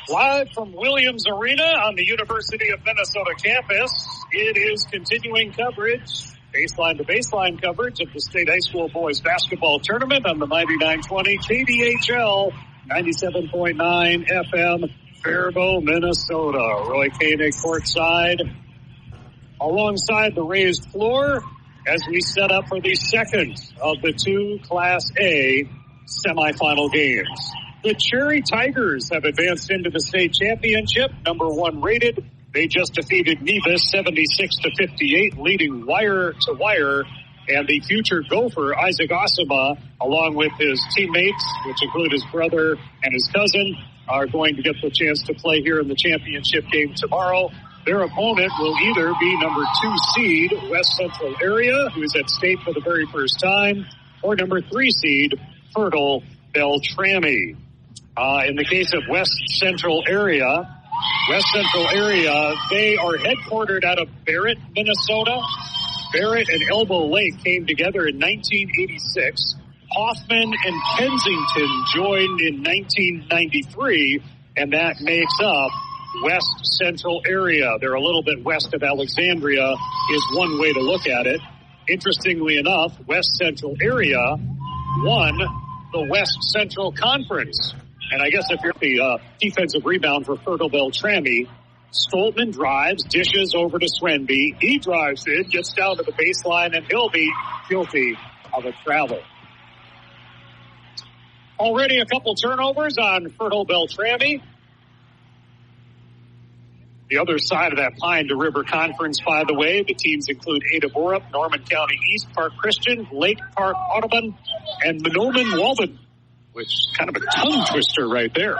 Live from Williams Arena on the University of Minnesota campus, it is continuing coverage, baseline to baseline coverage of the State High School Boys Basketball Tournament on the 99.20 KDHL 97.9 FM, Faribault, Minnesota. Roy Koenig courtside alongside the raised floor as we set up for the second of the two Class A semifinal games. The Cherry Tigers have advanced into the state championship, number one rated. They just defeated Nevis 76-58, leading wire to wire. And the future Gopher, Isaac Osama, along with his teammates, which include his brother and his cousin, are going to get the chance to play here in the championship game tomorrow. Their opponent will either be number 2 seed, West Central Area, who's at state for the very first time, or number 3 seed, Fertile-Beltrami. In the case of West Central Area, they are headquartered out of Barrett, Minnesota. Barrett and Elbow Lake came together in 1986. Hoffman and Kensington joined in 1993, and that makes up West Central Area. They're a little bit west of Alexandria is one way to look at it. Interestingly enough, West Central Area won the West Central Conference. And I guess if you're the defensive rebound for Fertile-Beltrami, Stoltman drives, dishes over to Swenby. He drives in, gets down to the baseline, and he'll be guilty of a travel. Already a couple turnovers on Fertile-Beltrami. The other side of that Pine to River Conference, by the way, the teams include Ada Borup, Norman County East, Park Christian, Lake Park Audubon, and Monoman Walden, which is kind of a tongue twister right there.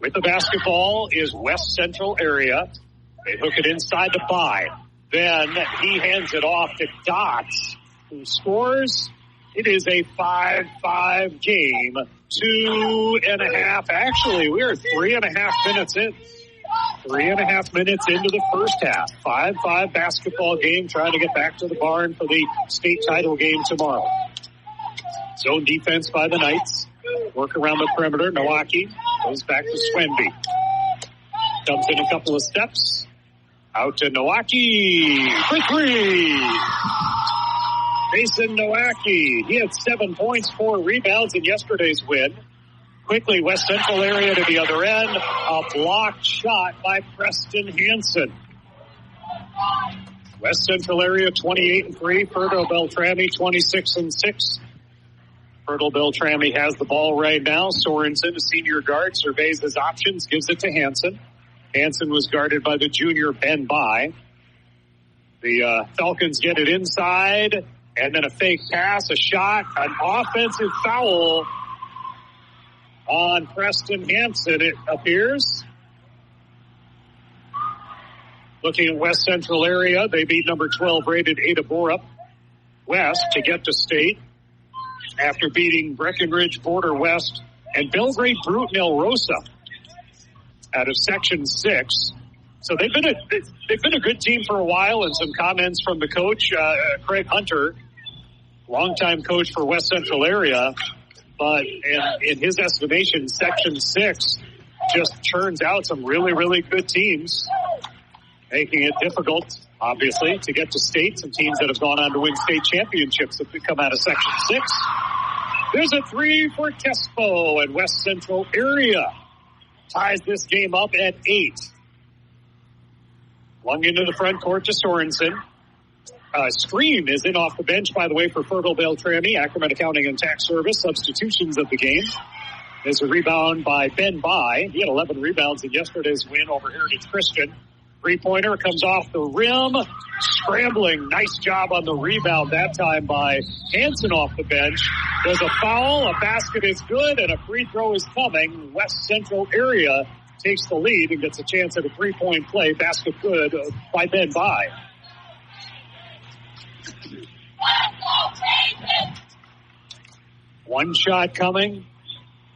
With the basketball is West Central Area. They hook it inside to Bai. Then he hands it off to Dots, who scores. It is a 5-5 game. 2.5. Actually, we're 3.5 minutes in. 3.5 minutes into the first half. 5-5 basketball game, trying to get back to the barn for the state title game tomorrow. Zone defense by the Knights. Work around the perimeter. Milwaukee goes back to Swenby. Comes in a couple of steps. Out to Milwaukee for 3. Mason Nowacki. He had 7 points, 4 rebounds in yesterday's win. Quickly, West Central Area to the other end. A blocked shot by Preston Hansen. West Central Area 28-3. Fertile-Beltrami 26-6. Fertile-Beltrami has the ball right now. Sorensen, a senior guard, surveys his options, gives it to Hansen. Hansen was guarded by the junior Ben Bai. The Falcons get it inside, and then a fake pass, a shot, an offensive foul on Preston Hansen, it appears. Looking at West Central Area, they beat number 12 rated Ada Borup West to get to state after beating Breckenridge, Border West, and Belgrade Brute and El Rosa out of Section 6. So they've been a good team for a while, and some comments from the coach, Craig Hunter, longtime coach for West Central Area. But in his estimation, Section 6 just churns out some really, really good teams, making it difficult, obviously, to get to state. Some teams that have gone on to win state championships have come out of Section 6. There's a 3 for Kespo, and West Central Area ties this game up at 8. Flung into the front court to Sorensen. Scream is in off the bench, by the way, for Fertile-Beltrami, Ackerman Accounting and Tax Service. Substitutions of the game. There's a rebound by Ben Bai. He had 11 rebounds in yesterday's win over Heritage Christian. Three-pointer comes off the rim. Scrambling. Nice job on the rebound that time by Hansen off the bench. There's a foul. A basket is good, and a free throw is coming. West Central Area takes the lead and gets a chance at a three-point play. Basket good by Ben Bai. One shot coming.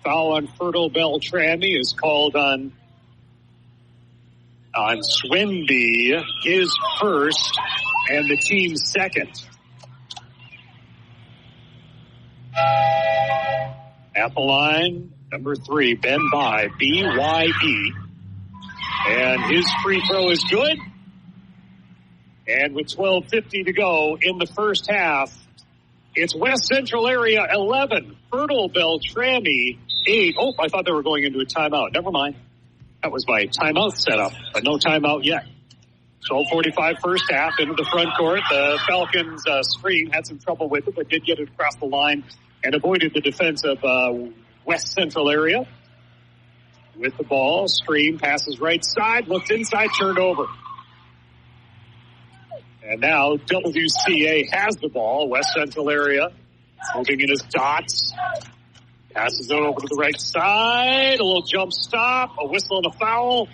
Foul on Fertile-Beltrami is called on Swenby, his first, and the team's second. At the line, Number 3, Ben Bye, B-Y-E. And his free throw is good. And with 12:50 to go in the first half, it's West Central Area 11, Fertile-Beltrami 8. Oh, I thought they were going into a timeout. Never mind. That was my timeout setup, but no timeout yet. 12:45 first half into the front court. The Falcons screen had some trouble with it, but did get it across the line and avoided the defense of West Central Area. With the ball, screen, passes right side, looks inside, turned over. And now WCA has the ball. West Central Area moving in his dots. Passes it over to the right side. A little jump stop, a whistle and a foul.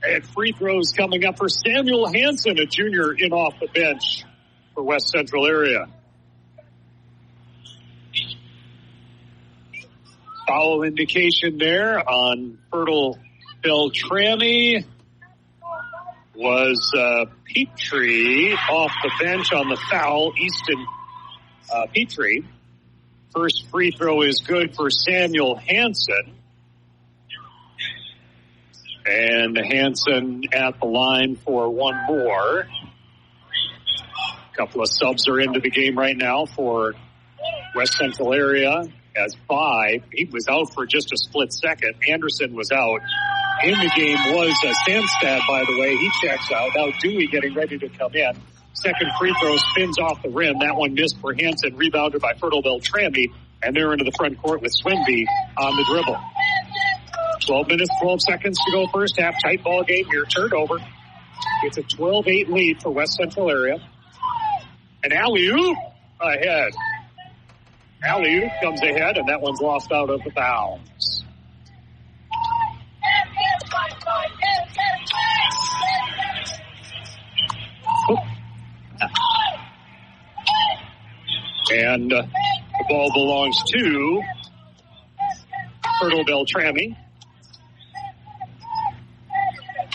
And free throws coming up for Samuel Hansen, a junior in off the bench for West Central Area. Foul indication there on Fertile-Beltrami was Petrie off the bench on the foul, Easton Petrie. First free throw is good for Samuel Hansen. And Hansen at the line for one more. A couple of subs are into the game right now for West Central Area. As he was out for just a split second. Anderson was out. In the game was Samstad, by the way. He checks out. Now Dewey getting ready to come in. Second free throw spins off the rim. That one missed for Hansen, rebounded by Fertile-Beltrami, and they're into the front court with Swinby on the dribble. 12 minutes, 12 seconds to go first half. Tight ball game here. Turnover. It's a 12-8 lead for West Central Area. An alley-oop ahead. Alley-oop comes ahead, and that one's lost out of the bounds. And the ball belongs to Fertile-Beltrami.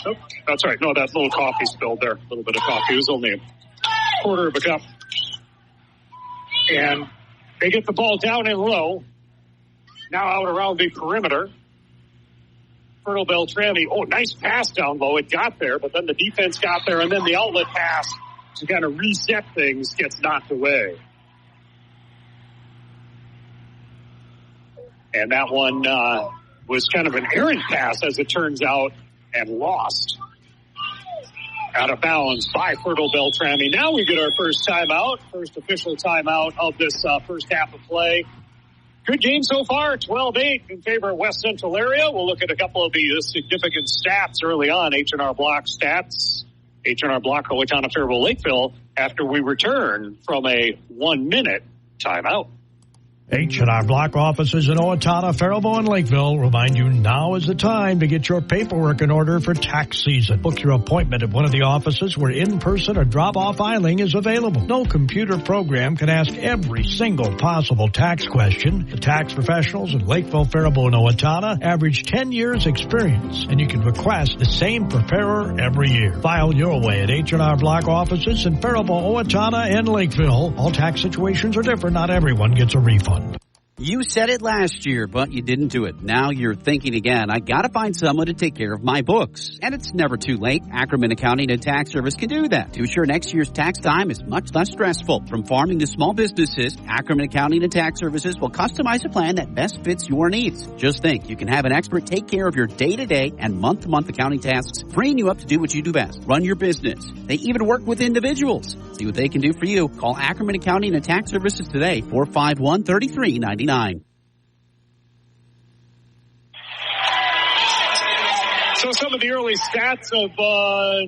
Oh, that's right. No, that little coffee spilled there. A little bit of coffee. It was only a quarter of a cup. And they get the ball down and low. Now out around the perimeter. Fertile-Beltrami. Oh, nice pass down low. It got there, but then the defense got there, and then the outlet pass to kind of reset things gets knocked away. And that one was kind of an errant pass, as it turns out, and lost. Out of bounds by Fertile-Beltrami. Now we get our first timeout, first official timeout of this first half of play. Good game so far, 12-8 in favor of West Central Area. We'll look at a couple of the significant stats early on, H&R Block stats. H&R Block, Owatonna, Faribault, Lakeville, after we return from a 1-minute timeout. H&R Block offices in Owatonna, Faribault, and Lakeville remind you now is the time to get your paperwork in order for tax season. Book your appointment at one of the offices where in-person or drop-off filing is available. No computer program can ask every single possible tax question. The tax professionals in Lakeville, Faribault, and Owatonna average 10 years experience, and you can request the same preparer every year. File your way at H&R Block offices in Faribault, Owatonna, and Lakeville. All tax situations are different. Not everyone gets a refund. You said it last year, but you didn't do it. Now you're thinking again, I gotta find someone to take care of my books. And it's never too late. Ackerman Accounting and Tax Service can do that to ensure next year's tax time is much less stressful. From farming to small businesses, Ackerman Accounting and Tax Services will customize a plan that best fits your needs. Just think, you can have an expert take care of your day-to-day and month-to-month accounting tasks, freeing you up to do what you do best, run your business. They even work with individuals. See what they can do for you. Call Ackerman Accounting and Tax Services today, 451-3399. So some of the early stats of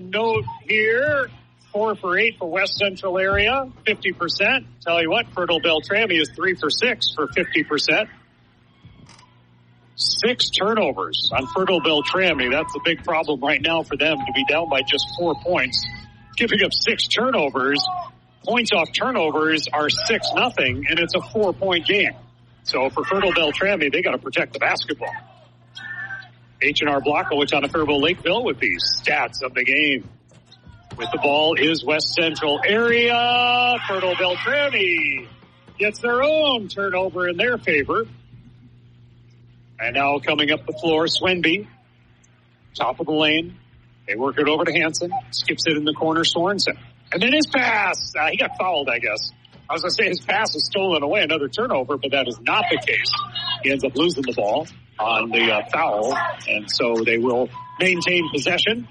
note here. 4 for 8 for West Central Area, 50%. Tell you what, Fertile-Beltrami is 3 for 6 for 50%. 6 turnovers on Fertile-Beltrami. That's the big problem right now for them, to be down by just 4 points. Giving up 6 turnovers. Points off turnovers are 6-0, and it's a 4-point game. So for Fertile-Beltrami, they got to protect the basketball. H&R Block, Owatonna, Faribault, Lakeville with the stats of the game. With the ball is West Central Area. Fertile-Beltrami gets their own turnover in their favor. And now coming up the floor, Swenby, top of the lane. They work it over to Hansen. Skips it in the corner, Sorensen. And then his pass. He got fouled, I guess. I was going to say his pass is stolen away, another turnover, but that is not the case. He ends up losing the ball on the foul, and so they will maintain possession.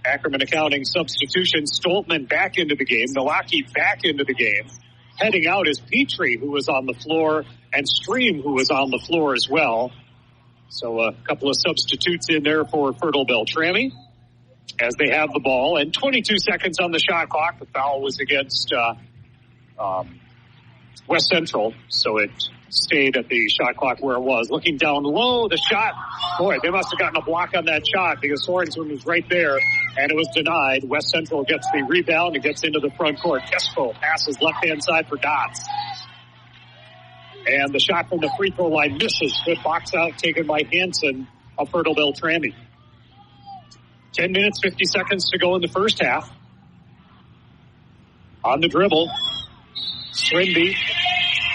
Ackerman Accounting substitution. Stoltman back into the game. Milwaukee back into the game. Heading out is Petrie, who was on the floor, and Stream, who was on the floor as well. So a couple of substitutes in there for Fertile-Beltrami as they have the ball. And 22 seconds on the shot clock. The foul was against West Central, so it stayed at the shot clock where it was. Looking down low, the shot. Boy, they must have gotten a block on that shot because Sorensen was right there, and it was denied. West Central gets the rebound and gets into the front court. Kespo passes left-hand side for Dots. And the shot from the free throw line misses. Good box out taken by Hansen of Fertile-Beltrami. 10 minutes, 50 seconds to go in the first half. On the dribble, Swenby.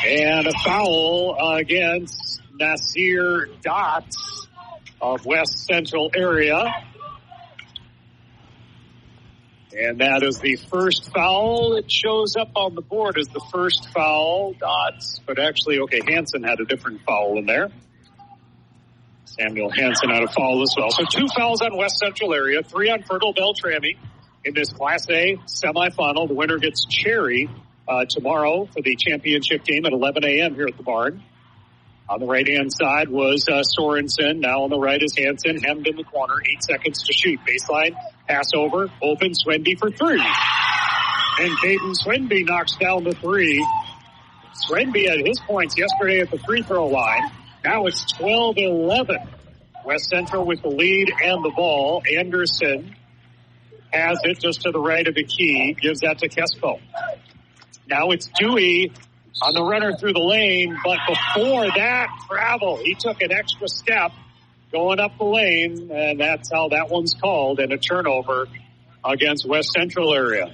And a foul against Nasir Dots of West Central area. And that is the first foul. It shows up on the board as the first foul, Dots. But actually, okay, Hansen had a different foul in there. Samuel Hansen had a foul as well. So 2 fouls on West Central area, 3 on Fertile-Beltrami in this Class A semifinal. The winner gets Cherry tomorrow for the championship game at 11 a.m. here at the barn. On the right-hand side was Sorensen. Now on the right is Hansen, hemmed in the corner. 8 seconds to shoot. Baseline, pass over, open, Swenby for 3. And Caden Swenby knocks down the 3. Swenby had his points yesterday at the free throw line. Now it's 12-11. West Central with the lead and the ball. Anderson has it just to the right of the key. Gives that to Kespo. Now it's Dewey on the runner through the lane, but before that, travel. He took an extra step going up the lane, and that's how that one's called, and a turnover against West Central area.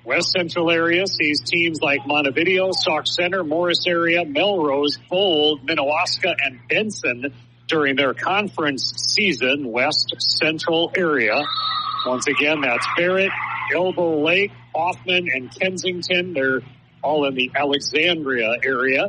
West Central area sees teams like Montevideo, Sauk Center, Morris area, Melrose, Bold, Minnewaska, and Benson during their conference season. West Central area. Once again, that's Barrett, Elbow Lake, Hoffman, and Kensington. They're all in the Alexandria area.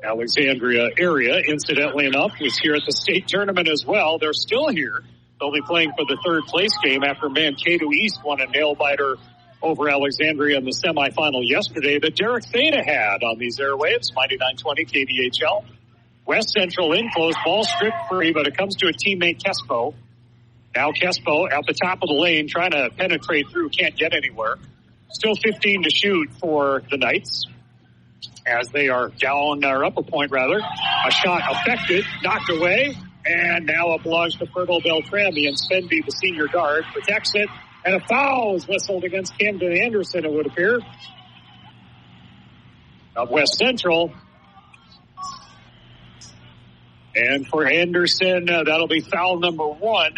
Alexandria area, incidentally enough, was here at the state tournament as well. They're still here. They'll be playing for the third place game after Mankato East won a nail-biter over Alexandria in the semifinal yesterday that Derek Theta had on these airwaves, 99.20 KDHL. West Central in close, ball stripped free, but it comes to a teammate, Kespo. Now Kespo at the top of the lane trying to penetrate through, can't get anywhere. Still 15 to shoot for the Knights as they are down, or up a point rather. A shot affected, knocked away, and now it belongs to Fertile-Beltrami, and Spenby, the senior guard, protects it, and a foul is whistled against Camden Anderson, it would appear, of West Central. And for Anderson, that'll be foul number 1.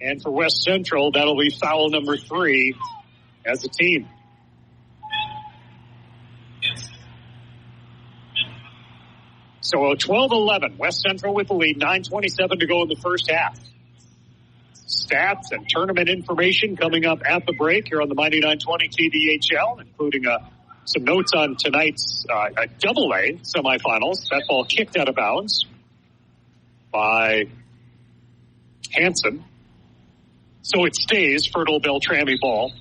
And for West Central, that'll be foul number 3 as a team. So 12-11, West Central with the lead, 9:27 to go in the first half. Stats and tournament information coming up at the break here on the 99.20 KDHL, including some notes on tonight's AA semifinals. That ball kicked out of bounds by Hansen. So it stays Fertile-Beltrami ball.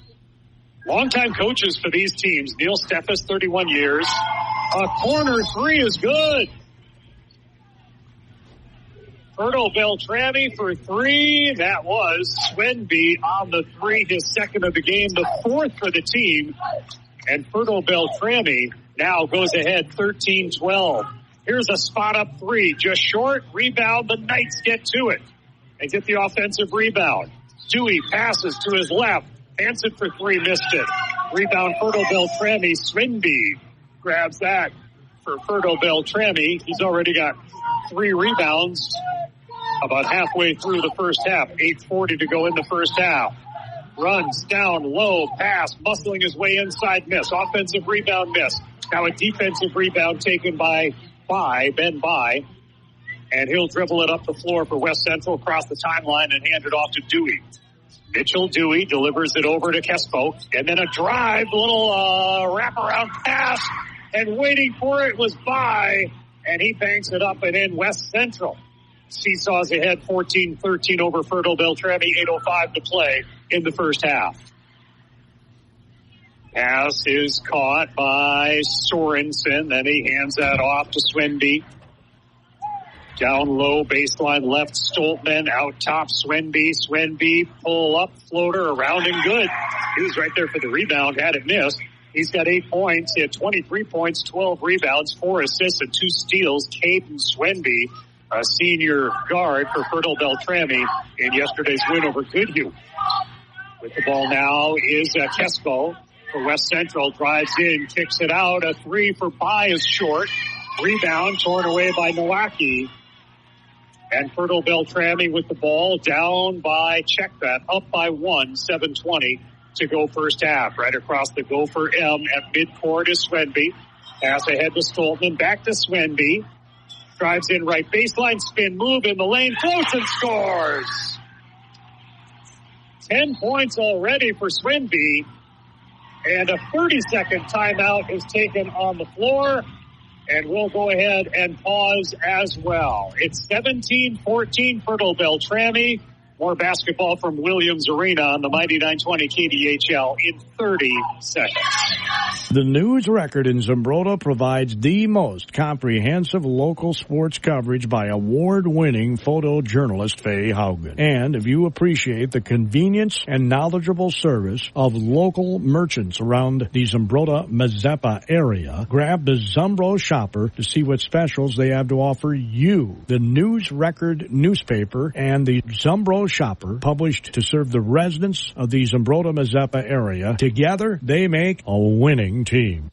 Longtime coaches for these teams. Neil Steffes, 31 years. A corner 3 is good. Fertile-Beltrami for 3. That was Swenby on the 3, his second of the game, the 4th for the team. And Fertile-Beltrami now goes ahead 13-12. Here's a spot up 3, just short. Rebound, the Knights get to it and get the offensive rebound. Dewey passes to his left. Hansen for 3, missed it. Rebound Fertile-Beltrami. Swenby grabs that for Fertile-Beltrami. He's already got 3 rebounds about halfway through the first half. 8:40 to go in the first half. Runs down low, pass, muscling his way inside, miss. Offensive rebound, miss. Now a defensive rebound taken by Ben By. And he'll dribble it up the floor for West Central across the timeline and hand it off to Dewey. Mitchell Dewey delivers it over to Kespo. And then a drive, little wraparound pass. And waiting for it was By. And he banks it up and in. West Central seesaws ahead 14-13 over Fertile-Beltrami. 8:05 to play in the first half. Pass is caught by Sorensen. Then he hands that off to Swenby. Down low, baseline left, Stoltman. Out top, Swenby. Swenby, pull up, floater, around and good. He was right there for the rebound, had it missed. He's got 8 points. He had 23 points, 12 rebounds, 4 assists, and 2 steals. Caden Swenby, a senior guard for Fertile-Beltrami in yesterday's win over Goodhue. With the ball now is Kespo for West Central. Drives in, kicks it out. A 3 for By is short. Rebound torn away by Nowacki. And Fertile-Beltrami with the ball down by, check that, up by 1, 7:20 to go first half. Right across the Gopher M at midcourt is Swenby. Pass ahead to Stoltman, back to Swenby. Drives in right baseline, spin move in the lane, floats and scores. 10 points already for Swenby. And a 30-second timeout is taken on the floor. And we'll go ahead and pause as well. It's 17-14 Fertile-Beltrami. More basketball from Williams Arena on the Mighty 920 KDHL in 30 seconds. The News Record in Zumbrota provides the most comprehensive local sports coverage by award-winning photojournalist Faye Haugen. And if you appreciate the convenience and knowledgeable service of local merchants around the Zumbrota-Mazeppa area, grab the Zumbro Shopper to see what specials they have to offer you. The News Record newspaper and the Zumbro Shopper, published to serve the residents of the Zumbrota-Mazeppa area. Together, they make a winning team.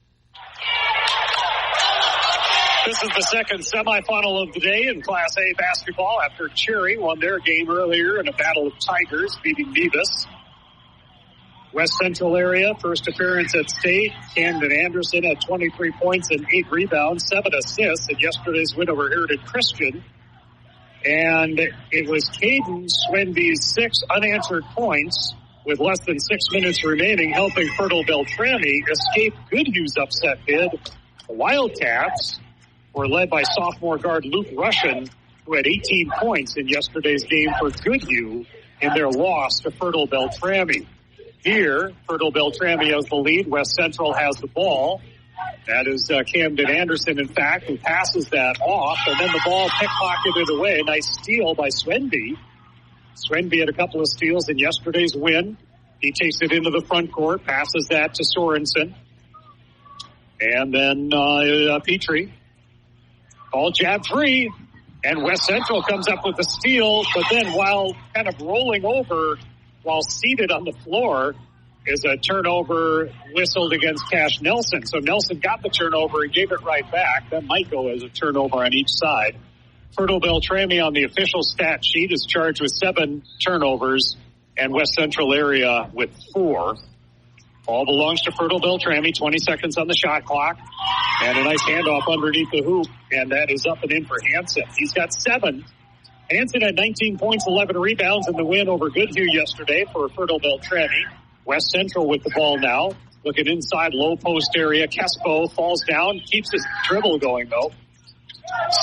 This is the second semifinal of the day in Class A basketball after Cherry won their game earlier in a battle of Tigers, beating Nevis. West Central area, first appearance at state. Camden Anderson had 23 points and 8 rebounds, 7 assists in yesterday's win over Heritage Christian. And it was Caden Swenby's 6 unanswered points with less than 6 minutes remaining, helping Fertile-Beltrami escape Goodhue's upset bid. The Wildcats were led by sophomore guard Luke Russian, who had 18 points in yesterday's game for Goodhue in their loss to Fertile-Beltrami. Here, Fertile-Beltrami has the lead. West Central has the ball. That is Camden Anderson, in fact, who passes that off, and then the ball pickpocketed away. Nice steal by Swenby. Swenby had a couple of steals in yesterday's win. He takes it into the front court, passes that to Sorensen. And then Petrie. Ball jab free, and West Central comes up with a steal, but then while kind of rolling over, while seated on the floor, is a turnover whistled against Cash Nelson. So Nelson got the turnover and gave it right back. That might go as a turnover on each side. Fertile-Beltrami on the official stat sheet is charged with 7 turnovers and West Central area with 4. Ball belongs to Fertile-Beltrami. 20 seconds on the shot clock. And a nice handoff underneath the hoop. And that is up and in for Hansen. He's got 7. Hansen had 19 points, 11 rebounds in the win over Goodhue yesterday for Fertile-Beltrami. West Central with the ball now. Looking inside, low post area. Kespo falls down, keeps his dribble going, though.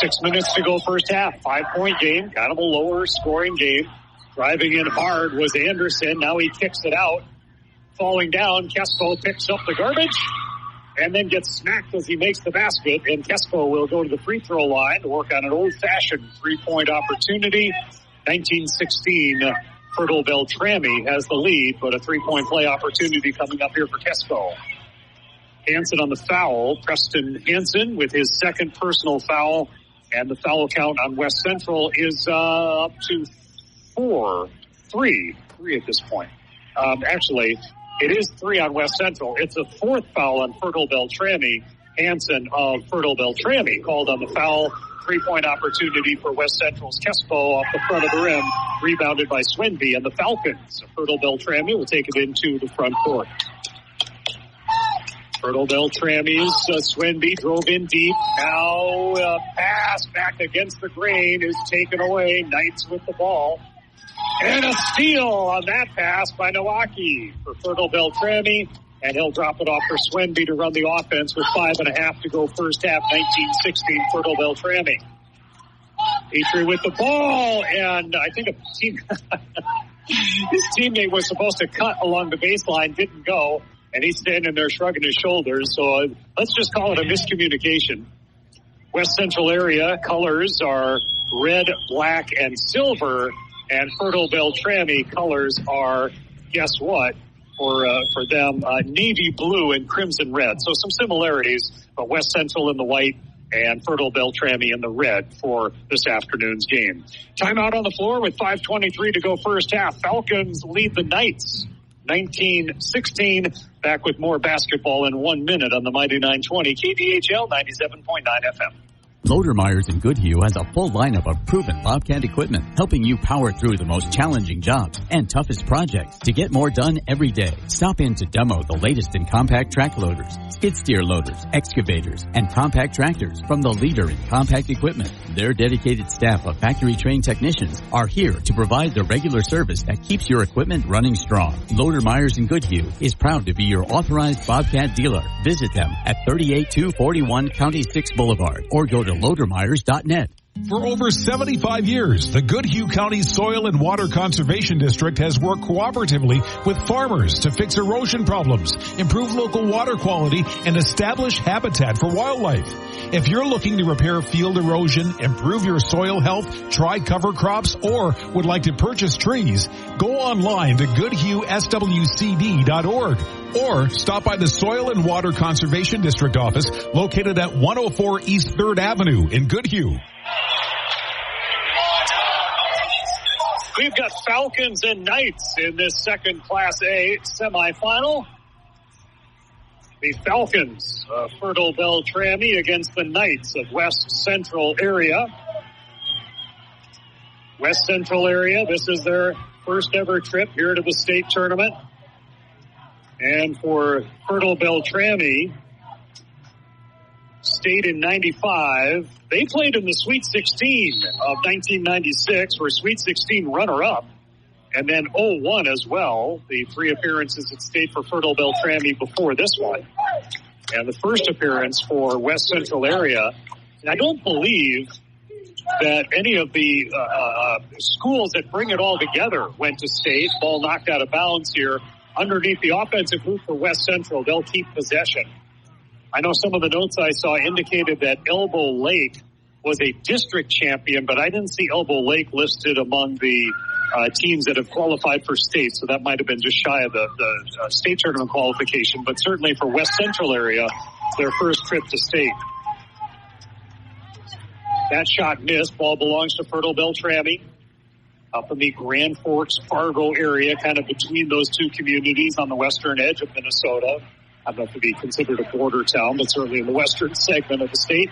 6 minutes to go first half. 5-point game, kind of a lower scoring game. Driving in hard was Anderson. Now he kicks it out. Falling down, Kespo picks up the garbage and then gets smacked as he makes the basket. And Kespo will go to the free throw line to work on an old-fashioned 3-point opportunity. 19-16. Fertile-Beltrami has the lead, but a 3-point play opportunity coming up here for Kespo. Hansen on the foul. Preston Hansen with his second personal foul, and the foul count on West Central is up to 3 at this point. Actually, it is 3 on West Central. It's a 4th foul on Fertile-Beltrami. Hansen of Fertile-Beltrami called on the foul. 3-point opportunity for West Central's Kespo off the front of the rim, rebounded by Swenby, and the Falcons. Fertile-Beltrami will take it into the front court. Fertile-Beltrami's Swenby drove in deep. Now pass back against the grain is taken away. Knights with the ball. And a steal on that pass by Nowaki for Fertile-Beltrami. And he'll drop it off for Swenby to run the offense with 5.5 to go first half, 19-16 Fertile-Beltrami. Petrie with the ball, and I think his teammate was supposed to cut along the baseline, didn't go, and he's standing there shrugging his shoulders. So let's just call it a miscommunication. West Central area colors are red, black, and silver, and Fertile-Beltrami colors are, guess what? For them, navy blue and crimson red. So some similarities, but West Central in the white and Fertile-Beltrami in the red for this afternoon's game. Timeout on the floor with 5:23 to go first half. Falcons lead the Knights 19-16. Back with more basketball in 1 minute on the Mighty 920 KDHL 97.9 FM. Loader Myers in Goodhue has a full lineup of proven Bobcat equipment, helping you power through the most challenging jobs and toughest projects to get more done every day. Stop in to demo the latest in compact track loaders, skid steer loaders, excavators, and compact tractors from the leader in compact equipment. Their dedicated staff of factory-trained technicians are here to provide the regular service that keeps your equipment running strong. Loader Myers in Goodhue is proud to be your authorized Bobcat dealer. Visit them at 38241 County 6 Boulevard or go to loadermyers.net. For over 75 years, the Goodhue County Soil and Water Conservation District has worked cooperatively with farmers to fix erosion problems, improve local water quality, and establish habitat for wildlife. If you're looking to repair field erosion, improve your soil health, try cover crops, or would like to purchase trees, go online to goodhueswcd.org. Or stop by the Soil and Water Conservation District office located at 104 East 3rd Avenue in Goodhue. We've got Falcons and Knights in this second Class A semifinal. The Falcons of Fertile-Beltrami against the Knights of West Central area. West Central area, this is their first ever trip here to the state tournament. And for Fertile-Beltrami, state in 95, they played in the Sweet 16 of 1996, were Sweet 16 runner-up, and then 0-1 as well. The 3 appearances at state for Fertile-Beltrami before this one. And the first appearance for West Central area. And I don't believe that any of the schools that bring it all together went to state. Ball knocked out of bounds here. Underneath the offensive group for West Central, they'll keep possession. I know some of the notes I saw indicated that Elbow Lake was a district champion, but I didn't see Elbow Lake listed among the teams that have qualified for state, so that might have been just shy of the state tournament qualification, but certainly for West Central area, their first trip to state. That shot missed. Ball belongs to Fertile-Beltrami. Up in the Grand Forks, Fargo area, kind of between those two communities on the western edge of Minnesota. I don't know if it'd be considered a border town, but certainly in the western segment of the state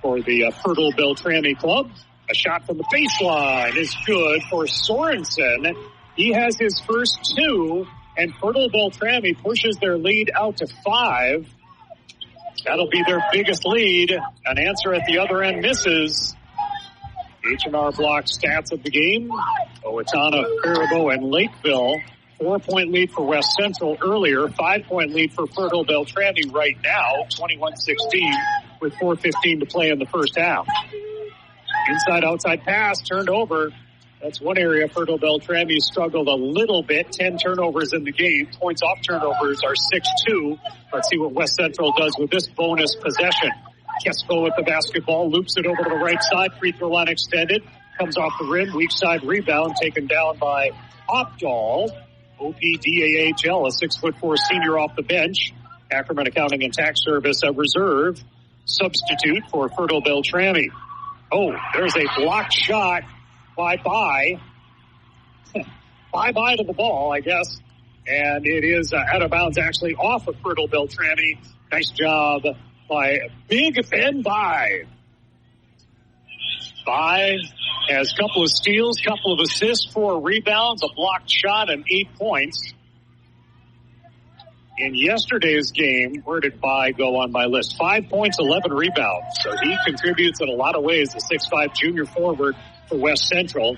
for the Fertile-Beltrami club. A shot from the baseline is good for Sorensen. He has his first 2, and Fertile-Beltrami pushes their lead out to 5. That'll be their biggest lead. An answer at the other end misses. H&R Block stats of the game. Owatonna, Faribault, and Lakeville. 4-point lead for West Central earlier. 5-point lead for Fertile-Beltrami right now. 21-16 with 4:15 to play in the first half. Inside-outside pass turned over. That's one area Fertile-Beltrami struggled a little bit. 10 turnovers in the game. Points off turnovers are 6-2. Let's see what West Central does with this bonus possession. Kesko with the basketball, loops it over to the right side, free throw line extended, comes off the rim, weak side rebound taken down by Opdahl. OPDAHL, a 6'4" senior off the bench. Ackerman Accounting and Tax Service, a reserve substitute for Fertile-Beltrami. Oh, there's a blocked shot by Bye to the ball, I guess. And it is out of bounds, actually off of Fertile-Beltrami. Nice job by Big Ben Bye. Bye has a couple of steals, couple of assists, 4 rebounds, a blocked shot, and 8 points. In yesterday's game, where did Bai go on my list? 5 points, 11 rebounds. So he contributes in a lot of ways, the 6'5" junior forward for West Central.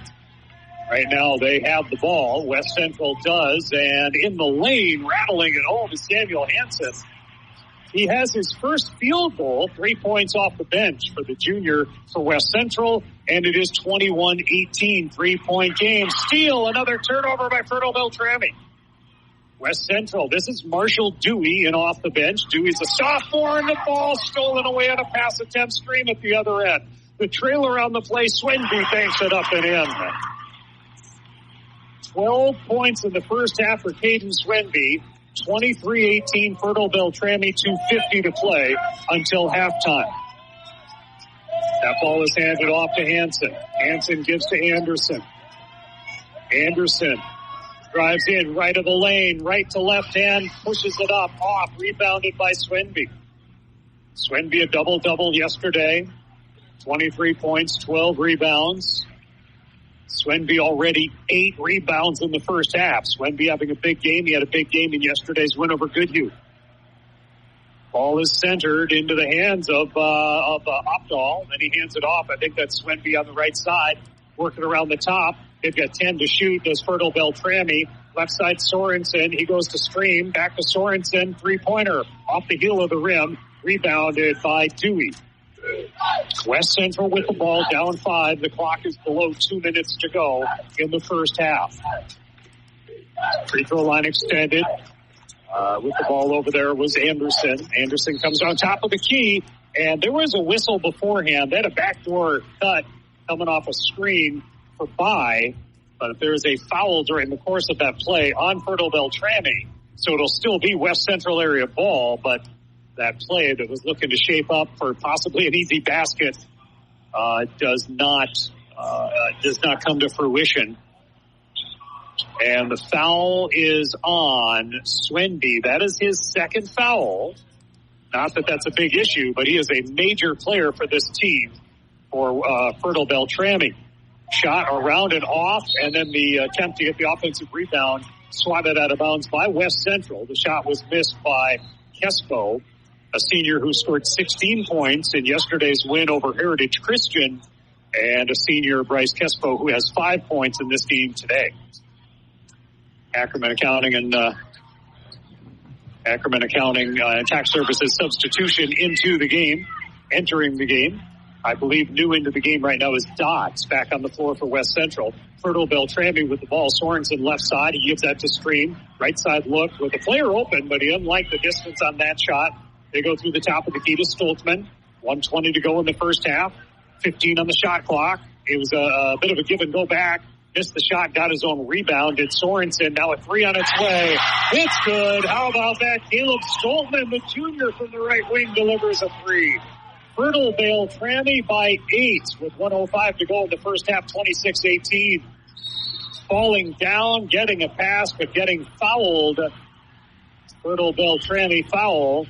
Right now they have the ball. West Central does. And in the lane, rattling it home is Samuel Hansen. He has his first field goal, 3 points off the bench for the junior for West Central. And it is 21-18, 3-point game. Steal, another turnover by Fertile-Beltrami. West Central, this is Marshall Dewey in off the bench. Dewey's a sophomore, and the ball stolen away on a pass attempt. Stream at the other end. The trailer on the play, Swenby banks it up and in. 12 points in the first half for Caden Swenby. 23-18, Fertile-Beltrami, 2:50 to play until halftime. That ball is handed off to Hansen. Hansen gives to Anderson. Anderson drives in, right of the lane, right to left hand, pushes it up, off, rebounded by Swenby. Swenby a double-double yesterday. 23 points, 12 rebounds. Swenby already 8 rebounds in the first half. Swenby having a big game. He had a big game in yesterday's win over Goodhue. Ball is centered into the hands of Opdahl. Then he hands it off. I think that's Swenby on the right side, working around the top. They've got 10 to shoot. There's Fertile-Beltrami. Left side Sorensen. He goes to Stream. Back to Sorensen. Three-pointer off the heel of the rim. Rebounded by Dewey. West Central with the ball, down 5. The clock is below 2 minutes to go in the first half. Free throw line extended. With the ball over there was Anderson. Anderson comes on top of the key, and there was a whistle beforehand. They had a backdoor cut coming off a screen for Bai, but there is a foul during the course of that play on Fertile-Beltrami, so it'll still be West Central area ball, but that play that was looking to shape up for possibly an easy basket does not come to fruition. And the foul is on Swenby. That is his second foul. Not that that's a big issue, but he is a major player for this team for Fertile-Beltrami. Shot around and off, and then the attempt to get the offensive rebound swatted out of bounds by West Central. The shot was missed by Kespo, a senior who scored 16 points in yesterday's win over Heritage Christian, and a senior, Bryce Kespo, who has 5 points in this game today. Ackerman Accounting and Tax Services substitution into the game, entering the game. I believe new into the game right now is Dotts back on the floor for West Central. Fertile-Beltrami with the ball. Sorensen left side. He gives that to Stream. Right side look with the player open, but he doesn't like the distance on that shot. They go through the top of the key to Stoltzman. 1:20 to go in the first half. 15 on the shot clock. It was a bit of a give and go back. Missed the shot, got his own rebound. Did Sorensen. Now a 3 on its way. It's good. How about that? Caleb Stoltzman, the junior from the right wing, delivers a 3. Fertile-Beltrami by 8 with 1:05 to go in the first half, 26-18. Falling down, getting a pass, but getting fouled. Fertile-Beltrami foul.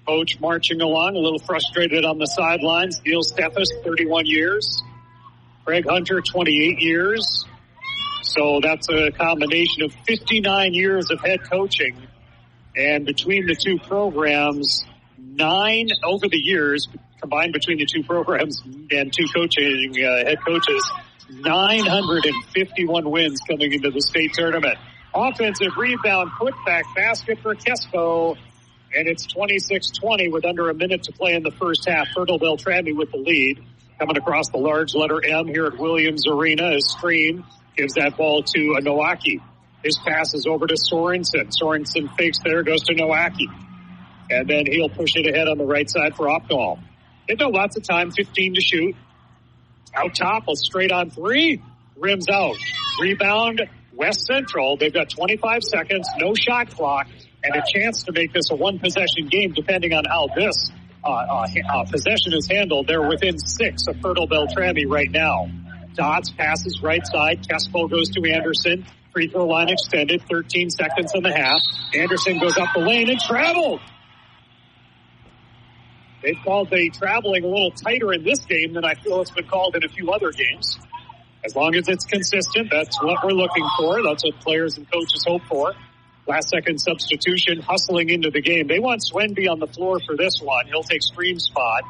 Coach marching along, a little frustrated on the sidelines. Neil Steffes, 31 years. Craig Hunter, 28 years. So that's a combination of 59 years of head coaching. And between the two programs, 9 over the years, combined between the two programs and two coaching head coaches, 951 wins coming into the state tournament. Offensive rebound, putback basket for Kespo. And it's 26-20 with under a minute to play in the first half. Fertile-Beltrami with the lead. Coming across the large letter M here at Williams Arena as Stream gives that ball to Nowacki. His pass is over to Sorensen. Sorensen fakes there, goes to Nowacki. And then he'll push it ahead on the right side for Opdahl. They've got lots of time, 15 to shoot. Out top, a straight on 3. Rims out. Rebound, West Central. They've got 25 seconds, no shot clock, and a chance to make this a one-possession game depending on how this possession is handled. They're within 6 of Fertile-Beltrami right now. Dotts passes right side. Kespo goes to Anderson. Free throw line extended. 13 seconds in the half. Anderson goes up the lane and traveled. They've called the traveling a little tighter in this game than I feel it's been called in a few other games. As long as it's consistent, that's what we're looking for. That's what players and coaches hope for. Last-second substitution, hustling into the game. They want Swenby on the floor for this one. He'll take screen spot.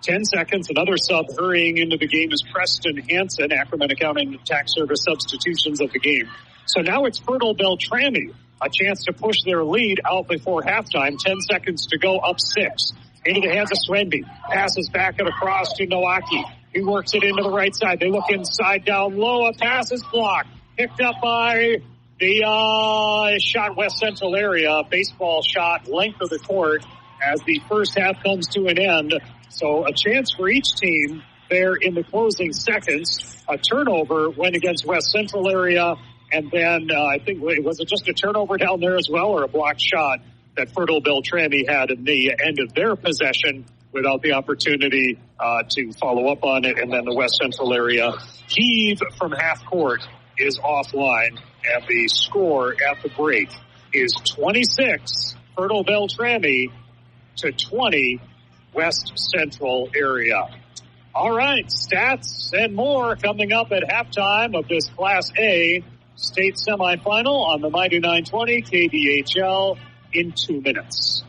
10 seconds, another sub hurrying into the game is Preston Hansen, Ackerman accounting tax service substitutions of the game. So now it's Fertile-Beltrami, a chance to push their lead out before halftime. 10 seconds to go, up 6. Into the hands of Swenby. Passes back and across to Nowaki. He works it into the right side. They look inside, down low. A pass is blocked. Picked up by the shot West Central area. Baseball shot, length of the court as the first half comes to an end. So a chance for each team there in the closing seconds. A turnover went against West Central area. And then I think, was it just a turnover down there as well, or a blocked shot that Fertile-Beltrami had in the end of their possession without the opportunity to follow up on it. And then the West Central area heave from half court is offline. And the score at the break is 26 Fertile-Beltrami to 20 West Central area. All right, stats and more coming up at halftime of this Class A state semifinal on the Mighty 920 KDHL in 2 minutes.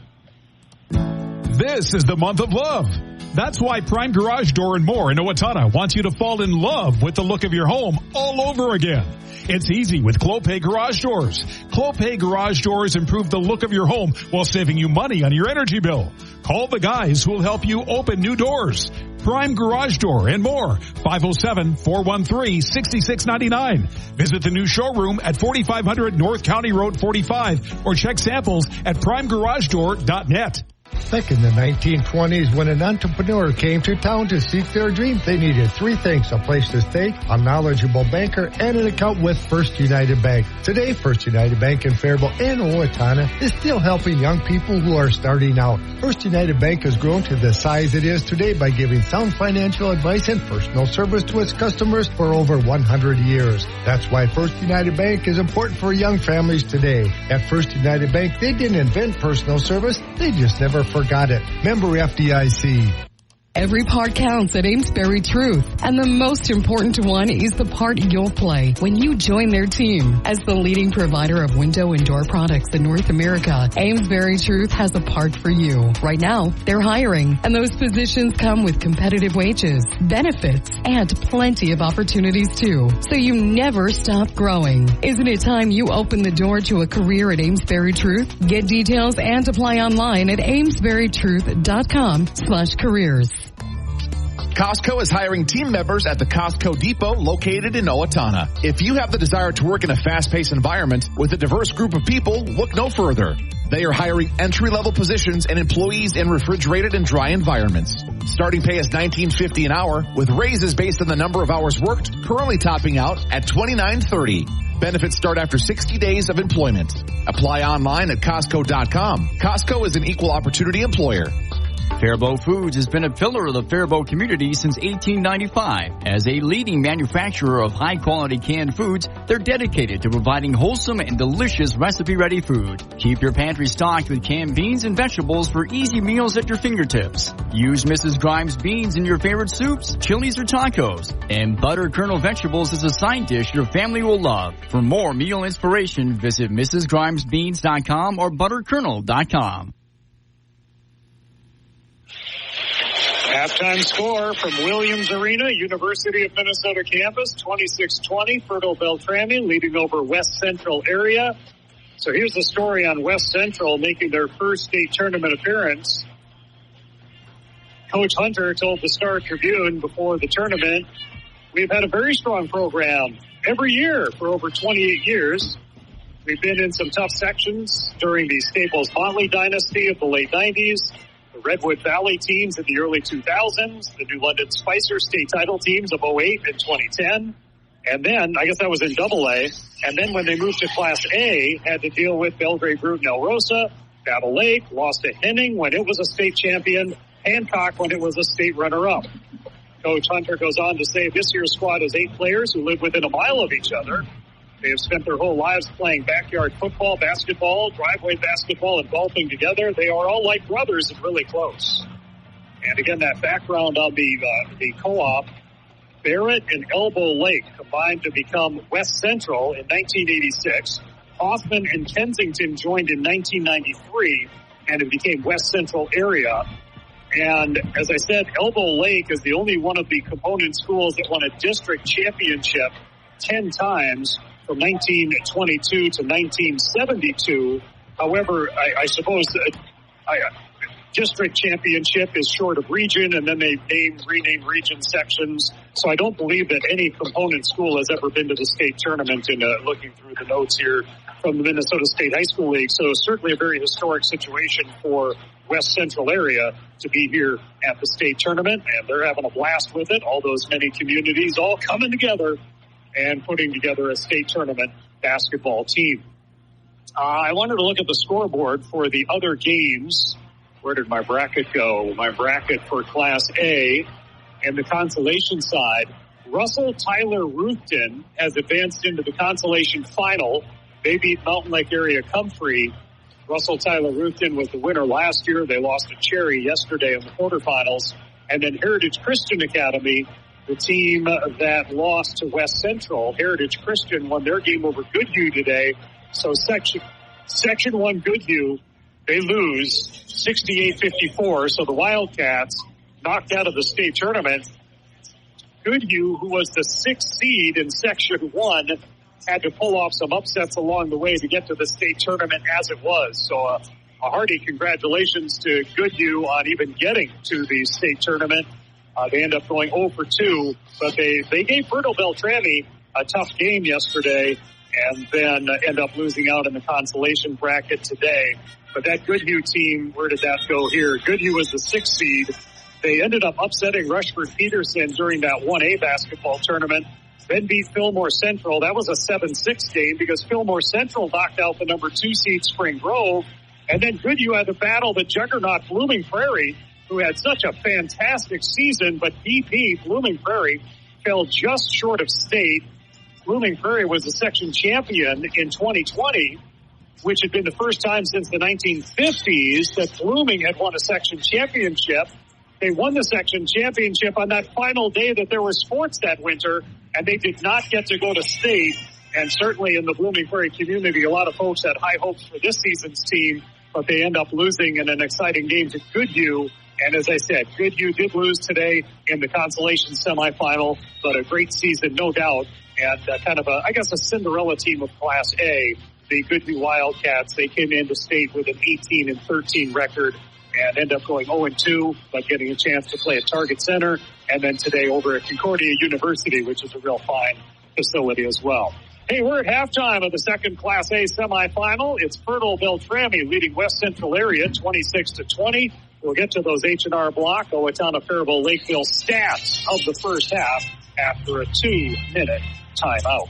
This is the month of love. That's why Prime Garage Door and More in Owatonna wants you to fall in love with the look of your home all over again. It's easy with Clopay Garage Doors. Clopay Garage Doors improve the look of your home while saving you money on your energy bill. Call the guys who will help you open new doors. Prime Garage Door and More, 507-413-6699. Visit the new showroom at 4500 North County Road 45 or check samples at primegaragedoor.net. Back in the 1920s, when an entrepreneur came to town to seek their dream, they needed 3 things: a place to stay, a knowledgeable banker, and an account with First United Bank. Today, First United Bank in Faribault and Owatonna is still helping young people who are starting out. First United Bank has grown to the size it is today by giving sound financial advice and personal service to its customers for over 100 years. That's why First United Bank is important for young families today. At First United Bank, they didn't invent personal service, they just never forgot it. Member FDIC. Every part counts at Amesbury Truth, and the most important one is the part you'll play when you join their team. As the leading provider of window and door products in North America, Amesbury Truth has a part for you. Right now, they're hiring, and those positions come with competitive wages, benefits, and plenty of opportunities too, so you never stop growing. Isn't it time you open the door to a career at Amesbury Truth? Get details and apply online at amesburytruth.com/careers. Costco is hiring team members at the Costco Depot located in Owatonna. If you have the desire to work in a fast-paced environment with a diverse group of people, look no further. They are hiring entry-level positions and employees in refrigerated and dry environments. Starting pay is $19.50 an hour, with raises based on the number of hours worked, currently topping out at $29.30. Benefits start after 60 days of employment. Apply online at Costco.com. Costco is an equal opportunity employer. Faribault Foods has been a pillar of the Faribault community since 1895. As a leading manufacturer of high-quality canned foods, they're dedicated to providing wholesome and delicious recipe-ready food. Keep your pantry stocked with canned beans and vegetables for easy meals at your fingertips. Use Mrs. Grimes beans in your favorite soups, chilies, or tacos. And butter kernel vegetables is a side dish your family will love. For more meal inspiration, visit mrsgrimesbeans.com or butterkernel.com. Halftime score from Williams Arena, University of Minnesota campus, 26-20, Fertile-Beltrami leading over West Central area. So here's the story on West Central making their first state tournament appearance. Coach Hunter told the Star-Tribune before the tournament, "We've had a very strong program every year for over 28 years. We've been in some tough sections during the Staples-Motley dynasty of the late 90s. The Redwood Valley teams in the early 2000s, the New London Spicer state title teams of 08 and 2010. And then, I guess that was in AA. And then when they moved to Class A, had to deal with Belgrade Brute and El Rosa, Battle Lake, lost to Henning when it was a state champion, Hancock when it was a state runner-up." Coach Hunter goes on to say this year's squad has 8 players who live within a mile of each other. They have spent their whole lives playing backyard football, basketball, driveway basketball, and golfing together. They are all like brothers and really close. And again, that background on the co-op, Barrett and Elbow Lake combined to become West Central in 1986. Hoffman and Kensington joined in 1993, and it became West Central area. And as I said, Elbow Lake is the only one of the component schools that won a district championship 10 times from 1922 to 1972. However, I suppose district championship is short of region, and then they rename region sections. So I don't believe that any component school has ever been to the state tournament in looking through the notes here from the Minnesota State High School League. So certainly a very historic situation for West Central area to be here at the state tournament, and they're having a blast with it. All those many communities all coming together and putting together a state tournament basketball team. I wanted to look at the scoreboard for the other games. Where did my bracket go? My bracket for Class A and the consolation side. Russell Tyler Ruthton has advanced into the consolation final. They beat Mountain Lake Area Comfrey. Russell Tyler Ruthton was the winner last year. They lost to Cherry yesterday in the quarterfinals. And then Heritage Christian Academy, the team that lost to West Central. Heritage Christian won their game over Goodhue today. So Section 1 Goodhue, they lose 68-54. So the Wildcats knocked out of the state tournament. Goodhue, who was the 6th seed in Section 1, had to pull off some upsets along the way to get to the state tournament as it was. So a hearty congratulations to Goodhue on even getting to the state tournament. They end up going 0-2, but they gave Fertile-Beltrami a tough game yesterday and then end up losing out in the consolation bracket today. But that Goodhue team, where did that go here? Goodhue was the 6th seed. They ended up upsetting Rushford-Peterson during that 1A basketball tournament, then beat Fillmore Central. That was a 7-6 game because Fillmore Central knocked out the number 2 seed Spring Grove. And then Goodhue had to battle the juggernaut Blooming Prairie, who had such a fantastic season, but BP, Blooming Prairie, fell just short of state. Blooming Prairie was the section champion in 2020, which had been the first time since the 1950s that Blooming had won a section championship. They won the section championship on that final day that there was sports that winter, and they did not get to go to state. And certainly in the Blooming Prairie community, a lot of folks had high hopes for this season's team, but they end up losing in an exciting game to Goodhue. And as I said, Goodhue did lose today in the consolation semifinal, but a great season, no doubt. And kind of a Cinderella team of Class A, the Goodhue Wildcats. They came into state with an 18-13 record and end up going 0-2, but getting a chance to play at Target Center. And then today over at Concordia University, which is a real fine facility as well. Hey, we're at halftime of the second Class A semifinal. It's Fertile-Beltrami leading West Central area 26-20. We'll get to those H&R Block, Owatonna, Faribault, Lakeville stats of the first half after a 2-minute timeout.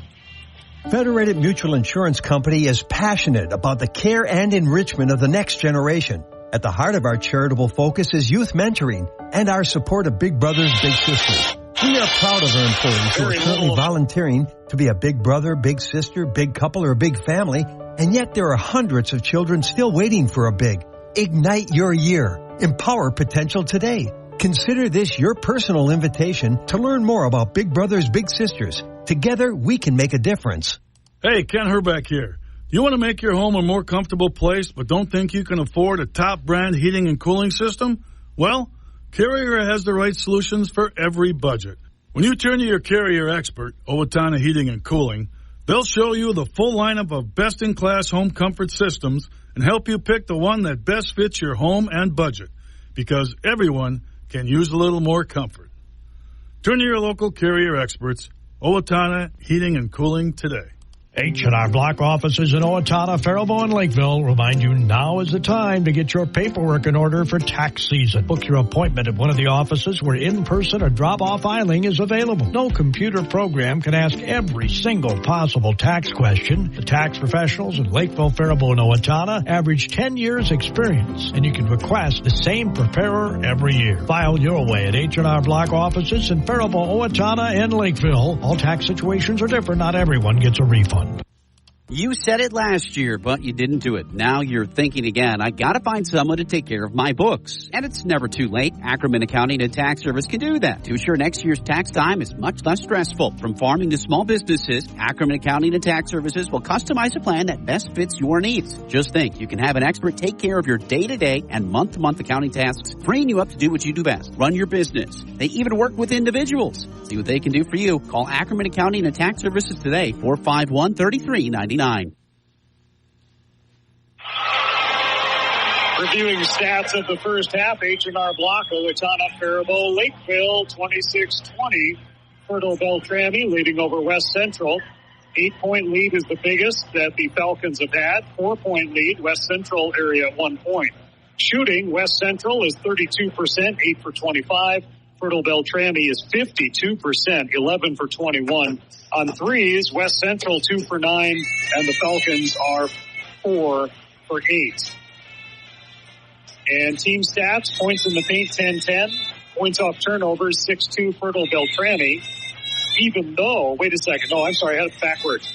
Federated Mutual Insurance Company is passionate about the care and enrichment of the next generation. At the heart of our charitable focus is youth mentoring and our support of Big Brothers Big Sisters. We are proud of our employees who are currently volunteering to be a big brother, big sister, big couple, or a big family, and yet there are hundreds of children still waiting for a big. Ignite your year. Empower potential today. Consider this your personal invitation to learn more about Big Brothers Big Sisters. Together, we can make a difference. Hey, Ken Herbeck here. You want to make your home a more comfortable place but don't think you can afford a top brand heating and cooling system? Well, Carrier has the right solutions for every budget. When you turn to your Carrier expert, Owatonna Heating and Cooling, they'll show you the full lineup of best-in-class home comfort systems and help you pick the one that best fits your home and budget, because everyone can use a little more comfort. Turn to your local Carrier experts, Owatonna Heating and Cooling today. H&R Block offices in Owatonna, Faribault, and Lakeville remind you now is the time to get your paperwork in order for tax season. Book your appointment at one of the offices where in-person or drop-off filing is available. No computer program can ask every single possible tax question. The tax professionals in Lakeville, Faribault, and Owatonna average 10 years experience, and you can request the same preparer every year. File your way at H&R Block offices in Faribault, Owatonna, and Lakeville. All tax situations are different. Not everyone gets a refund. You said it last year, but you didn't do it. Now you're thinking again, I gotta find someone to take care of my books. And it's never too late. Ackerman Accounting and Tax Service can do that to ensure next year's tax time is much less stressful. From farming to small businesses, Ackerman Accounting and Tax Services will customize a plan that best fits your needs. Just think, you can have an expert take care of your day-to-day and month-to-month accounting tasks, freeing you up to do what you do best, run your business. They even work with individuals. See what they can do for you. Call Ackerman Accounting and Tax Services today, 451-3399. Reviewing stats of the first half, H&R Block, Owatonna, Faribault, Lakeville, 26-20. Fertile-Beltrami leading over West Central. 8-point lead is the biggest that the Falcons have had. 4-point lead, West Central area at 1 point. Shooting, West Central is 32%, 8 for 25. Fertile-Beltrami is 52%, 11 for 21. On threes, West Central 2 for 9, and the Falcons are 4 for 8. And team stats, points in the paint 10-10, points off turnovers 6-2 Fertile-Beltrami. Even though, wait a second, no, I'm sorry, I had it backwards.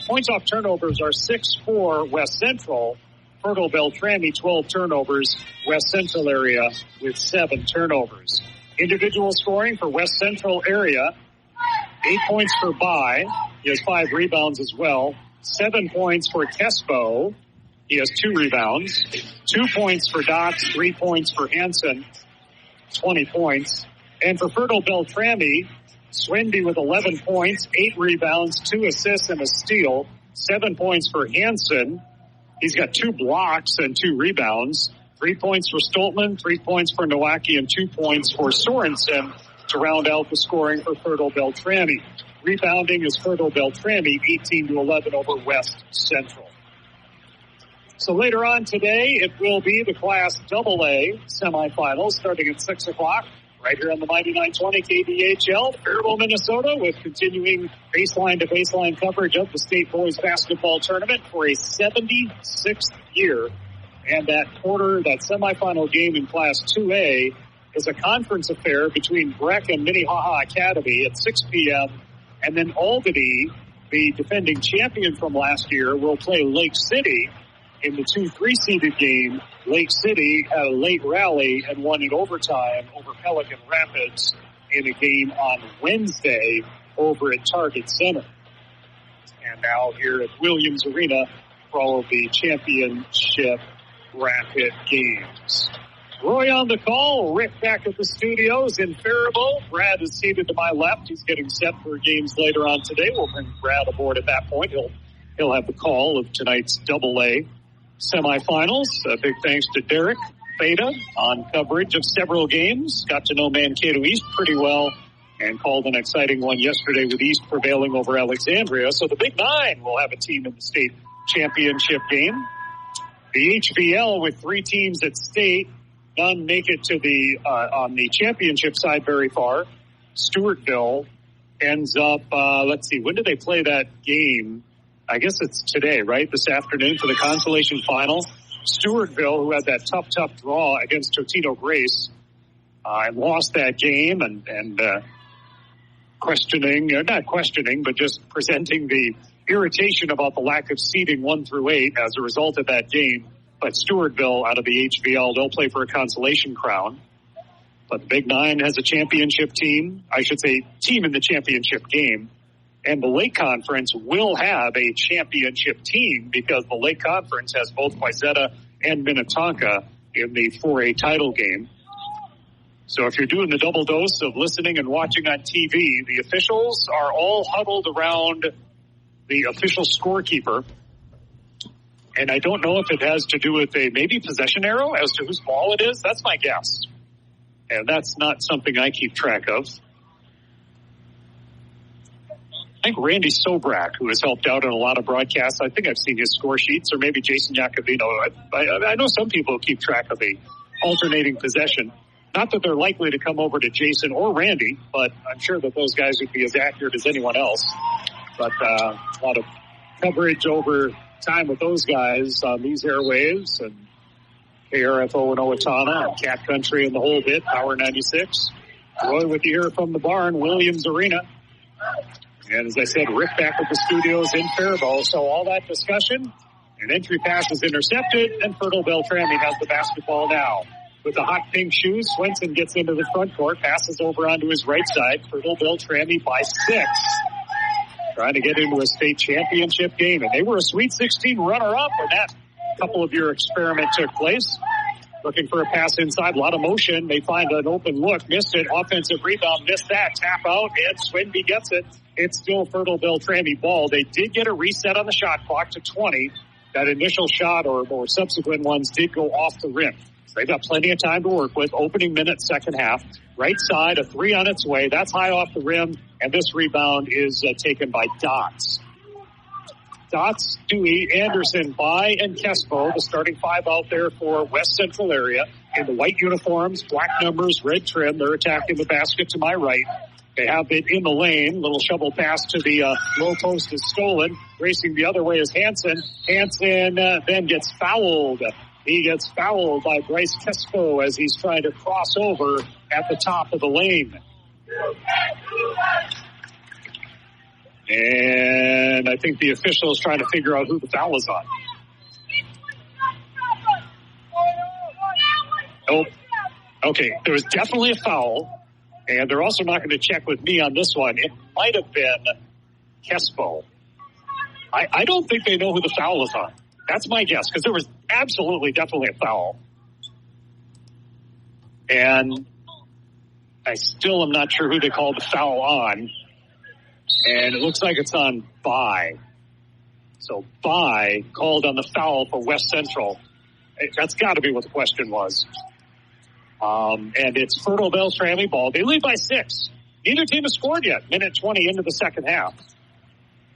Points off turnovers are 6-4 West Central. Fertile-Beltrami 12 turnovers, West Central area with 7 turnovers. Individual scoring for West Central area, 8 points for Bai. He has 5 rebounds as well. 7 points for Tesbo. He has 2 rebounds. 2 points for Dots, 3 points for Hansen, 20 points. And for Fertile-Beltrami, Swinby with 11 points, 8 rebounds, 2 assists and a steal. 7 points for Hansen. He's got 2 blocks and 2 rebounds. 3 points for Stoltman, 3 points for Nowacki, and 2 points for Sorensen to round out the scoring for Fertile-Beltrami. Rebounding is Fertile-Beltrami, 18-11 over West Central. So later on today, it will be the Class AA semifinals starting at 6 o'clock right here on the Mighty 920 KDHL, Faribault, Minnesota, with continuing baseline-to-baseline coverage of the state boys basketball tournament for a 76th year. And that semifinal game in Class 2A is a conference affair between Breck and Minnehaha Academy at 6 p.m. And then Albany, the defending champion from last year, will play Lake City in the 2-3 seeded game. Lake City had a late rally and won in overtime over Pelican Rapids in a game on Wednesday over at Target Center. And now here at Williams Arena for all of the championship bracket games. Roy on the call, Rick back at the studios in Faribault. Brad is seated to my left. He's getting set for games later on today. We'll bring Brad aboard at that point. He'll have the call of tonight's AA semifinals. A big thanks to Derek Beta on coverage of several games. Got to know Mankato East pretty well and called an exciting one yesterday with East prevailing over Alexandria. So the Big Nine will have a team in the state championship game. The HVL with 3 teams at state. None make it to the on the championship side very far. Stewartville ends up, let's see, when do they play that game? I guess it's today, right? This afternoon for the consolation final. Stewartville, who had that tough draw against Totino Grace, and lost that game and not questioning, but just presenting the irritation about the lack of seeding 1 through 8 as a result of that game. But Stewartville out of the HVL, they'll play for a consolation crown. But the Big Nine has a championship team. I should say team in the championship game. And the Lake Conference will have a championship team because the Lake Conference has both Wayzata and Minnetonka in the 4A title game. So if you're doing the double dose of listening and watching on TV, the officials are all huddled around the official scorekeeper. And I don't know if it has to do with a maybe possession arrow as to whose ball it is. That's my guess. And that's not something I keep track of. I think Randy Sobrak, who has helped out on a lot of broadcasts, I think I've seen his score sheets, or maybe Jason Iacovino. I know some people keep track of the alternating possession. Not that they're likely to come over to Jason or Randy, but I'm sure that those guys would be as accurate as anyone else. But a lot of coverage over time with those guys on these airwaves and KRFO and Owatonna and Cat Country and the whole bit, Power 96. Roy with you here from the barn, Williams Arena. And as I said, Rick back at the studios in Faribault. So all that discussion, an entry pass is intercepted, and Fertile-Beltrami has the basketball now. With the hot pink shoes, Swenson gets into the front court, passes over onto his right side. Fertile-Beltrami by 6. Trying to get into a state championship game. And they were a Sweet 16 runner-up when that couple of year experiment took place. Looking for a pass inside, a lot of motion. They find an open look, missed it. Offensive rebound, missed that. Tap out, and Swinby gets it. It's still Fertile-Beltrami ball. They did get a reset on the shot clock to 20. That initial shot or subsequent ones did go off the rim. They've got plenty of time to work with. Opening minute, second half. Right side, a 3 on its way. That's high off the rim, and this rebound is taken by Dots. Dots, Dewey, Anderson, Bai, and Kespo, the starting 5 out there for West Central area in the white uniforms, black numbers, red trim. They're attacking the basket to my right. They have it in the lane. Little shovel pass to the low post is stolen. Racing the other way is Hansen. Hansen then gets fouled. He gets fouled by Bryce Kespo as he's trying to cross over at the top of the lane. And I think the official is trying to figure out who the foul is on. Oh, okay. There was definitely a foul, and they're also not going to check with me on this one. It might have been Kespo. I don't think they know who the foul is on. That's my guess, because there was absolutely, definitely a foul. And I still am not sure who they called the foul on. And it looks like it's on Bai. So Bai called on the foul for West Central. That's got to be what the question was. And it's Fertile-Beltrami ball. They lead by 6. Neither team has scored yet. Minute 20 into the second half.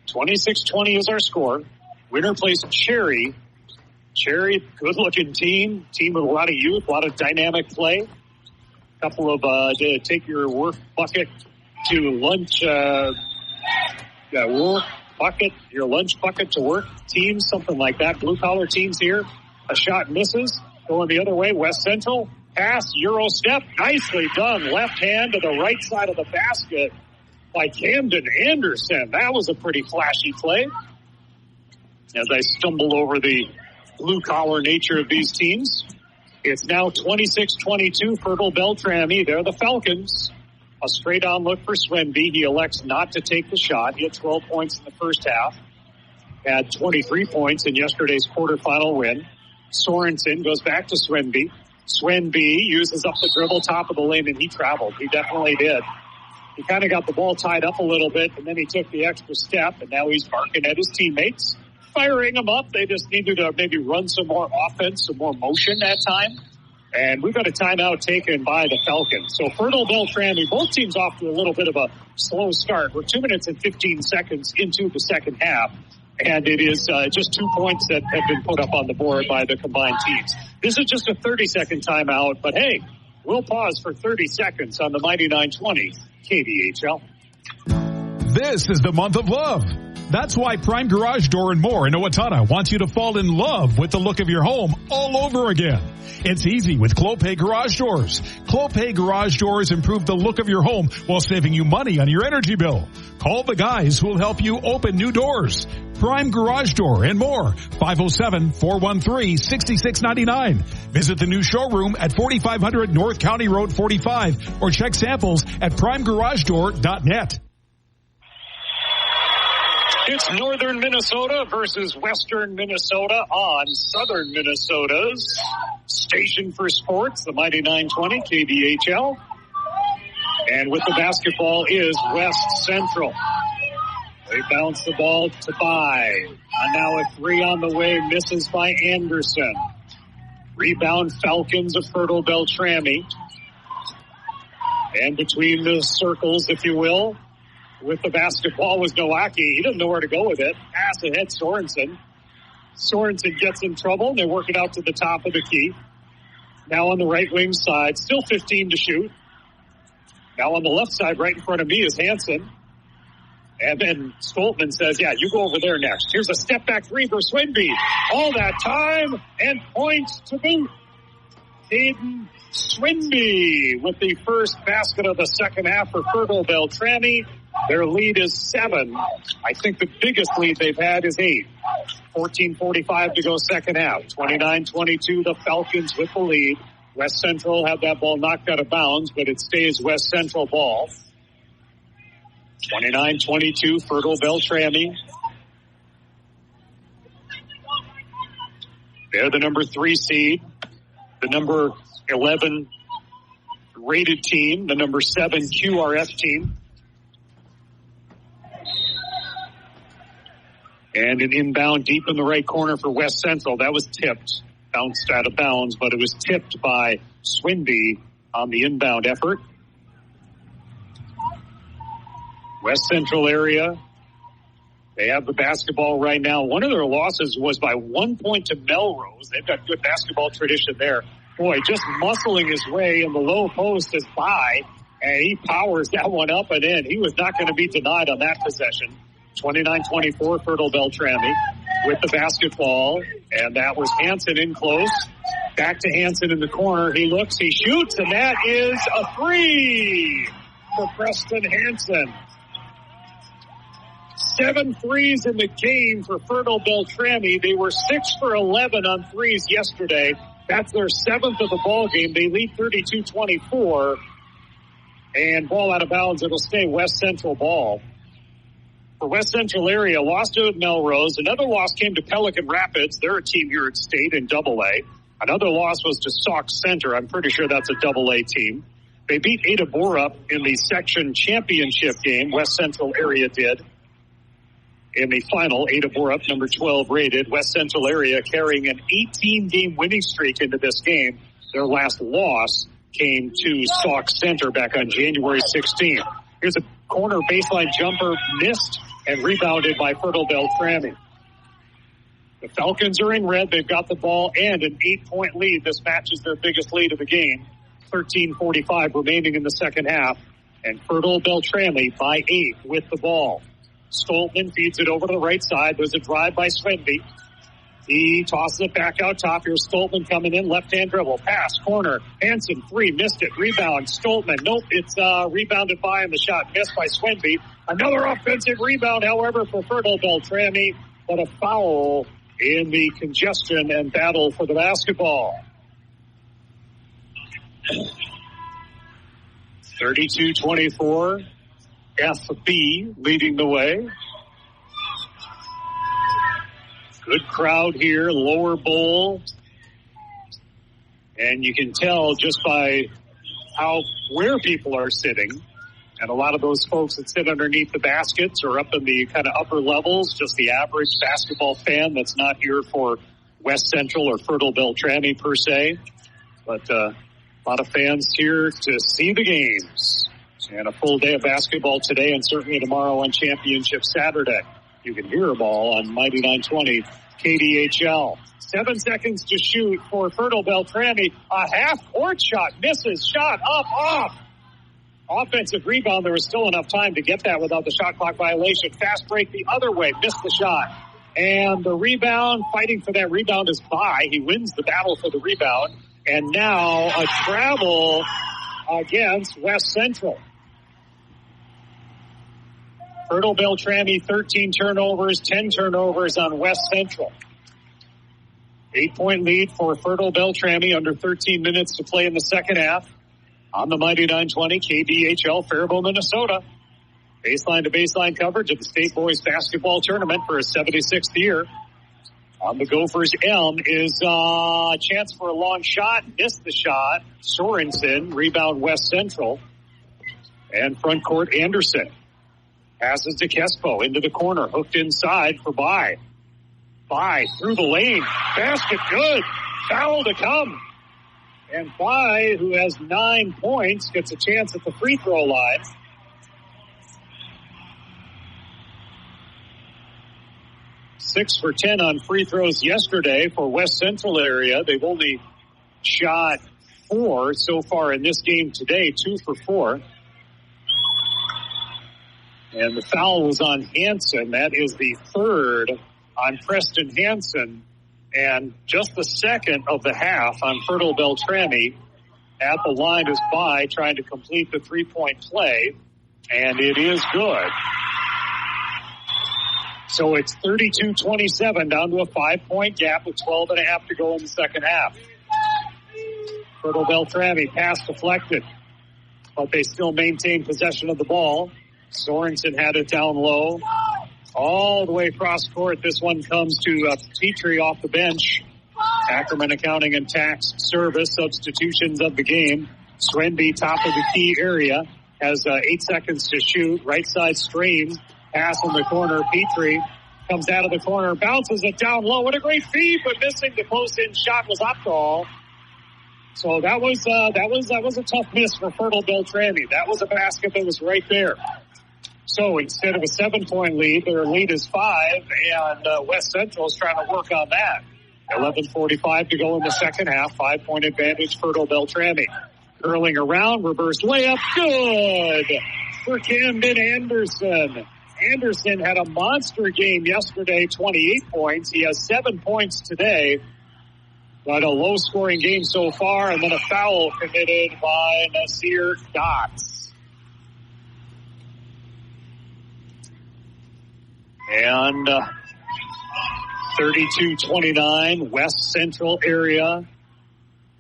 26-20 is our score. Winner plays Cherry. Cherry, good-looking team. Team with a lot of youth, a lot of dynamic play. A couple of take your work bucket to lunch. Work bucket, your lunch bucket to work teams, something like that. Blue-collar teams here. A shot misses. Going the other way, West Central. Pass, Euro step. Nicely done. Left hand to the right side of the basket by Camden Anderson. That was a pretty flashy play. As I stumbled over the blue-collar nature of these teams. It's now 26-22, Fertile-Beltrami. They're the Falcons. A straight-on look for Swenby. He elects not to take the shot. He had 12 points in the first half. Had 23 points in yesterday's quarterfinal win. Sorensen goes back to Swenby. Swenby uses up the dribble, top of the lane, and he traveled. He definitely did. He kind of got the ball tied up a little bit, and then he took the extra step, and now he's barking at his teammates, firing them up. They just needed to maybe run some more offense, some more motion that time. And we've got a timeout taken by the Falcons. So Fertile-Beltrami, both teams off to a little bit of a slow start. We're 2 minutes and 15 seconds into the second half. And it is just 2 points that have been put up on the board by the combined teams. This is just a 30-second timeout. But, hey, we'll pause for 30 seconds on the Mighty 920 KDHL. This is the month of love. That's why Prime Garage Door and More in Owatonna wants you to fall in love with the look of your home all over again. It's easy with Clopay Garage Doors. Clopay Garage Doors improve the look of your home while saving you money on your energy bill. Call the guys who will help you open new doors. Prime Garage Door and More, 507-413-6699. Visit the new showroom at 4500 North County Road 45 or check samples at primegaragedoor.net. It's Northern Minnesota versus Western Minnesota on Southern Minnesota's station for sports, the Mighty 920 KDHL. And with the basketball is West Central. They bounce the ball to Bai. And now a 3 on the way, misses by Anderson. Rebound Falcons of Fertile-Beltrami. And between the circles, if you will, with the basketball was Nowacki. He doesn't know where to go with it. Pass ahead, Sorensen. Sorensen gets in trouble, and they work it out to the top of the key. Now on the right wing side, still 15 to shoot. Now on the left side, right in front of me, is Hansen. And then Stoltman says, yeah, you go over there next. Here's a step-back 3 for Swinby. All that time, and points to boot. Caden Swinby with the first basket of the second half for Fertile-Beltrami. Their lead is 7. I think the biggest lead they've had is 8. 14:45 to go second half. 29-22, the Falcons with the lead. West Central had that ball knocked out of bounds, but it stays West Central ball. 29-22, Fertile-Beltrami. They're the number 3 seed. The number 11 rated team. The number 7 QRF team. And an inbound deep in the right corner for West Central. That was tipped. Bounced out of bounds, but it was tipped by Swinby on the inbound effort. West Central area. They have the basketball right now. One of their losses was by 1 point to Melrose. They've got good basketball tradition there. Boy, just muscling his way in the low post is by, and he powers that one up and in. He was not going to be denied on that possession. 29-24, Fertile-Beltrami with the basketball, and that was Hansen in close. Back to Hansen in the corner. He looks, he shoots, and that is a 3 for Preston Hansen. 7 threes in the game for Fertile-Beltrami. They were 6 for 11 on threes yesterday. That's their 7th of the ball game. They lead 32-24, and ball out of bounds. It'll stay West Central ball. For West Central area, lost to Melrose. Another loss came to Pelican Rapids. They're a team here at state in AA. Another loss was to Sauk Center. I'm pretty sure that's a AA team. They beat Ada Borup in the section championship game. West Central area did. In the final, Ada Borup, number 12 rated. West Central area carrying an 18-game winning streak into this game. Their last loss came to Sauk Center back on January 16th. Here's a corner baseline jumper missed and rebounded by Fertile-Beltrami. The Falcons are in red. They've got the ball and an 8-point lead. This matches their biggest lead of the game. 13:45 remaining in the second half. And Fertile-Beltrami by 8 with the ball. Stoltman feeds it over to the right side. There's a drive by Swinby. He tosses it back out top. Here's Stoltman coming in. Left-hand dribble. Pass. Corner. Hansen. 3. Missed it. Rebound. Stoltman. Nope. It's rebounded by, and the shot missed by Swinby. Another offensive rebound, however, for Fertile-Beltrami. But a foul in the congestion and battle for the basketball. 32-24. FB leading the way. Good crowd here, lower bowl. And you can tell just by where people are sitting. And a lot of those folks that sit underneath the baskets are up in the kind of upper levels, just the average basketball fan that's not here for West Central or Fertile-Beltrami per se. But a lot of fans here to see the games. And a full day of basketball today and certainly tomorrow on Championship Saturday. You can hear them all on Mighty 920 KDHL. 7 seconds to shoot for Fertile-Beltrami. A half-court shot. Misses. Shot up, off. Offensive rebound. There was still enough time to get that without the shot clock violation. Fast break the other way. Missed the shot. And the rebound, fighting for that rebound is by. He wins the battle for the rebound. And now a travel against West Central. Fertile-Beltrami, 13 turnovers, 10 turnovers on West Central. 8-point lead for Fertile-Beltrami, under 13 minutes to play in the second half. On the Mighty 920 KDHL, Faribault, Minnesota. Baseline to baseline coverage of the State Boys Basketball Tournament for a 76th year. On the Gophers' elm is a chance for a long shot. Missed the shot. Sorensen, rebound West Central. And front court Anderson. Passes to Kespo into the corner. Hooked inside for By. By through the lane. Basket good. Foul to come. And By, who has 9 points, gets a chance at the free throw line. Six for 10 on free throws yesterday for West Central area. They've only shot 4 so far in this game today, 2 for 4. And the foul was on Hansen. That is the 3rd on Preston Hansen. And just the 2nd of the half on Fertile-Beltrami. At the line is By, trying to complete the 3-point play. And it is good. So it's 32-27, down to a 5-point gap with 12.5 to go in the second half. Fertile-Beltrami pass deflected, but they still maintain possession of the ball. Sorensen had it down low. All the way across court, this one comes to Petrie off the bench. Ackerman Accounting and Tax Service, substitutions of the game. Swenby, top of the key area, has 8 seconds to shoot. Right side stream, pass in the corner. Petrie comes out of the corner, bounces it down low. What a great feed, but missing the close-in shot was up goal. So that was a tough miss for Fertile-Beltrami. That was a basket that was right there. So instead of a 7-point lead, their lead is 5, and West Central is trying to work on that. 11:45 to go in the second half. 5-point advantage, Fertile-Beltrami. Curling around, reverse layup, good for Camden Anderson. Anderson had a monster game yesterday, 28 points. He has 7 points today. But a low-scoring game so far, and then a foul committed by Nasir Dotz. And 32-29, West Central area.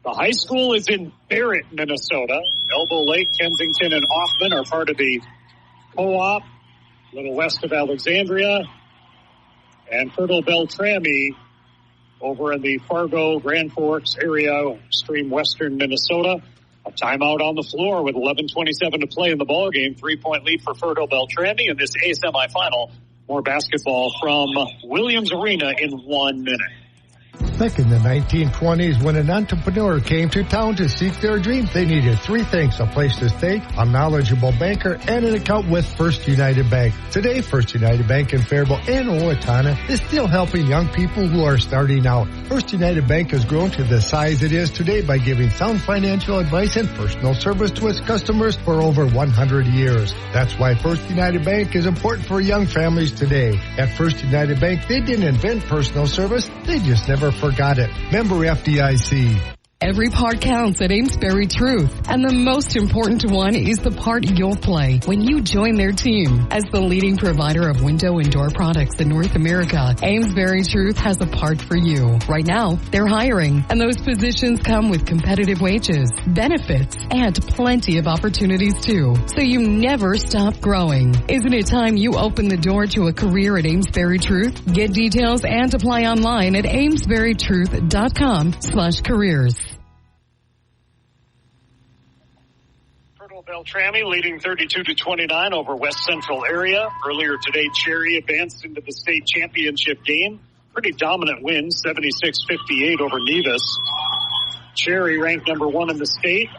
The high school is in Barrett, Minnesota. Elbow Lake, Kensington, and Hoffman are part of the co-op, a little west of Alexandria. And Fertile-Beltrami over in the Fargo, Grand Forks area, extreme western Minnesota. A timeout on the floor with 11:27 to play in the ball game. 3-point lead for Fertile-Beltrami in this A semifinal. More basketball from Williams Arena in 1 minute. Back in the 1920s, when an entrepreneur came to town to seek their dream, they needed 3 things: a place to stay, a knowledgeable banker, and an account with First United Bank. Today, First United Bank in Faribault and Owatonna is still helping young people who are starting out. First United Bank has grown to the size it is today by giving sound financial advice and personal service to its customers for over 100 years. That's why First United Bank is important for young families today. At First United Bank, they didn't invent personal service, they just never forgot it. Member FDIC. Every part counts at Amesbury Truth, and the most important one is the part you'll play when you join their team. As the leading provider of window and door products in North America, Amesbury Truth has a part for you. Right now, they're hiring, and those positions come with competitive wages, benefits, and plenty of opportunities too. So you never stop growing. Isn't it time you open the door to a career at Amesbury Truth? Get details and apply online at amesburytruth.com/careers. Beltrami leading 32-29 over West Central area. Earlier today, Cherry advanced into the state championship game. Pretty dominant win, 76-58 over Nevis. Cherry ranked number 1 in the state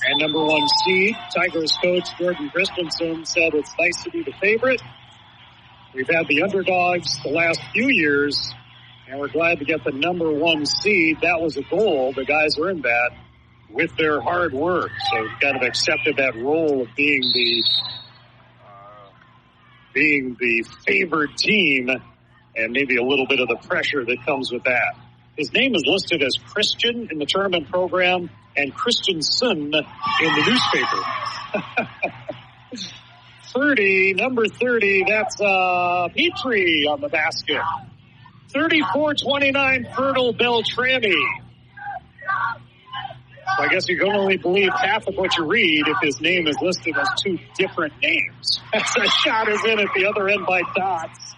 and number 1 seed. Tigers coach Gordon Christensen said it's nice to be the favorite. We've had the underdogs the last few years, and we're glad to get the number 1 seed. That was a goal. The guys earned that with their hard work. So kind of accepted that role of being the favored team and maybe a little bit of the pressure that comes with that. His name is listed as Christian in the tournament program and Christensen in the newspaper. 30, number 30, that's Petrie on the basket. 34-29, Fertile-Beltrami. So I guess you can only believe half of what you read if his name is listed as 2 different names. As a shot is in at the other end by Dotz.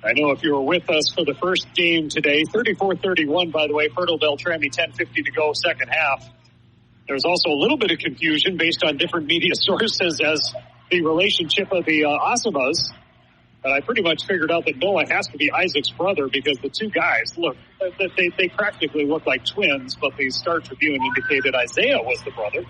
I know if you were with us for the first game today, 34-31, by the way, Fertile-Beltrami, 10:50 to go, second half. There's also a little bit of confusion based on different media sources as the relationship of the Asamas. But I pretty much figured out that Noah has to be Isaac's brother because the 2 guys, look, they practically look like twins, but the Star Tribune indicated Isaiah was the brother.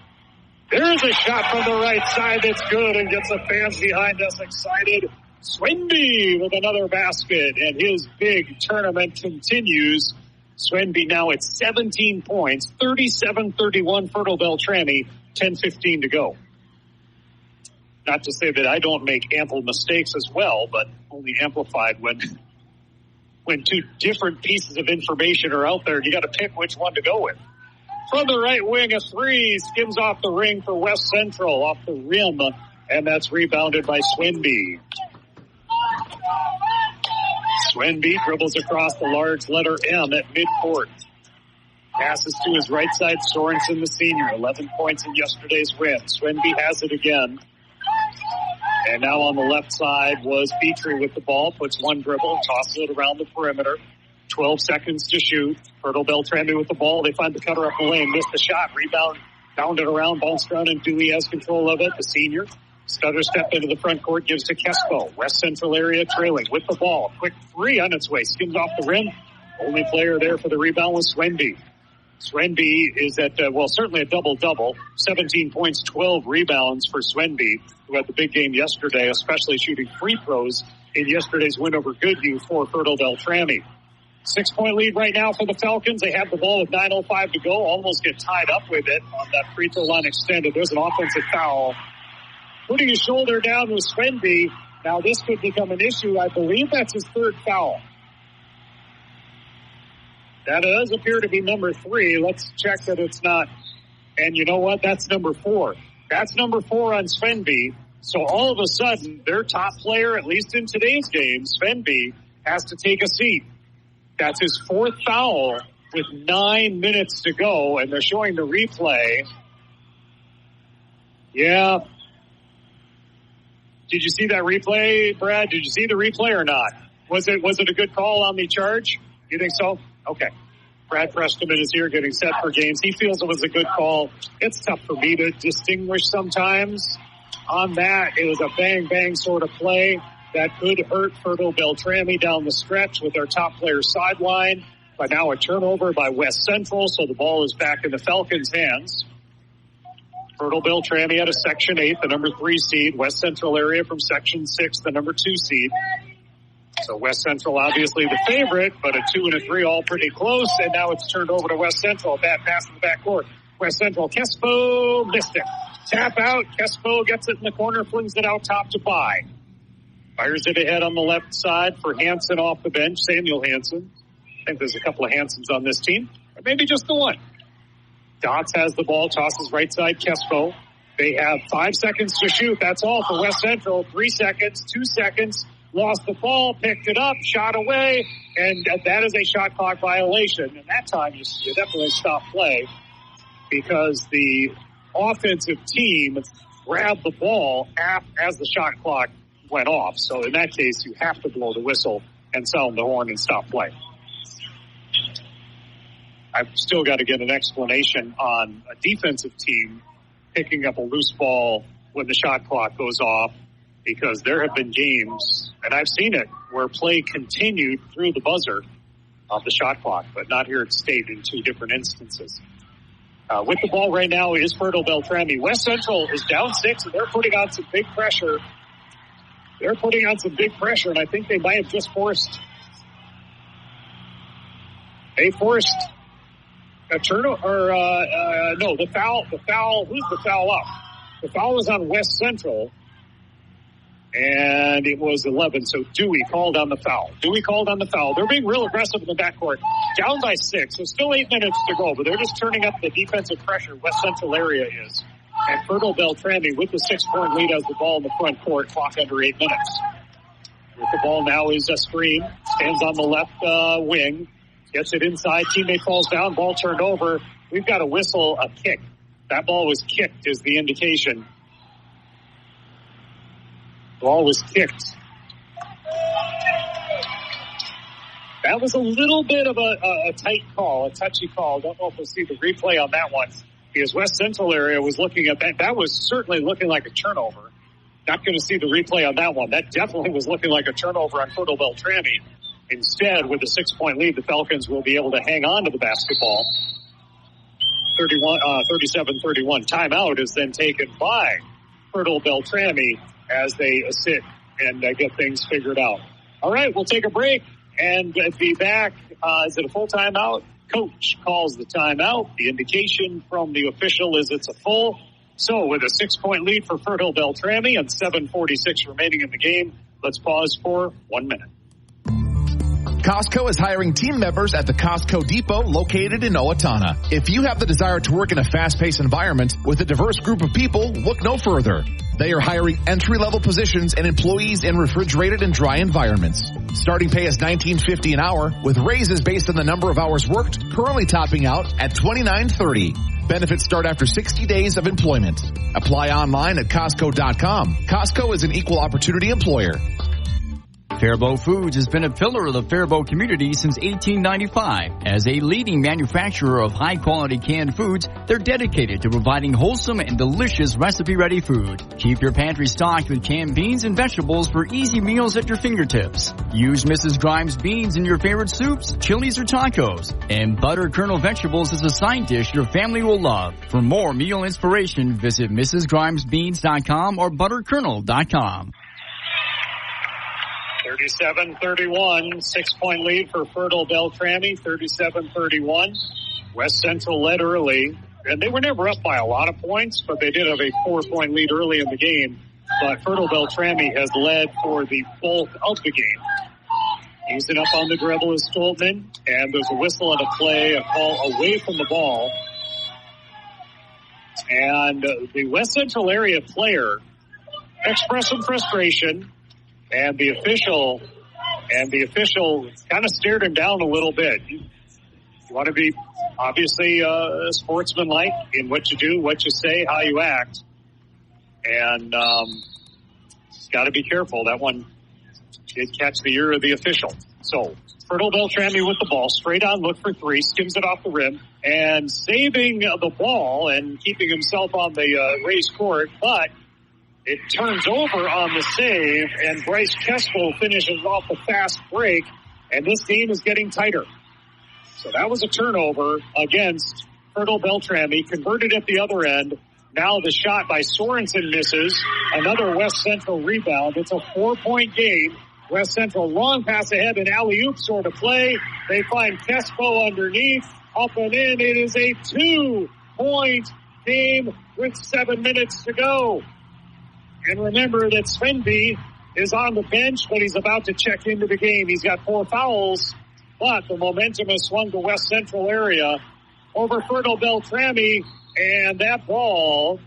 There's a shot from the right side that's good and gets the fans behind us excited. Swenby with another basket, and his big tournament continues. Swenby now at 17 points, 37-31 Fertile-Beltrami, 10:15 to go. Not to say that I don't make ample mistakes as well, but only amplified when 2 different pieces of information are out there. You got to pick which one to go with. From the right wing, a three skims off the ring for West Central, off the rim, and that's rebounded by Swinby. Swinby dribbles across the large letter M at midcourt. Passes to his right side, Sorensen, the senior, 11 points in yesterday's win. Swinby has it again. And now on the left side was Petrie with the ball, puts one dribble, tosses it around the perimeter. 12 seconds to shoot. Fertile-Beltrami with the ball. They find the cutter up the lane, missed the shot, rebound, bounded around, bounced around, and Dewey has control of it, the senior. Stutter step into the front court, gives to Kespo. West Central area trailing with the ball. Quick three on its way, skims off the rim. Only player there for the rebound was Swinby. Swinby is at, certainly a double-double. 17 points, 12 rebounds for Swinby, who had the big game yesterday, especially shooting free throws in yesterday's win over Goodhue for Fertile-Beltrami. 6-point lead right now for the Falcons. They have the ball with 9:05 to go. Almost get tied up with it on that free throw line extended. There's an offensive foul. Putting his shoulder down with Swinby. Now this could become an issue. I believe that's his third foul. That does appear to be number 3. Let's check that it's not. And you know what? That's number 4. That's number 4 on Swinby. So all of a sudden, their top player, at least in today's game, Swinby, has to take a seat. That's his 4th foul with 9 minutes to go, and they're showing the replay. Yeah. Did you see that replay, Brad? Did you see the replay or not? Was it a good call on the charge? You think so? Okay. Brad Prestman is here getting set for games. He feels it was a good call. It's tough for me to distinguish sometimes. On that, it was a bang-bang sort of play that could hurt Fertile-Beltrami down the stretch with their top player sideline. But now a turnover by West Central, so the ball is back in the Falcons' hands. Fertile-Beltrami out of Section 8, the number 3 seed. West Central area from Section 6, the number 2 seed. So West Central obviously the favorite, but a 2 and a 3 all pretty close. And now it's turned over to West Central. A bad pass in the backcourt. West Central, Kespo missed it. Tap out. Kespo gets it in the corner, flings it out top to Bai. Fires it ahead on the left side for Hansen off the bench, Samuel Hansen. I think there's a couple of Hansens on this team, or maybe just the one. Dots has the ball, tosses right side, Kespo. They have 5 seconds to shoot. That's all for West Central. 3 seconds, 2 seconds. Lost the ball, picked it up, shot away, and that is a shot clock violation. And that time you definitely stop play because the offensive team grabbed the ball as the shot clock went off. So in that case, you have to blow the whistle and sound the horn and stop play. I've still got to get an explanation on a defensive team picking up a loose ball when the shot clock goes off, because there have been games, and I've seen it, where play continued through the buzzer of the shot clock, but not here at State in 2 different instances. With the ball right now is Fertile-Beltrami. West Central is down 6, and they're putting on some big pressure. And I think they might have just forced a turnover, the foul, who's the foul up? The foul was on West Central, and it was 11, so Dewey called on the foul. They're being real aggressive in the backcourt. Down by 6, so still 8 minutes to go, but they're just turning up the defensive pressure West Central area is. And Fertile-Beltrami with the 6-point lead has the ball in the front court, clock under 8 minutes. With the ball now is a screen, stands on the left wing, gets it inside, teammate falls down, ball turned over. We've got to whistle a kick. That ball was kicked is the indication. Ball was kicked. That was a little bit of a tight call, a touchy call. Don't know if we'll see the replay on that one, because West Central area was looking at that. That was certainly looking like a turnover. Not going to see the replay on that one. That definitely was looking like a turnover on Fertile-Beltrami. Instead, with a 6-point lead, the Falcons will be able to hang on to the basketball. 37-31. Timeout is then taken by Fertile-Beltrami as they sit and get things figured out. All right, we'll take a break and be back. Is it a full timeout? Coach calls the timeout. The indication from the official is it's a full. So with a 6-point lead for Fertile-Beltrami and 7:46 remaining in the game, let's pause for 1 minute. Costco is hiring team members at the Costco Depot located in Owatonna. If you have the desire to work in a fast-paced environment with a diverse group of people, look no further. They are hiring entry-level positions and employees in refrigerated and dry environments. Starting pay is $19.50 an hour, with raises based on the number of hours worked, currently topping out at $29.30. Benefits start after 60 days of employment. Apply online at Costco.com. Costco is an equal opportunity employer. Faribault Foods has been a pillar of the Faribault community since 1895. As a leading manufacturer of high-quality canned foods, they're dedicated to providing wholesome and delicious recipe-ready food. Keep your pantry stocked with canned beans and vegetables for easy meals at your fingertips. Use Mrs. Grimes beans in your favorite soups, chilies, or tacos. And buttered kernel vegetables is a side dish your family will love. For more meal inspiration, visit MrsGrimesBeans.com or butterkernel.com. 37-31, 6-point lead for Fertile-Beltrami, 37-31. West Central led early, and they were never up by a lot of points, but they did have a 4-point lead early in the game. But Fertile-Beltrami has led for the bulk of the game. Easing up on the dribble is Stoltman, and there's a whistle and a play, a call away from the ball. And the West Central area player expressed some frustration. And the official kind of stared him down a little bit. You want to be obviously sportsmanlike in what you do, what you say, how you act, and got to be careful. That one did catch the ear of the official. So Fertile-Beltrami with the ball, straight on, look for three, skims it off the rim, and saving the ball and keeping himself on the raised court, but it turns over on the save, and Bryce Kesko finishes off the fast break, and this game is getting tighter. So that was a turnover against Fertile-Beltrami, converted at the other end. Now the shot by Sorensen misses. Another West Central rebound. It's a 4-point game. West Central long pass ahead, and alley-oop sort of play. They find Kesko underneath. Up and in. It is a 2-point game with 7 minutes to go. And remember that Svenby is on the bench, but he's about to check into the game. He's got 4 fouls, but the momentum has swung to West Central area over Fertile-Beltrami, and that ball,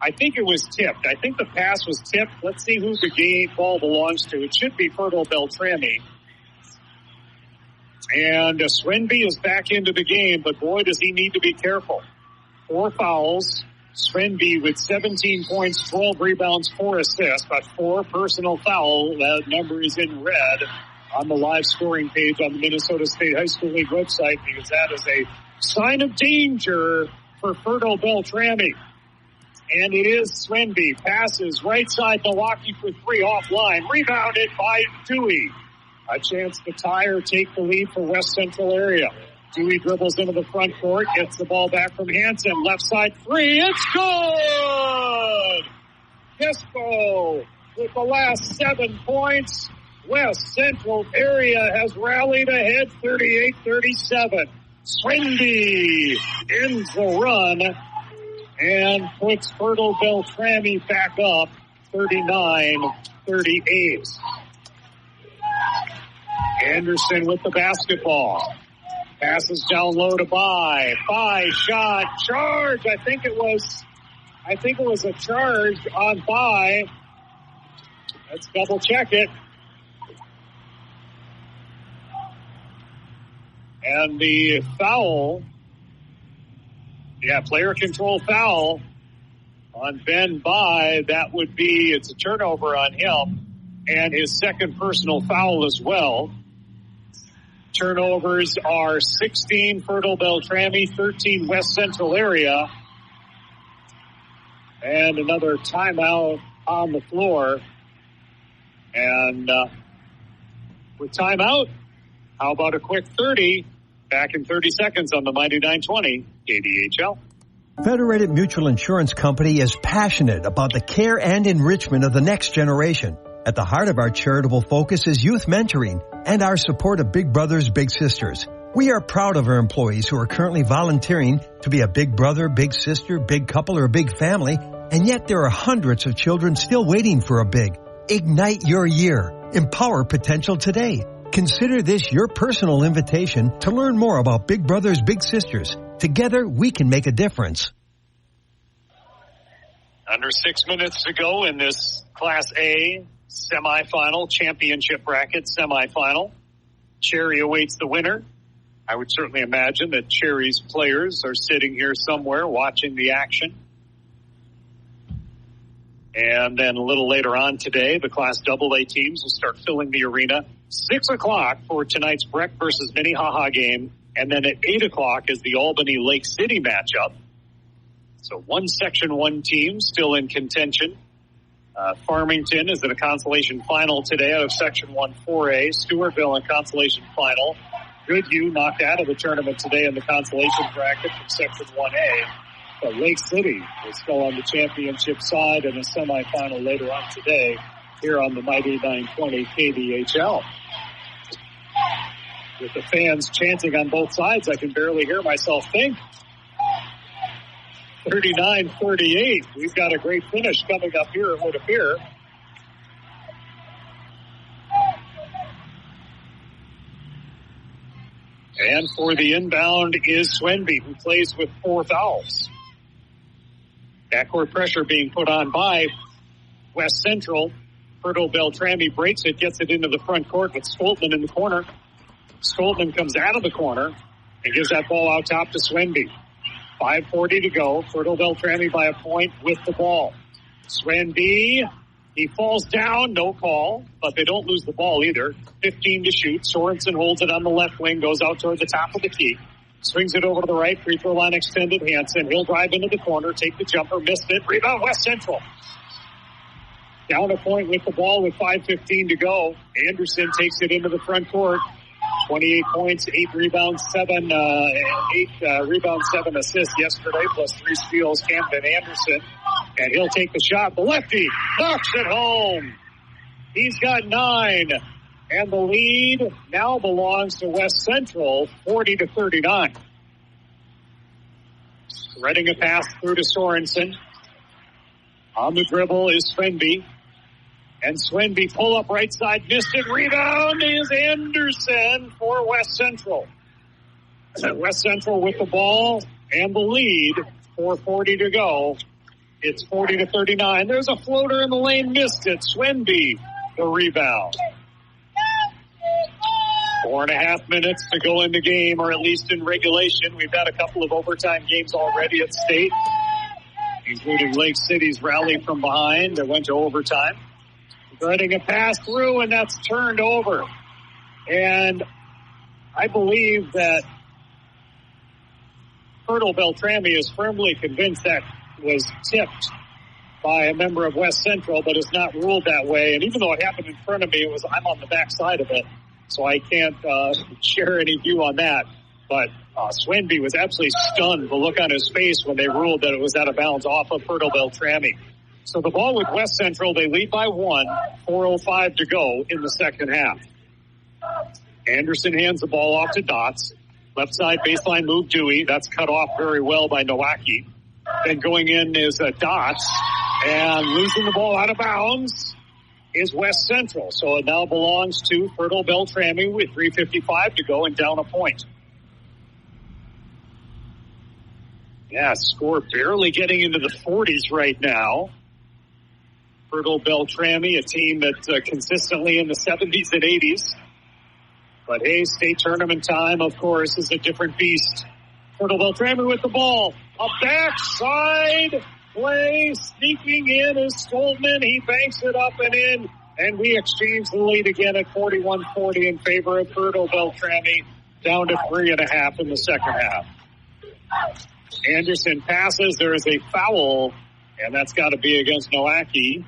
I think it was tipped. I think the pass was tipped. Let's see who the game ball belongs to. It should be Fertile-Beltrami. And Svenby is back into the game, but boy, does he need to be careful. 4 fouls. Svenby with 17 points, 12 rebounds, 4 assists, but 4 personal foul. That number is in red on the live scoring page on the Minnesota State High School League website, because that is a sign of danger for Fertile-Beltrami. And it is Svenby. Passes right side Milwaukee for 3 offline. Rebounded by Dewey. A chance to tie or take the lead for West Central area. Dewey dribbles into the front court, gets the ball back from Hansen. Left side 3, it's good! Kesko with the last 7 points. West Central area has rallied ahead 38-37. Svenby ends the run and puts Fertile-Beltrami back up 39-38. Anderson with the basketball. Passes down low to Bai. Bai shot. Charge. I think it was a charge on Bai. Let's double check it. And the foul. Yeah, player control foul on Ben Bai. That would be, it's a turnover on him. And his second personal foul as well. Turnovers are 16 Fertile-Beltrami, 13 West Central area. And another timeout on the floor. And with timeout, how about a quick 30? Back in 30 seconds on the Mighty 920 KDHL. Federated Mutual Insurance Company is passionate about the care and enrichment of the next generation. At the heart of our charitable focus is youth mentoring and our support of Big Brothers Big Sisters. We are proud of our employees who are currently volunteering to be a big brother, big sister, big couple, or a big family, and yet there are hundreds of children still waiting for a big. Ignite your year. Empower potential today. Consider this your personal invitation to learn more about Big Brothers Big Sisters. Together, we can make a difference. Under 6 minutes to go in this Class A semifinal, championship bracket semifinal. Cherry awaits the winner. I would certainly imagine that Cherry's players are sitting here somewhere watching the action. And then a little later on today, the Class AA teams will start filling the arena. 6 o'clock for tonight's Breck versus Minnehaha game. And then at 8 o'clock is the Albany Lake City matchup. So one Section 1 team still in contention. Farmington is in a consolation final today out of Section 1 4A. Stewartville in consolation final. Goodhue knocked out of the tournament today in the consolation bracket from Section 1A. But Lake City is still on the championship side in a semifinal later on today here on the Mighty 920 KDHL. With the fans chanting on both sides, I can barely hear myself think. 39-38. We've got a great finish coming up here, it would appear. And for the inbound is Swenby, who plays with 4 fouls. Backcourt pressure being put on by West Central. Fertile-Beltrami breaks it, gets it into the front court with Stoltman in the corner. Stoltman comes out of the corner and gives that ball out top to Swenby. 5:40 to go. Fertile-Beltrami by a point with the ball. Swenby, he falls down, no call, but they don't lose the ball either. 15 to shoot. Sorensen holds it on the left wing, goes out toward the top of the key. Swings it over to the right, free throw line extended. Hansen, he'll drive into the corner, take the jumper, missed it. Rebound West Central. Down a point with the ball with 5:15 to go. Anderson takes it into the front court. 28 points, 8 rebounds, 7 assists yesterday, plus 3 steals, Camden Anderson. And he'll take the shot. The lefty knocks it home. He's got 9. And the lead now belongs to West Central, 40-39. Threading a pass through to Sorensen. On the dribble is Swenby. And Swenby pull up right side, missed it. Rebound is Anderson for West Central. West Central with the ball and the lead. 4:40 to go. It's 40-39. There's a floater in the lane, missed it. Swenby, the rebound. 4.5 minutes to go in the game, or at least in regulation. We've had a couple of overtime games already at state, including Lake City's rally from behind that went to overtime. Threading a pass through, and that's turned over. And I believe that Fertile-Beltrami is firmly convinced that was tipped by a member of West Central, but is not ruled that way. And even though it happened in front of me, I'm on the back side of it, so I can't share any view on that. But Swenby was absolutely stunned, the look on his face when they ruled that it was out of bounds off of Fertile-Beltrami. So the ball with West Central, they lead by 1, 4:05 to go in the second half. Anderson hands the ball off to Dots. Left side baseline move, Dewey. That's cut off very well by Nowacki. Then going in is Dots. And losing the ball out of bounds is West Central. So it now belongs to Fertile-Beltrami with 3:55 to go and down a point. Yeah, score barely getting into the 40s right now. Fertile-Beltrami, a team that's consistently in the 70s and 80s. But hey, state tournament time, of course, is a different beast. Fertile-Beltrami with the ball. A backside play, sneaking in is Stoltman. He banks it up and in, and we exchange the lead again at 41-40 in favor of Fertile-Beltrami, down to 3.5 in the second half. Anderson passes. There is a foul, and that's got to be against Nowacki.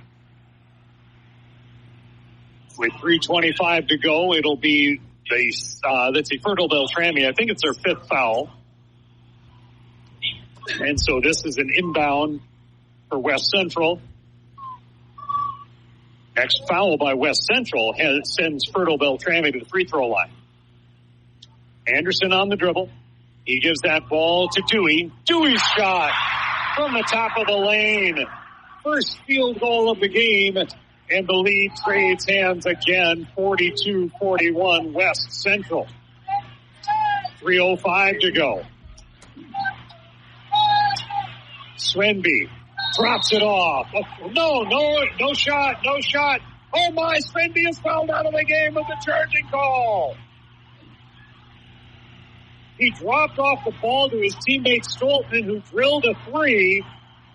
With 3:25 to go, it'll be that's a Fertile-Beltrami. I think it's their 5th foul. And so this is an inbound for West Central. Next foul by West Central sends Fertile-Beltrami to the free throw line. Anderson on the dribble. He gives that ball to Dewey. Dewey's shot from the top of the lane. First field goal of the game And the lead trades hands again, 42-41 West Central. 3:05 to go. Swenby drops it off. No shot. Oh my, Swenby is fouled out of the game with the charging call. He dropped off the ball to his teammate Stoltman, who drilled a three.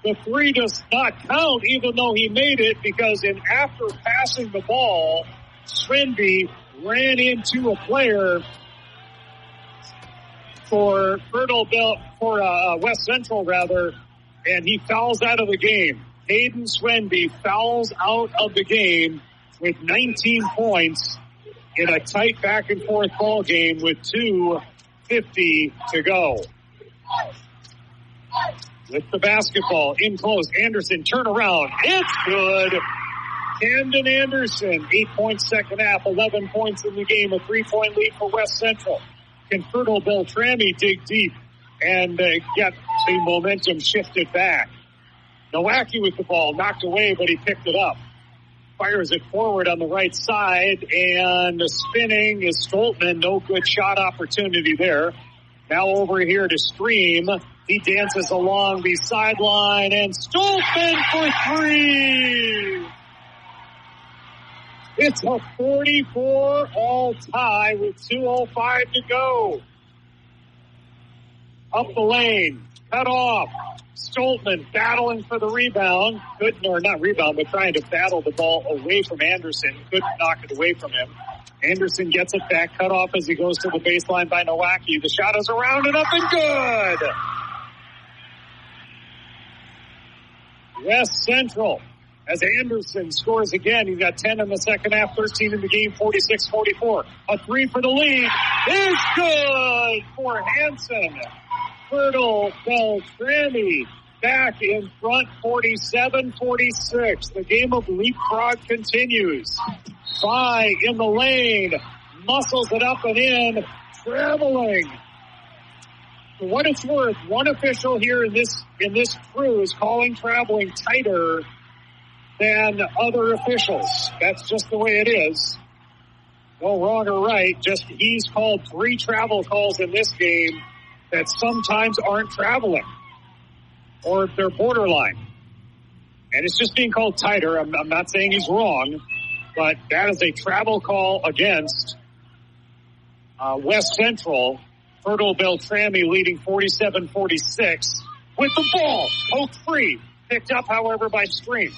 The three does not count, even though he made it, because after passing the ball, Swenby ran into a player for West Central, and he fouls out of the game. Hayden Swenby fouls out of the game with 19 points in a tight back-and-forth ball game with 2:50 to go. With the basketball in close, Anderson turnaround. It's good. Camden Anderson, 8 points second half, 11 points in the game, a 3-point lead for West Central. Can Fertile-Beltrami dig deep and get the momentum shifted back? Nowacki with the ball, knocked away, but he picked it up. Fires it forward on the right side, and spinning is Stoltman. No good shot opportunity there. Now over here to Stream. He dances along the sideline, and Stoltman for three. It's a 44-all tie with 2:05 to go. Up the lane, cut off. Stoltman battling for the rebound. But trying to battle the ball away from Anderson. Couldn't knock it away from him. Anderson gets it back, cut off as he goes to the baseline by Nowacki. The shot is around and up and good. West Central, as Anderson scores again. He's got 10 in the second half, 13 in the game, 46-44. A three for the lead is good for Hanson. Fertile-Beltrami back in front, 47-46. The game of leapfrog continues. By in the lane, muscles it up and in, traveling. For what it's worth, one official here in this crew is calling traveling tighter than other officials. That's just the way it is. No wrong or right, just he's called 3 travel calls in this game that sometimes aren't traveling, or they're borderline. And it's just being called tighter. I'm not saying he's wrong, but that is a travel call against West Central. Fertile-Beltrami leading 47-46 with the ball. Poked free. Picked up, however, by Stream.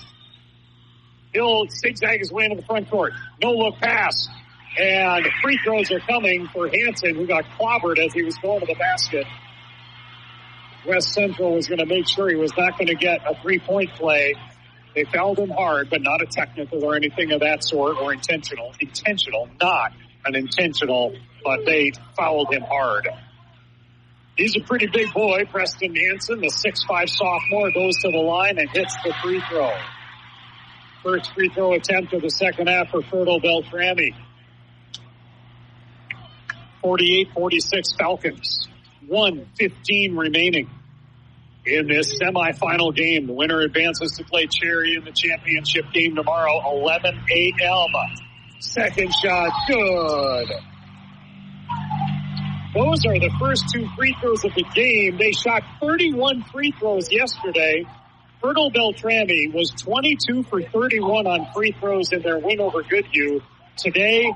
He'll zigzag his way into the front court. No look pass. And free throws are coming for Hanson, who got clobbered as he was going to the basket. West Central was going to make sure he was not going to get a 3-point play. They fouled him hard, but not a technical or anything of that sort, or intentional. Intentional, not an intentional, but they fouled him hard. He's a pretty big boy, Preston Hanson, the 6'5" sophomore, goes to the line and hits the free throw. First free throw attempt of the second half for Fertile-Beltrami. 48-46 Falcons. 1:15 remaining in this semifinal game. The winner advances to play Cherry in the championship game tomorrow, 11 a.m. Second shot, good. Those are the first 2 free throws of the game. They shot 31 free throws yesterday. Fertile-Beltrami was 22 for 31 on free throws in their win over Goodhue. Today,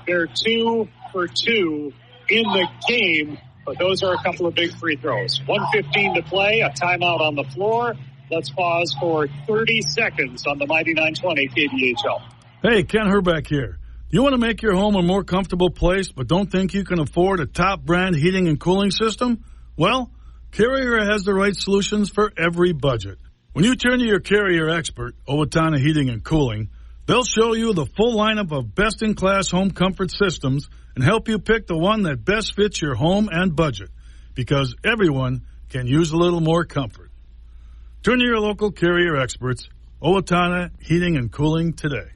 they're 2 for 2 in the game, but those are a couple of big free throws. 1:15 to play, a timeout on the floor. Let's pause for 30 seconds on the Mighty 920 KDHL. Hey, Ken Herbeck here. You want to make your home a more comfortable place, but don't think you can afford a top brand heating and cooling system? Well, Carrier has the right solutions for every budget. When you turn to your Carrier expert, Owatonna Heating and Cooling, they'll show you the full lineup of best-in-class home comfort systems and help you pick the one that best fits your home and budget, because everyone can use a little more comfort. Turn to your local Carrier experts, Owatonna Heating and Cooling, today.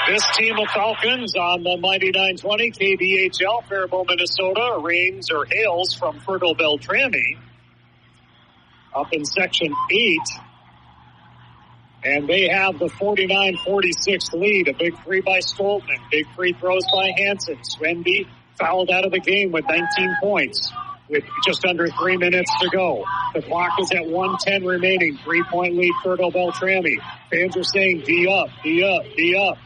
This team of Falcons on the Mighty 920 KDHL, Faribault, Minnesota, rains or hails from Fertile-Beltrami up in Section 8. And they have the 49-46 lead. A big three by Stoltman. Big free throws by Hansen. Swenby fouled out of the game with 19 points with just under 3 minutes to go. The clock is at 1:10 remaining. 3-point lead, Fertile-Beltrami. Fans are saying D up, D up, D up.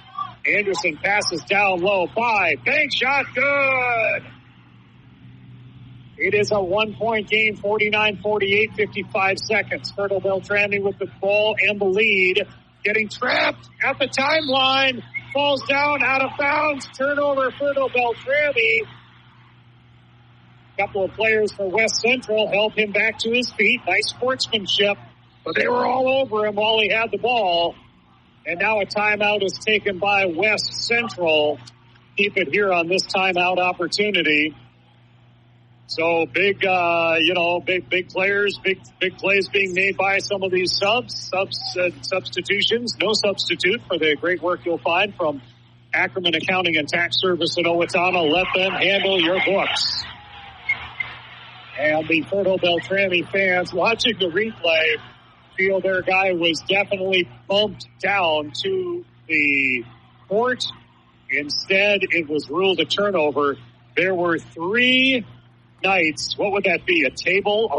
Anderson passes down low by. Bank shot, good! It is a 1-point game, 49-48, 55 seconds. Fertile-Beltrami with the ball and the lead. Getting trapped at the timeline. Falls down, out of bounds. Turnover, Fertile-Beltrami. A couple of players for West Central help him back to his feet. Nice sportsmanship. But they were all over him while he had the ball. And now a timeout is taken by West Central. Keep it here on this timeout opportunity. So big players, big plays being made by some of these substitutions. No substitute for the great work you'll find from Ackerman Accounting and Tax Service in Owatonna. Let them handle your books. And the Fertile-Beltrami fans watching the replay feel their guy was definitely bumped down to the court. Instead, it was ruled a turnover. There were 3 knights. What would that be? A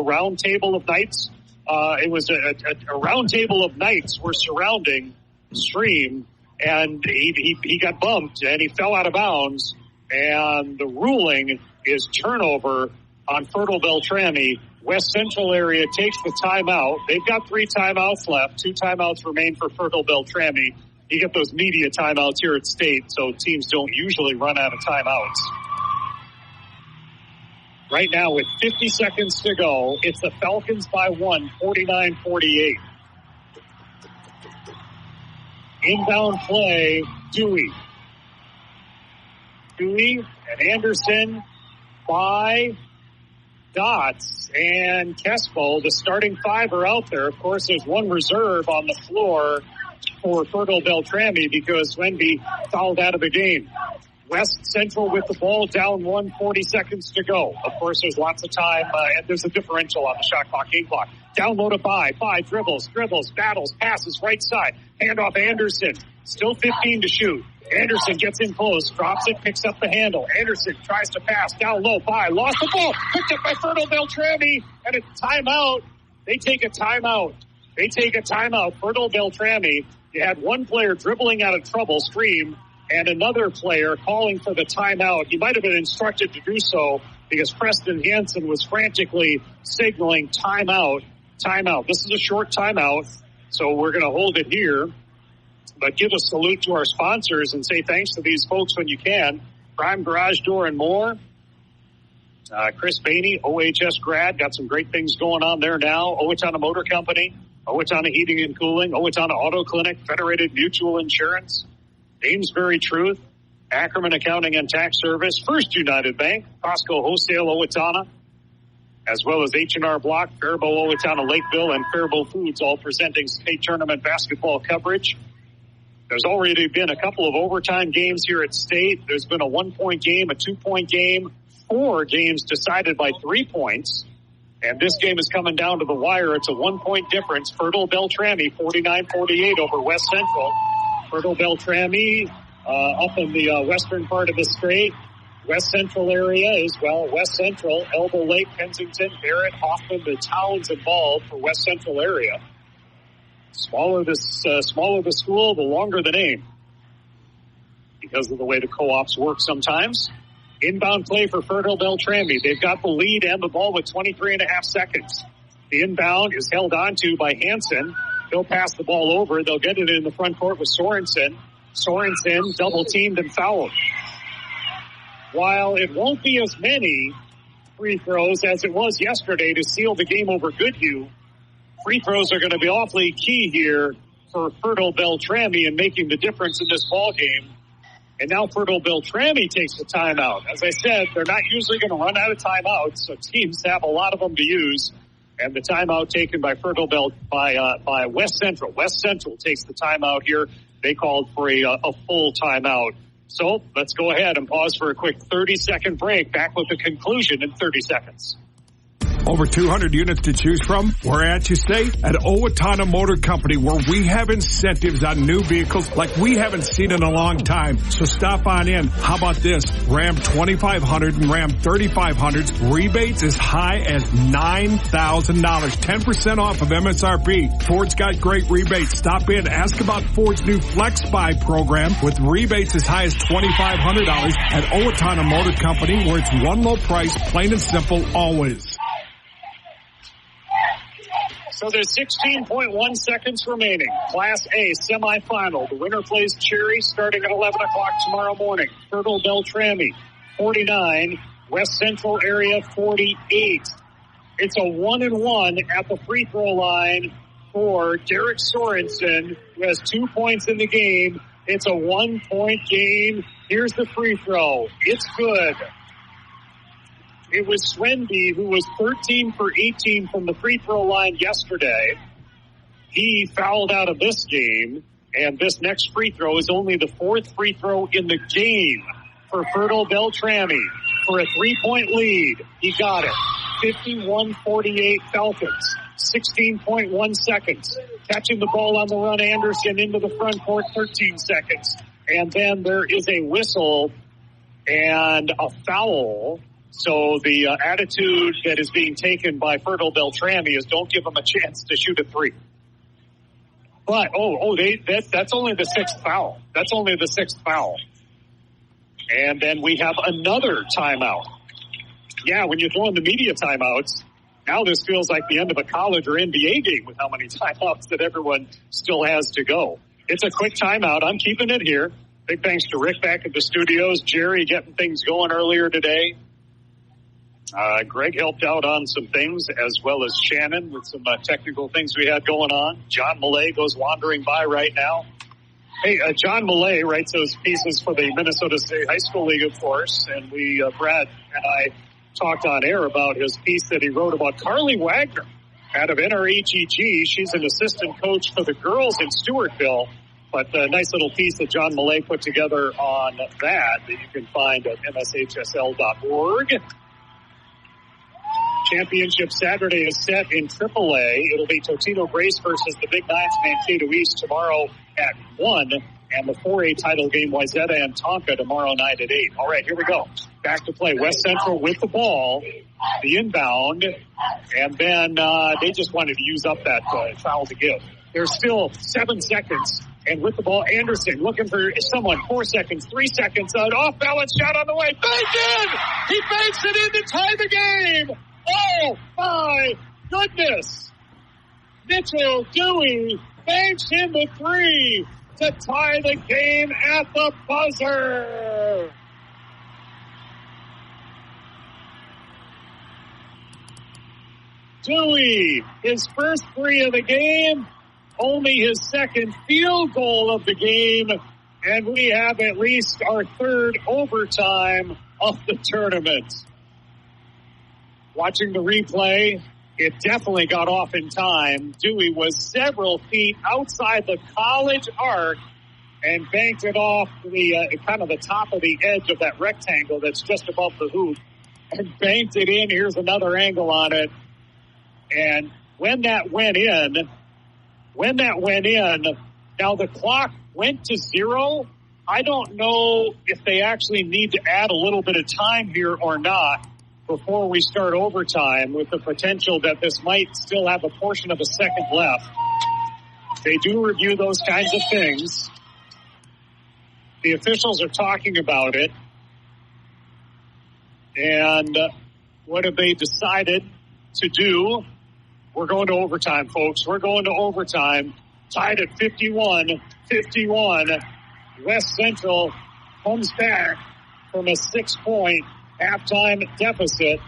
round table of knights? It was a round table of knights were surrounding Stream, and he got bumped and he fell out of bounds. And the ruling is turnover on Fertile-Beltrami. West Central area takes the timeout. They've got 3 timeouts left. 2 timeouts remain for Fertile-Beltrami. You get those media timeouts here at State, so teams don't usually run out of timeouts. Right now, with 50 seconds to go, it's the Falcons by 1, 49-48. Inbound play, Dewey and Anderson by Dots and Kespo. The starting 5 are out there. Of course, there's one reserve on the floor for Fertile-Beltrami because Swenby fouled out of the game. West Central with the ball, down 1, 40 seconds to go. Of course, there's lots of time, and there's a differential on the shot clock, game clock. Down low to Five dribbles, battles, passes, right side. Handoff Anderson, still 15 to shoot. Anderson gets in close, drops it, picks up the handle. Anderson tries to pass, down low, lost the ball, picked up by Fertile-Beltrami, and a timeout. They take a timeout. Fertile-Beltrami, you had one player dribbling out of trouble, Stream, and another player calling for the timeout. He might have been instructed to do so because Preston Hansen was frantically signaling timeout. This is a short timeout, so we're going to hold it here. But give a salute to our sponsors and say thanks to these folks when you can. Prime Garage Door and More. Chris Bainey, OHS grad, got some great things going on there now. Owatonna Motor Company, Owatonna Heating and Cooling, Owatonna Auto Clinic, Federated Mutual Insurance, Amesbury Truth, Ackerman Accounting and Tax Service, First United Bank, Costco Wholesale Owatonna, as well as H&R Block, Faribault Owatonna Lakeville, and Faribault Foods, all presenting state tournament basketball coverage. There's already been a couple of overtime games here at State. There's been a 1-point game, a 2-point game, 4 games decided by 3 points. And this game is coming down to the wire. It's a 1-point difference. Fertile-Beltrami, 49-48 over West Central. Fertile-Beltrami up in the western part of the state. West Central area as well. West Central, Elbow Lake, Kensington, Barrett, Hoffman, the towns involved for West Central area. Smaller the school, the longer the name, because of the way the co-ops work sometimes. Inbound play for Fertile-Beltrami. They've got the lead and the ball with 23 and a half seconds. The inbound is held onto by Hansen. They'll pass the ball over. They'll get it in the front court with Sorensen. Sorensen double teamed and fouled. While it won't be as many free throws as it was yesterday to seal the game over Goodhue, free throws are going to be awfully key here for Fertile-Beltrami in making the difference in this ball game. And now Fertile-Beltrami takes the timeout. As I said, they're not usually going to run out of timeouts, so teams have a lot of them to use. And the timeout taken by by West Central. West Central takes the timeout here. They called for a full timeout. So let's go ahead and pause for a quick 30-second break. Back with the conclusion in 30 seconds. Over 200 units to choose from? Where at, you say? At Owatonna Motor Company, where we have incentives on new vehicles like we haven't seen in a long time. So stop on in. How about this? Ram 2500 and Ram 3500s, rebates as high as $9,000. 10% off of MSRP. Ford's got great rebates. Stop in. Ask about Ford's new Flex Buy program with rebates as high as $2,500 at Owatonna Motor Company, where it's one low price, plain and simple, always. So there's 16.1 seconds remaining. Class A semifinal. The winner plays Cherry starting at 11 o'clock tomorrow morning. Fertile-Beltrami, 49. West Central area, 48. It's a 1-1 at the free throw line for Derek Sorensen, who has 2 points in the game. It's a 1-point game. Here's the free throw. It's good. It was Swenby, who was 13 for 18 from the free throw line yesterday. He fouled out of this game, and this next free throw is only the fourth free throw in the game for Fertile-Beltrami for a 3-point lead. He got it. 51-48 Falcons. 16.1 seconds. Catching the ball on the run, Anderson into the front court, 13 seconds. And then there is a whistle and a foul. So the attitude that is being taken by Fertile-Beltrami is don't give them a chance to shoot a three. But, that's only the sixth foul. That's only the sixth foul. And then we have another timeout. Yeah, when you throw in the media timeouts, now this feels like the end of a college or NBA game with how many timeouts that everyone still has to go. It's a quick timeout. I'm keeping it here. Big thanks to Rick back at the studios, Jerry getting things going earlier today. Greg helped out on some things, as well as Shannon with some technical things we had going on. John Millay goes wandering by right now. Hey, John Millay writes those pieces for the Minnesota State High School League, of course, and Brad and I talked on air about his piece that he wrote about Carly Wagner out of NRHEG. She's an assistant coach for the girls in Stewartville, but a nice little piece that John Millay put together on that you can find at mshsl.org. Championship Saturday is set in AAA. It'll be Totino Grace versus the Big Nines Mankato East tomorrow at 1, and the 4A title game Wayzata and Tonka tomorrow night at 8. All right, here we go. Back to play. West Central with the ball, the inbound, and then they just wanted to use up that foul to give. There's still 7 seconds, and with the ball, Anderson looking for someone. 4 seconds, 3 seconds, an off-balance shot on the way. Banked in! He banks it in to tie the game! Oh, my goodness. Mitchell Dewey banks in the 3 to tie the game at the buzzer. Dewey, his first 3 of the game, only his second field goal of the game, and we have at least our third overtime of the tournament. Watching the replay, it definitely got off in time. Dewey was several feet outside the college arc and banked it off the kind of the top of the edge of that rectangle that's just above the hoop and banked it in. Here's another angle on it. And when that went in, now the clock went to 0. I don't know if they actually need to add a little bit of time here or not before we start overtime, with the potential that this might still have a portion of a second left. They do review those kinds of things. The officials are talking about it. And what have they decided to do? We're going to overtime, folks. We're going to overtime. Tied at 51-51. West Central comes back from a 6-point halftime deficit.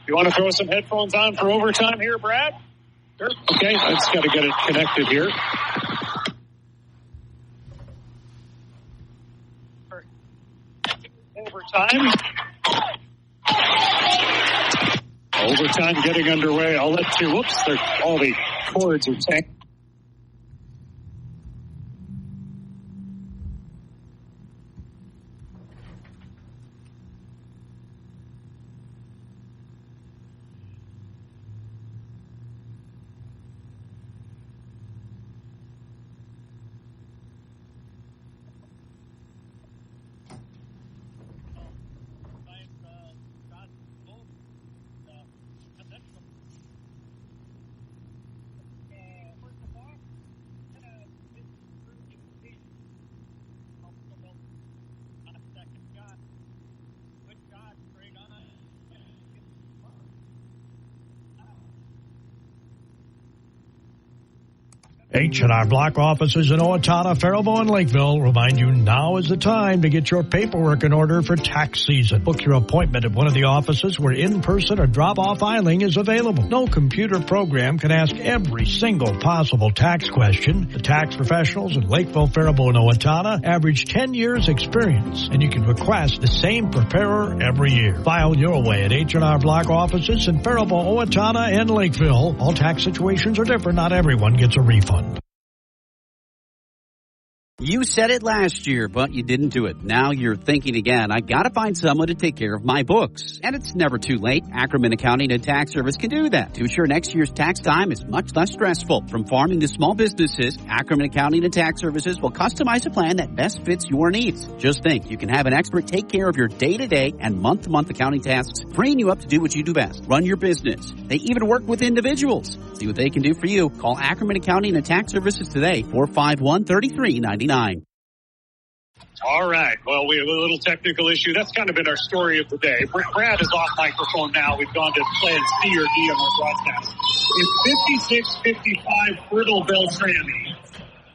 You want to throw some headphones on for overtime here, Brad? Sure. Okay, I just got to get it connected here. Overtime getting underway. I'll let you, all the cords are tangled. H&R Block offices in Owatonna, Faribault, and Lakeville remind you now is the time to get your paperwork in order for tax season. Book your appointment at one of the offices where in-person or drop-off filing is available. No computer program can ask every single possible tax question. The tax professionals in Lakeville, Faribault, and Owatonna average 10 years experience, and you can request the same preparer every year. File your way at H&R Block offices in Faribault, Owatonna, and Lakeville. All tax situations are different. Not everyone gets a refund. You said it last year, but you didn't do it. Now you're thinking again, I gotta find someone to take care of my books. And it's never too late. Ackerman Accounting and Tax Service can do that to ensure next year's tax time is much less stressful. From farming to small businesses, Ackerman Accounting and Tax Services will customize a plan that best fits your needs. Just think, you can have an expert take care of your day-to-day and month-to-month accounting tasks, freeing you up to do what you do best, run your business. They even work with individuals. See what they can do for you. Call Ackerman Accounting and Tax Services today, 451-3399. All right. Well, we have a little technical issue. That's kind of been our story of the day. Brad is off microphone now. We've gone to plan C or D on our broadcast. It's 56-55 Fertile-Beltrami.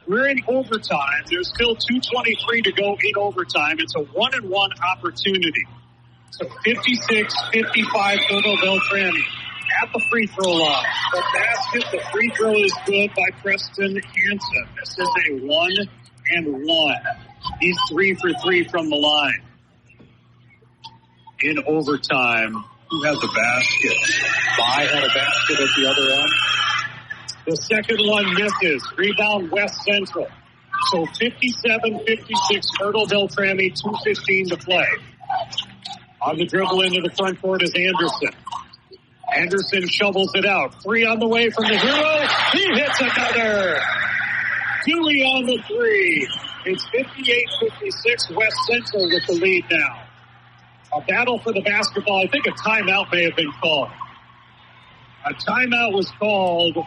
We're in overtime. There's still 2:23 to go in overtime. It's a 1-and-1 opportunity. So 56-55 Fertile-Beltrami at the free throw line. The basket, the free throw is good by Preston Hansen. This is a 1-and-1. He's 3 for 3 from the line. In overtime, who has the basket? Bai had a basket at the other end. The second one misses. Rebound West Central. So 57-56 Fertile-Beltrami, 2:15 to play. On the dribble into the front court is Anderson. Anderson shovels it out. 3 on the way from the hero. He hits another. Dewey on the 3. It's 58-56 West Central with the lead now. A battle for the basketball. I think a timeout may have been called. A timeout was called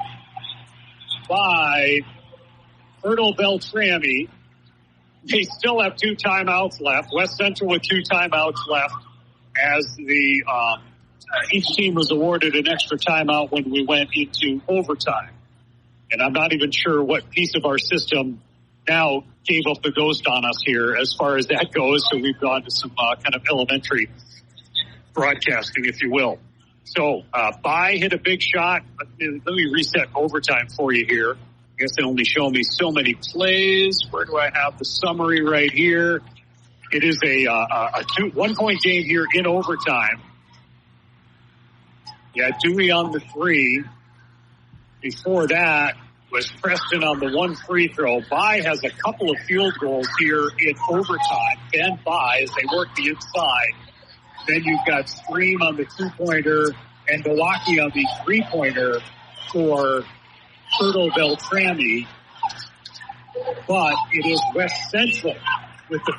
by Fertile-Beltrami. They still have 2 timeouts left. West Central with 2 timeouts left as the each team was awarded an extra timeout when we went into overtime. And I'm not even sure what piece of our system now gave up the ghost on us here as far as that goes. So we've gone to some kind of elementary broadcasting, if you will. So Bai hit a big shot. Let me reset overtime for you here. I guess they only show me so many plays. Where do I have the summary right here? It is a 1-point game here in overtime. Yeah, Dewey on the 3. Before that was Preston on the 1 free throw. Bai has a couple of field goals here in overtime. Ben Bai as they work the inside. Then you've got Stream on the 2-pointer and Milwaukee on the 3-pointer for Fertile-Beltrami. But it is West Central with the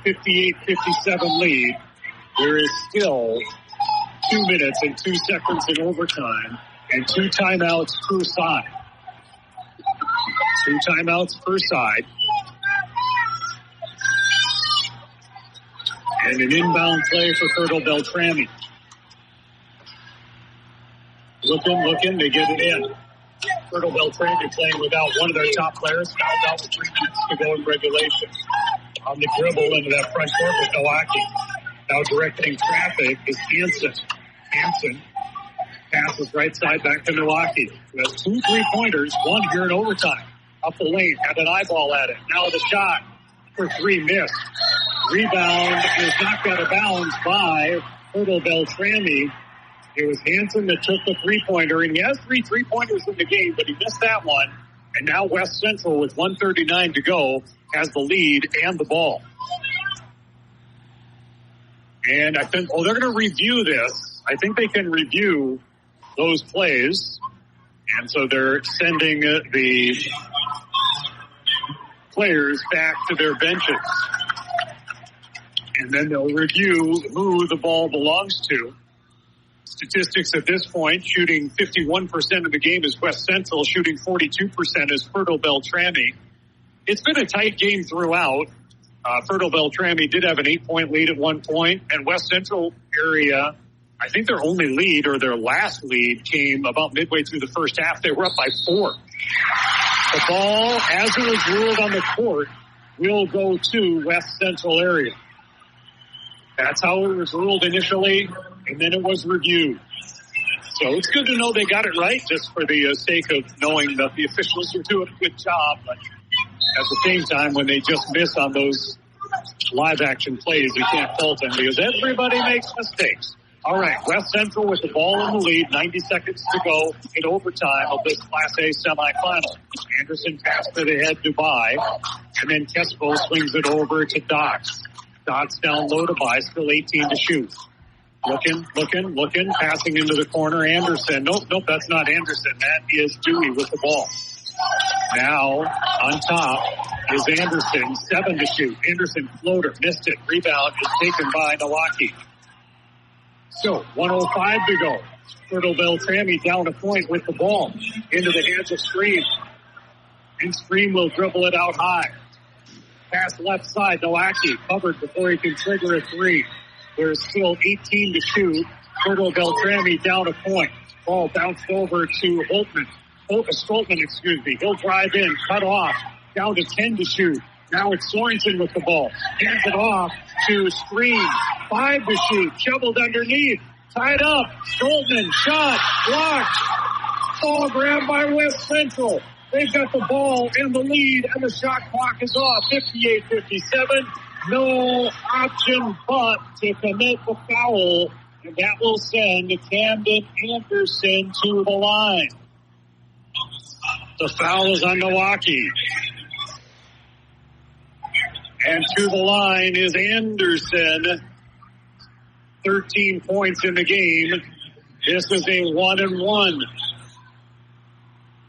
58-57 lead. There is still 2 minutes and 2 seconds in overtime and 2 timeouts per side. 2 timeouts per side. And an inbound play for Fertile-Beltrami. Looking, they get it in. Fertile-Beltrami playing without one of their top players, fouled out with 3 minutes to go in regulation. On the dribble into that front court with Milwaukee. Now directing traffic is Hansen. Hansen passes right side back to Milwaukee. Who has 2 3-pointers, 1 here in overtime. Up the lane, had an eyeball at it. Now the shot for 3 missed. Rebound is knocked out of bounds by Fertile-Beltrami. It was Hansen that took the 3-pointer, and he has 3 3-pointers in the game, but he missed that one. And now West Central, with 1:39 to go, has the lead and the ball. And I think, they're going to review this. I think they can review those plays. And so they're sending the players back to their benches. And then they'll review who the ball belongs to. Statistics at this point, shooting 51% of the game is West Central, shooting 42% is Fertile-Beltrami. It's been a tight game throughout. Fertile-Beltrami did have an 8-point lead at one point, and West Central area, I think their only lead or their last lead came about midway through the first half. They were up by 4. The ball, as it was ruled on the court, will go to West Central area. That's how it was ruled initially, and then it was reviewed. So it's good to know they got it right, just for the sake of knowing that the officials are doing a good job. But at the same time, when they just miss on those live action plays, you can't fault them because everybody makes mistakes. All right, West Central with the ball in the lead, 90 seconds to go in overtime of this Class A semifinal. Anderson passed to the head to Bai, and then Kespo swings it over to Dots. Dots down low to Bai, still 18 to shoot. Looking, passing into the corner. Anderson. Nope, that's not Anderson. That is Dewey with the ball. Now, on top is Anderson, 7 to shoot. Anderson floater, missed it. Rebound is taken by Milwaukee. So, 1:05 to go. Fertile-Beltrami down a point with the ball. Into the hands of Stream. And Stream will dribble it out high. Pass left side, Milwaukee covered before he can trigger a three. There's still 18 to shoot. Fertile-Beltrami down a point. Ball bounced over to Stoltman, He'll drive in, cut off, down to 10 to shoot. Now it's Sorensen with the ball. Hands it off to Stream. 5 to shoot. Shoveled underneath. Tied up. Stoltman. Shot. Blocked. Ball grabbed by West Central. They've got the ball in the lead, and the shot clock is off. 58-57. No option but to commit the foul. And that will send Camden Anderson to the line. The foul is on Milwaukee. And to the line is Anderson. 13 points in the game. This is a 1-and-1.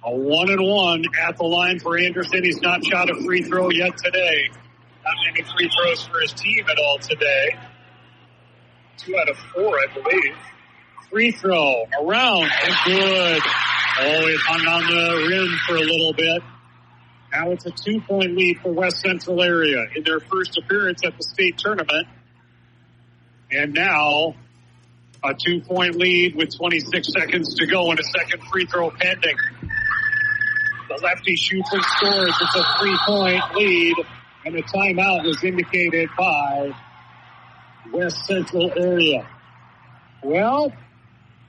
A 1-and-1 at the line for Anderson. He's not shot a free throw yet today. Not many free throws for his team at all today. 2 out of 4, I believe. Free throw around and good. Oh, it hung on the rim for a little bit. Now it's a 2-point lead for West Central area in their first appearance at the state tournament. And now a 2-point lead with 26 seconds to go and a second free throw pending. The lefty shoots and scores. It's a 3-point lead, and a timeout was indicated by West Central area. Well,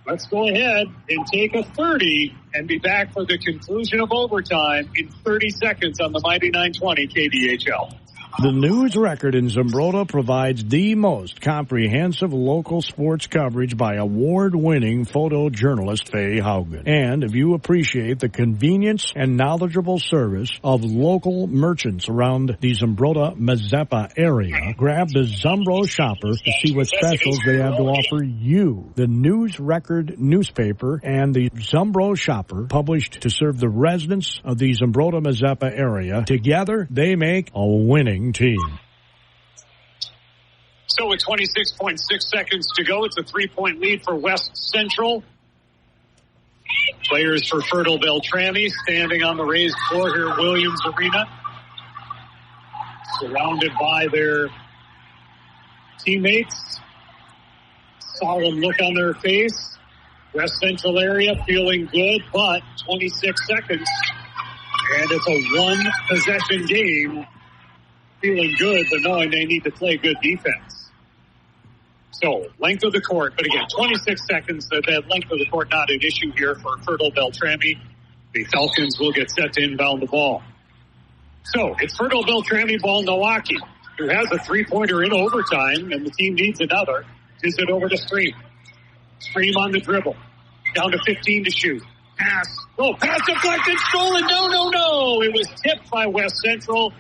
let's go ahead and take a 30 and be back for the conclusion of overtime in 30 seconds on the Mighty 920 KDHL. The News Record in Zumbrota provides the most comprehensive local sports coverage by award-winning photojournalist Faye Haugen. And if you appreciate the convenience and knowledgeable service of local merchants around the Zumbrota-Mazeppa area, grab the Zumbro Shopper to see what specials they have to offer you. The News Record newspaper and the Zumbro Shopper, published to serve the residents of the Zumbrota-Mazeppa area. Together, they make a winning team. So with 26.6 seconds to go, it's a 3-point lead for West Central. Players for Fertile-Beltrami standing on the raised floor here at Williams Arena, surrounded by their teammates. Solemn look on their face. West Central area feeling good, but 26 seconds. And it's a one-possession game. Feeling good, but knowing they need to play good defense. So, length of the court, but again, 26 seconds, that length of the court not an issue here for Fertile-Beltrami. The Falcons will get set to inbound the ball. So, it's Fertile-Beltrami ball, Milwaukee, who has a 3-pointer in overtime, and the team needs another. Gives it over to Stream. Stream on the dribble. Down to 15 to shoot. Pass. Oh, pass deflected, stolen. No. It was tipped by West Central.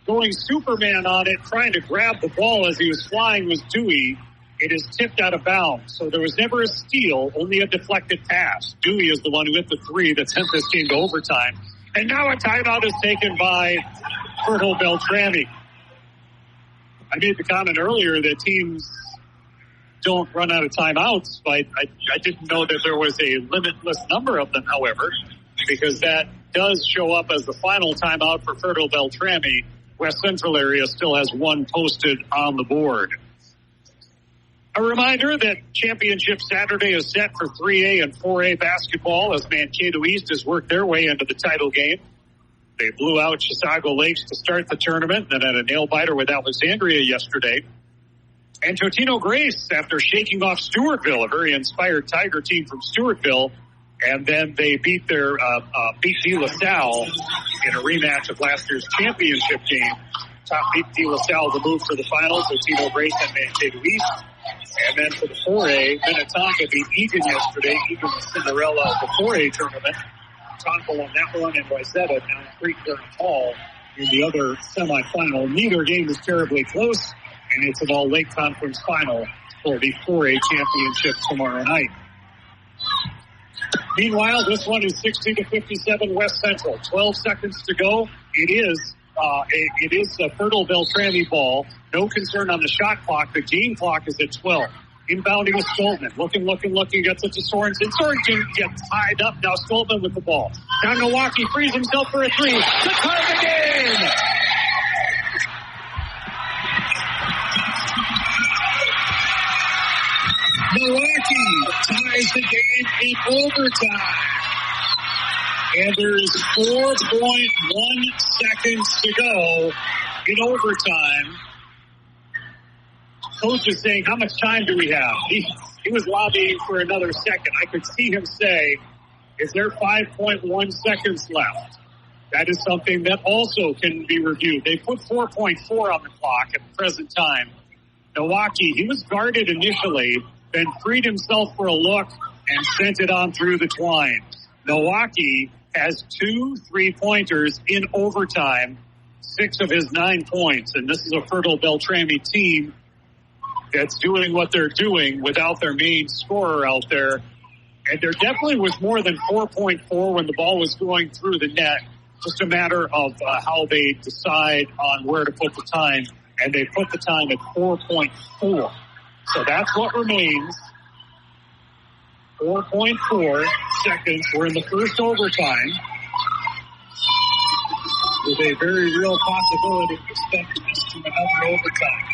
Going Superman on it, trying to grab the ball as he was flying was Dewey. It is tipped out of bounds. So there was never a steal, only a deflected pass. Dewey is the one who hit the 3 that sent this team to overtime. And now a timeout is taken by Fertile-Beltrami. I made the comment earlier that teams don't run out of timeouts, but I didn't know that there was a limitless number of them, however, because that does show up as the final timeout for Fertile-Beltrami. West Central area still has one posted on the board. A reminder that Championship Saturday is set for 3A and 4A basketball as Mankato East has worked their way into the title game. They blew out Chisago Lakes to start the tournament, then had a nail-biter with Alexandria yesterday. And Totino Grace, after shaking off Stewartville, a very inspired Tiger team from Stewartville, and then they beat De La Salle in a rematch of last year's championship game. Top beat De La Salle to move to the finals. Totino Grace and Mankato East. And then for the 4A, Minnetonka beat Egan yesterday. Egan was Cinderella of the 4A tournament. Tonka won that one, and Wayzata down Creek Durham Hall in the other semifinal. Neither game is terribly close, and it's an all-Lake Conference final for the 4A championship tomorrow night. Meanwhile, this one is 60-57 West Central. 12 seconds to go. It is a Fertile-Beltrami ball. No concern on the shot clock. The game clock is at 12. Inbounding with Stoltman. Looking, gets it to Sorensen. Sorensen gets tied up. Now Stoltman with the ball. Now Milwaukee frees himself for a three. The tie again! Milwaukee ties the game in overtime. And there's 4.1 seconds to go in overtime. Coach is saying, how much time do we have? He was lobbying for another second. I could see him say, is there 5.1 seconds left? That is something that also can be reviewed. They put 4.4 on the clock at the present time. Milwaukee, he was guarded initially, then freed himself for a look and sent it on through the twine. Milwaukee has 2 3-pointers in overtime, 6 of his 9 points. And this is a Fertile-Beltrami team that's doing what they're doing without their main scorer out there. And there definitely was more than 4.4 when the ball was going through the net. Just a matter of how they decide on where to put the time. And they put the time at 4.4. So that's what remains. 4.4 seconds. We're in the first overtime with a very real possibility of extending this to another overtime.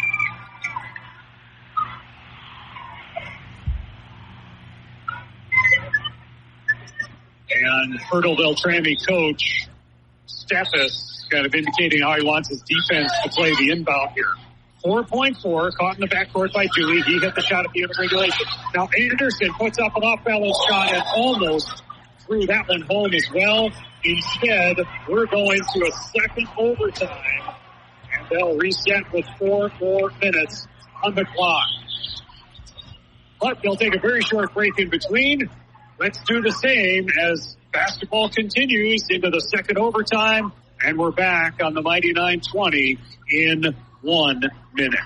And Fertile-Beltrami coach Steffes kind of indicating how he wants his defense to play the inbound here. 4.4, caught in the backcourt by Dewey. He hit the shot at the end of regulation. Now Anderson puts up an off-balance shot and almost threw that one home as well. Instead, we're going to a second overtime, and they'll reset with 4 more minutes on the clock. But they'll take a very short break in between. Let's do the same as basketball continues into the second overtime, and we're back on the Mighty 920 in 1 minute.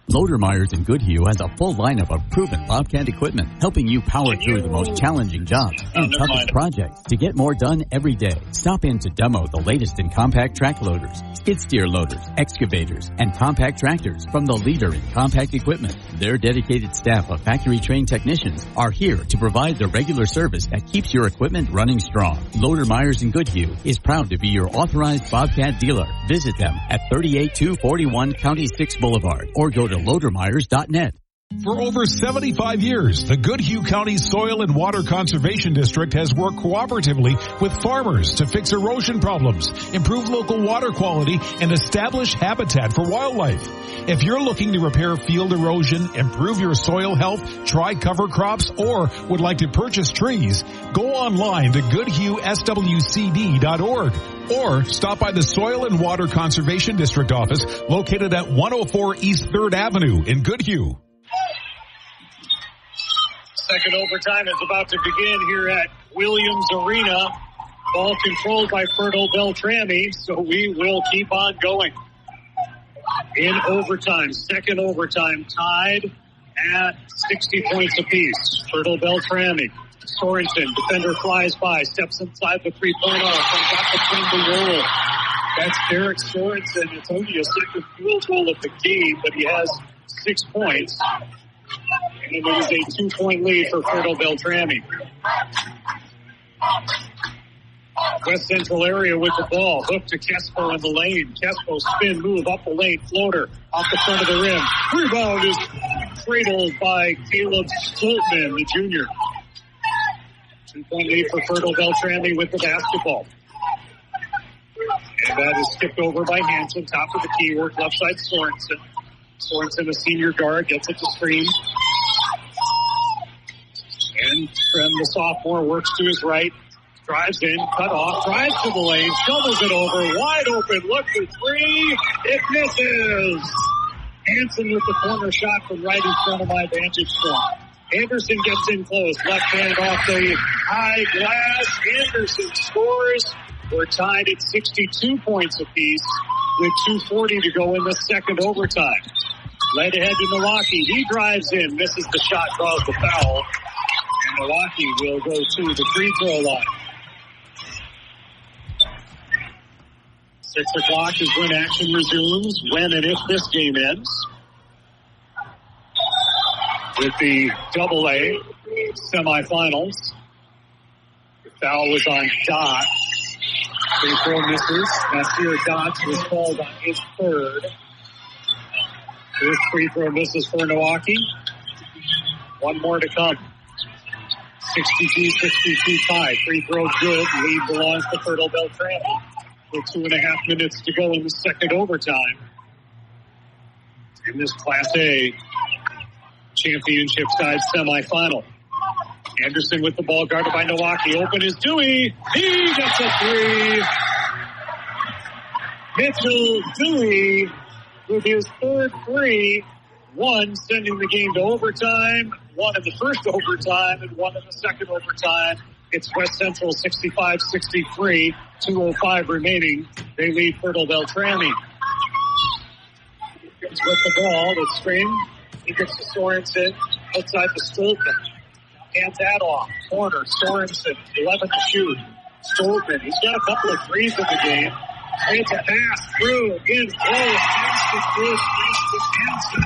Loader Myers in Goodhue has a full lineup of proven Bobcat equipment, helping you power through the most challenging jobs and toughest projects to get more done every day. Stop in to demo the latest in compact track loaders, skid steer loaders, excavators, and compact tractors from the leader in compact equipment. Their dedicated staff of factory-trained technicians are here to provide the regular service that keeps your equipment running strong. Loader Myers in Goodhue is proud to be your authorized Bobcat dealer. Visit them at 38241 County 6 Boulevard or go to loadermyers.net. For over 75 years, the Goodhue County Soil and Water Conservation District has worked cooperatively with farmers to fix erosion problems, improve local water quality, and establish habitat for wildlife. If you're looking to repair field erosion, improve your soil health, try cover crops, or would like to purchase trees, go online to goodhueswcd.org or stop by the Soil and Water Conservation District office located at 104 East 3rd Avenue in Goodhue. Second overtime is about to begin here at Williams Arena. Ball controlled by Fertile-Beltrami, so we will keep on going. In overtime, second overtime, tied at 60 points apiece. Fertile-Beltrami. Sorensen, defender flies by, steps inside the three-pointer, comes out between the roll. That's Derek Sorensen. It's only a second field goal of the game, but he has 6 points. And it is a 2-point lead for Fertile-Beltrami. West Central area with the ball. Hook to Kespo in the lane. Kespo spin move up the lane. Floater off the front of the rim. Rebound is cradled by Caleb Stoltman, the junior. 2-point lead for Fertile-Beltrami with the basketball. And that is skipped over by Hansen. Top of the key, work left side Sorensen. Sorensen, a senior guard, gets it to Stream. And Trem, the sophomore, works to his right. Drives in, cut off, drives to the lane, shovels it over, wide open, look for three. It misses. Hansen with the corner shot from right in front of my vantage point. Anderson gets in close, left hand off the high glass. Anderson scores. We're tied at 62 points apiece with 2:40 to go in the second overtime. Led ahead to Milwaukee. He drives in, misses the shot, draws the foul. And Milwaukee will go to the free throw line. 6 o'clock is when action resumes, when and if this game ends. With the AA semifinals. The foul was on Dot. Free throw misses. Nasir Dot was called on his third. First free throw misses for Milwaukee. One more to come. 62-62 tie. Free throw good. Lead belongs to Fertile-Beltrami. With 2.5 minutes to go in the second overtime. In this Class A championship side semifinal. Anderson with the ball, guarded by Milwaukee. Open is Dewey. He gets a three. Mitchell Dewey with his third free. One sending the game to overtime. One in the first overtime and one in the second overtime. It's West Central 65-63. 2:05 remaining. They lead Fertile-Beltrami. It's with the ball. The Stream. He gets to Sorensen. Outside the Stoltman. Hands that off. Corner. Sorensen. 11 to shoot. Stoltman. He's got a couple of threes in the game. It's a pass through. In close. Hansen.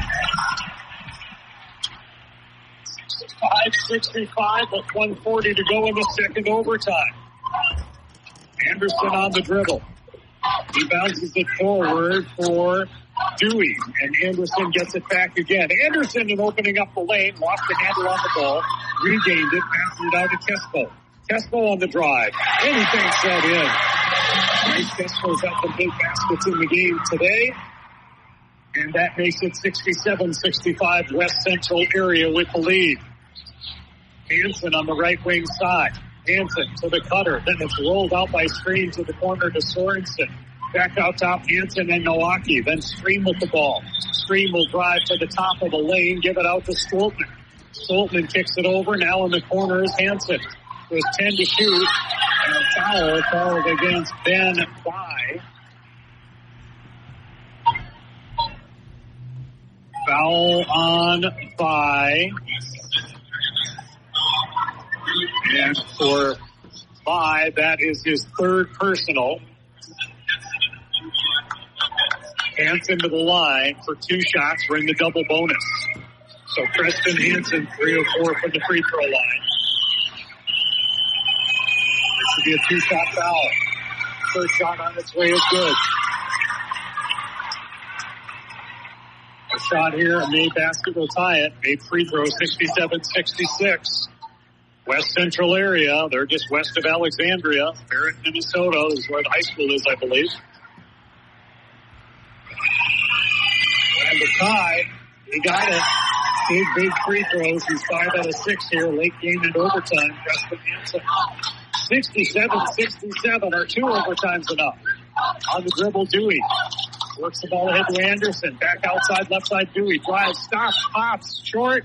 65-65 with 1:40 to go in the second overtime. Anderson on the dribble. He bounces it forward for Dewey, and Anderson gets it back again. Anderson in opening up the lane, lost the handle on the ball, regained it, passed it out to Kespo. Kespo on the drive. Anything set in. Kespo's got the big baskets in the game today. And that makes it 67-65 West Central area with the lead. Hansen on the right wing side. Hansen to the cutter. Then it's rolled out by Stream to the corner to Sorensen. Back out top, Hansen and Milwaukee. Then Stream with the ball. Stream will drive to the top of the lane, give it out to Stoltman. Stoltman kicks it over. Now in the corner is Hansen. There's 10 to shoot. And a foul called against Ben By. Foul on By. And for By, that is his third personal. Hansen to the line for 2 shots. We're in the double bonus. So Preston Hansen, 3 of 4 from the free throw line. This should be a 2-shot foul. First shot on its way is good. A shot here, a made basket will tie it. Made free throw, 67-66. West Central area. They're just west of Alexandria. Barrett, Minnesota is where the high school is, I believe. And the tie, he got it. Big free throws. He's 5 out of 6 here. Late game and overtime. Preston Hansen. 67-67. Are 2 overtimes enough? On the dribble, Dewey. Works the ball ahead to Anderson. Back outside, left side, Dewey. Drives, stops, pops, short.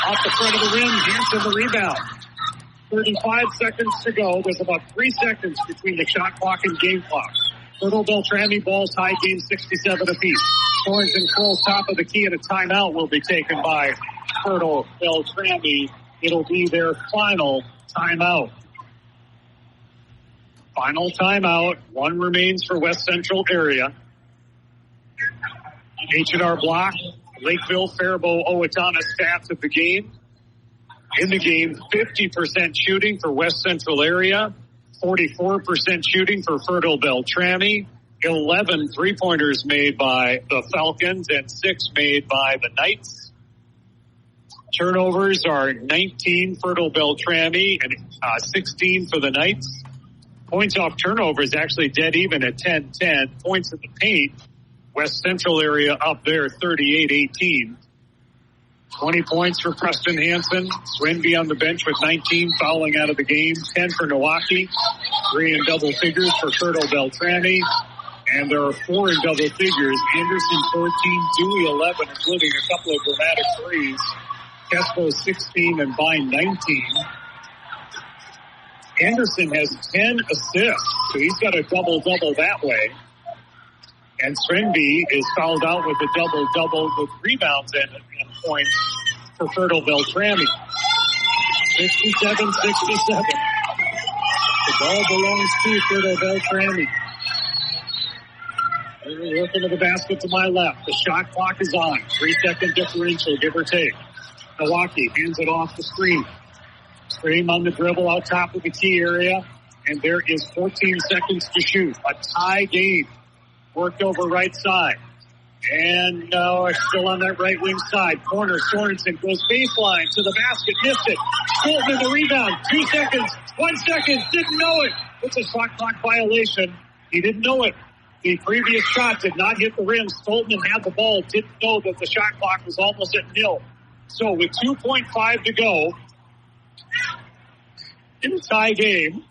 Off the front of the rim. Hansen the rebound. 35 seconds to go. There's about 3 seconds between the shot clock and game clock. Fertile-Beltrami ball tie game 67 apiece. Sorensen controls top of the key, and a timeout will be taken by Fertile-Beltrami. It'll be their final timeout. Final timeout. 1 remains for West Central area. H&R Block, Lakeville, Faribault, Owatonna stats of the game. In the game, 50% shooting for West Central area, 44% shooting for Fertile-Beltrami, 11 three-pointers made by the Falcons and 6 made by the Knights. Turnovers are 19 Fertile-Beltrami and 16 for the Knights. Points off turnover is actually dead even at 10-10. Points in the paint, West Central area up there 38-18. 20 points for Preston Hansen. Swenby on the bench with 19, fouling out of the game. 10 for Milwaukee. 3 in double figures for Fertile-Beltrami. And there are 4 in double figures. Anderson 14, Dewey 11, including a couple of dramatic threes. Kespo 16 and Vine 19. Anderson has 10 assists, so he's got a double-double that way. And Swenby is fouled out with a double-double with rebounds and points for Fertile-Beltrami. 67-67. The ball belongs to Fertile-Beltrami. Working to the basket to my left. The shot clock is on. 3-second differential, give or take. Milwaukee hands it off the screen. Screen on the dribble out top of the key area. And there is 14 seconds to shoot. A tie game. Worked over right side. And still on that right wing side. Corner, Sorensen goes baseline to the basket. Missed it. Stoltman the rebound. 2 seconds. 1 second. Didn't know it. It's a shot clock violation. He didn't know it. The previous shot did not hit the rim. Stoltman had the ball. Didn't know that the shot clock was almost at nil. So with 2.5 to go in a tie game,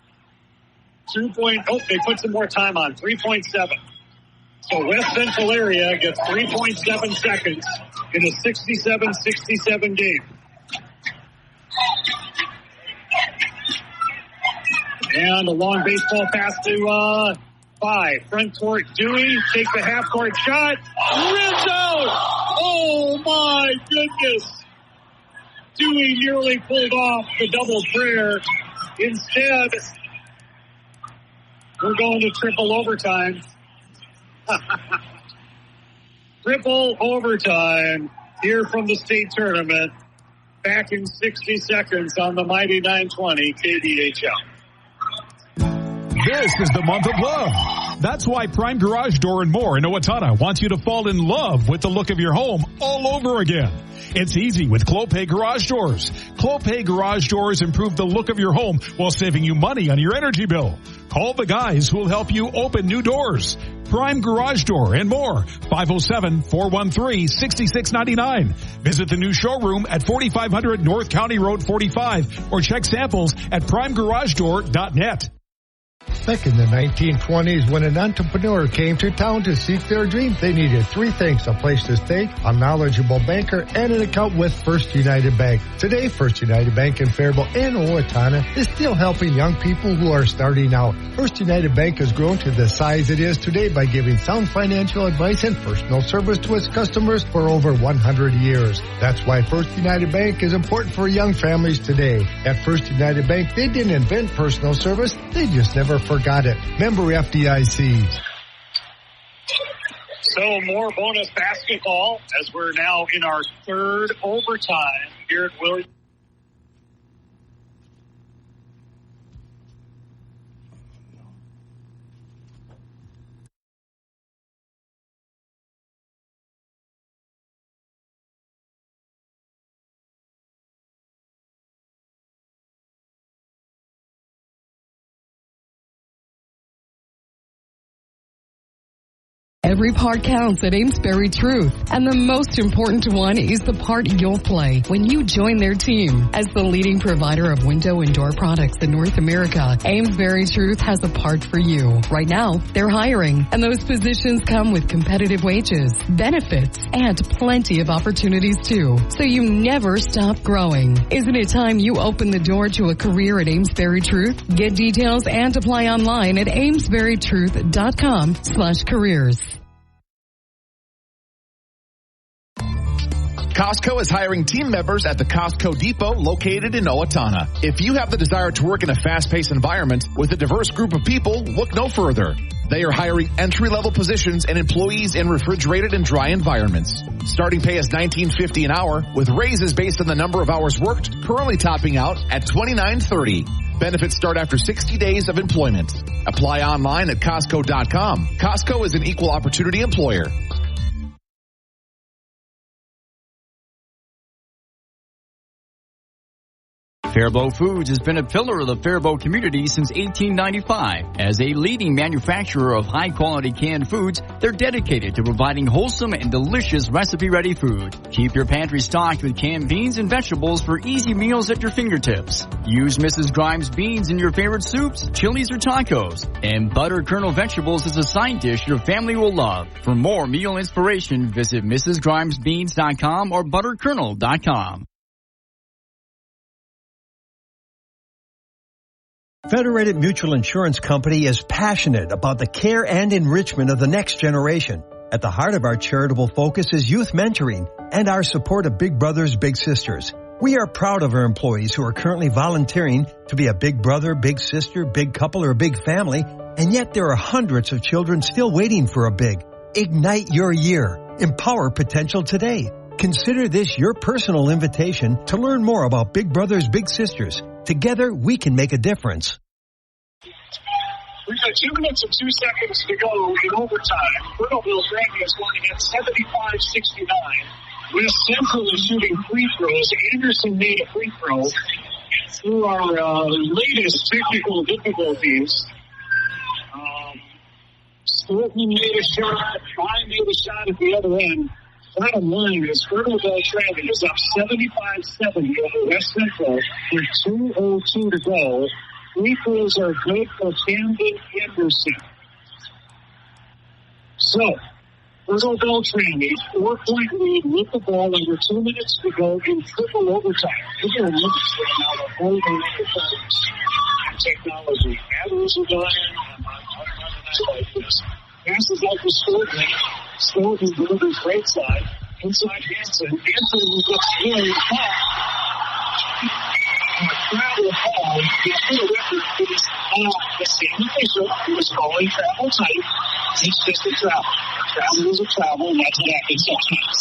they put some more time on. 3.7. So West Central area gets 3.7 seconds in a 67-67 game. And a long baseball pass to 5. Front court, Dewey takes a half-court shot. Rims out! Oh, my goodness. Dewey nearly pulled off the double prayer. Instead, we're going to triple overtime. Triple overtime here from the state tournament. Back in 60 seconds on the mighty 920 KDHL. This is the month of love. That's why Prime Garage Door and More in Owatonna wants you to fall in love with the look of your home all over again. It's easy with Clopay Garage Doors. Clopay Garage Doors improve the look of your home while saving you money on your energy bill. Call the guys who will help you open new doors. Prime Garage Door and More, 507-413-6699. Visit the new showroom at 4500 North County Road 45 or check samples at primegaragedoor.net. Back in the 1920s, when an entrepreneur came to town to seek their dream, they needed 3 things: a place to stay, a knowledgeable banker, and an account with First United Bank. Today, First United Bank in Faribault and Owatonna is still helping young people who are starting out. First United Bank has grown to the size it is today by giving sound financial advice and personal service to its customers for over 100 years. That's why First United Bank is important for young families today. At First United Bank, they didn't invent personal service, they just never forgot it. Member FDIC. So more bonus basketball as we're now in our third overtime here at Williams. Every part counts at Amesbury Truth, and the most important one is the part you'll play when you join their team. As the leading provider of window and door products in North America, Amesbury Truth has a part for you. Right now, they're hiring, and those positions come with competitive wages, benefits, and plenty of opportunities too. So you never stop growing. Isn't it time you open the door to a career at Amesbury Truth? Get details and apply online at amesburytruth.com/careers. Costco is hiring team members at the Costco Depot located in Owatonna. If you have the desire to work in a fast-paced environment with a diverse group of people, look no further. They are hiring entry-level positions and employees in refrigerated and dry environments. Starting pay is $19.50 an hour, with raises based on the number of hours worked, currently topping out at $29.30. Benefits start after 60 days of employment. Apply online at Costco.com. Costco is an equal opportunity employer. Faribault Foods has been a pillar of the Faribault community since 1895. As a leading manufacturer of high-quality canned foods, they're dedicated to providing wholesome and delicious recipe-ready food. Keep your pantry stocked with canned beans and vegetables for easy meals at your fingertips. Use Mrs. Grimes beans in your favorite soups, chilies, or tacos. And butter kernel vegetables is a side dish your family will love. For more meal inspiration, visit MrsGrimesBeans.com or butterkernel.com. Federated Mutual Insurance Company is passionate about the care and enrichment of the next generation. At the heart of our charitable focus is youth mentoring and our support of Big Brothers Big Sisters. We are proud of our employees who are currently volunteering to be a big brother, big sister, big couple, or big family, and yet there are hundreds of children still waiting for a big. Ignite your year. Empower potential today. Consider this your personal invitation to learn more about Big Brothers Big Sisters. Together, we can make a difference. We've got 2 minutes and 2 seconds to go in overtime. Fertile-Beltrami is winning at 75-69. West Central is shooting free throws. Anderson made a free throw. Through our latest technical difficulties, Sportman made a shot. Fry made a shot at the other end. Bottom line is Fertile-Beltrami is up 75-70 over West Central with 2:02 to go. Free throws are good for Camden Anderson. So, Fertile-Beltrami, 4-point lead with the ball under 2 minutes to go in triple overtime. Look at the whole technology. Battles are dying like this. Passes out to Sportman. Sportman delivers right side. Inside Hanson. Hanson looks really hot. Travel ball. The record is the same official who was calling travel tight. It's just a travel. Travel is a travel, and that's what happens sometimes.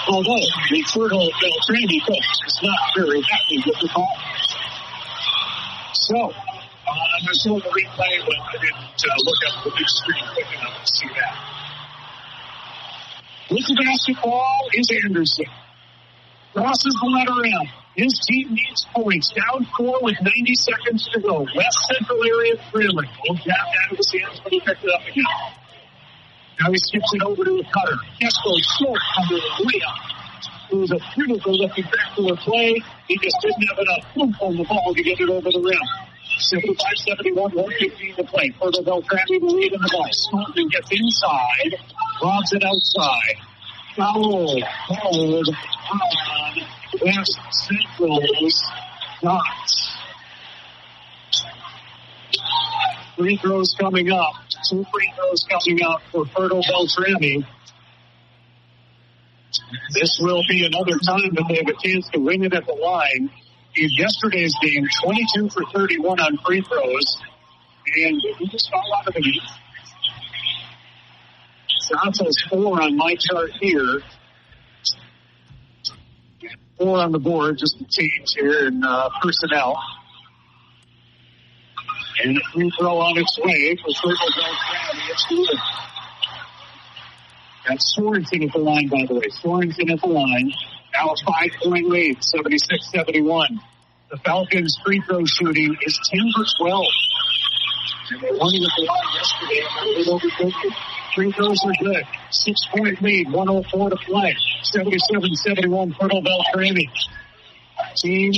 Although the Fertile-Beltrami coach is not very happy with the call. So, I saw the replay, but I didn't look up the big screen quick enough to see that. With the basketball is Anderson. Crosses the letter M. His team needs points. Down 4 with 90 seconds to go. West Central area trailing. Will tap out of his hands, but he picked it up again. Now he skips it over to the cutter. Kesko short under the way up. It was a beautiful looking backdoor play. He just didn't have enough oomph on the ball to get it over the rim. 75-71, 1:15 to play. Fertile-Beltrami the lead in the ball. Sportman gets inside. Robs it outside. Foul. Hold on. West Central's shots. Free throws coming up. 2 free throws coming up for Fertile-Beltrami. This will be another time that they have a chance to win it at the line. In yesterday's game, 22 for 31 on free throws. And he just fell out of the game. Santos 4 on my chart here. 4 on the board, just a change here in personnel. And a free throw on its way for Fertile-Beltrami. It's good. That's Sorensen at the line, by the way. Sorensen at the line. Now a 5-point lead, 76-71. The Falcons' free throw shooting is 10 for 12. And they won it at the line yesterday. Free throws are good. 6-point lead, 1:04 to play. 77-71, Fertile-Beltrami. Team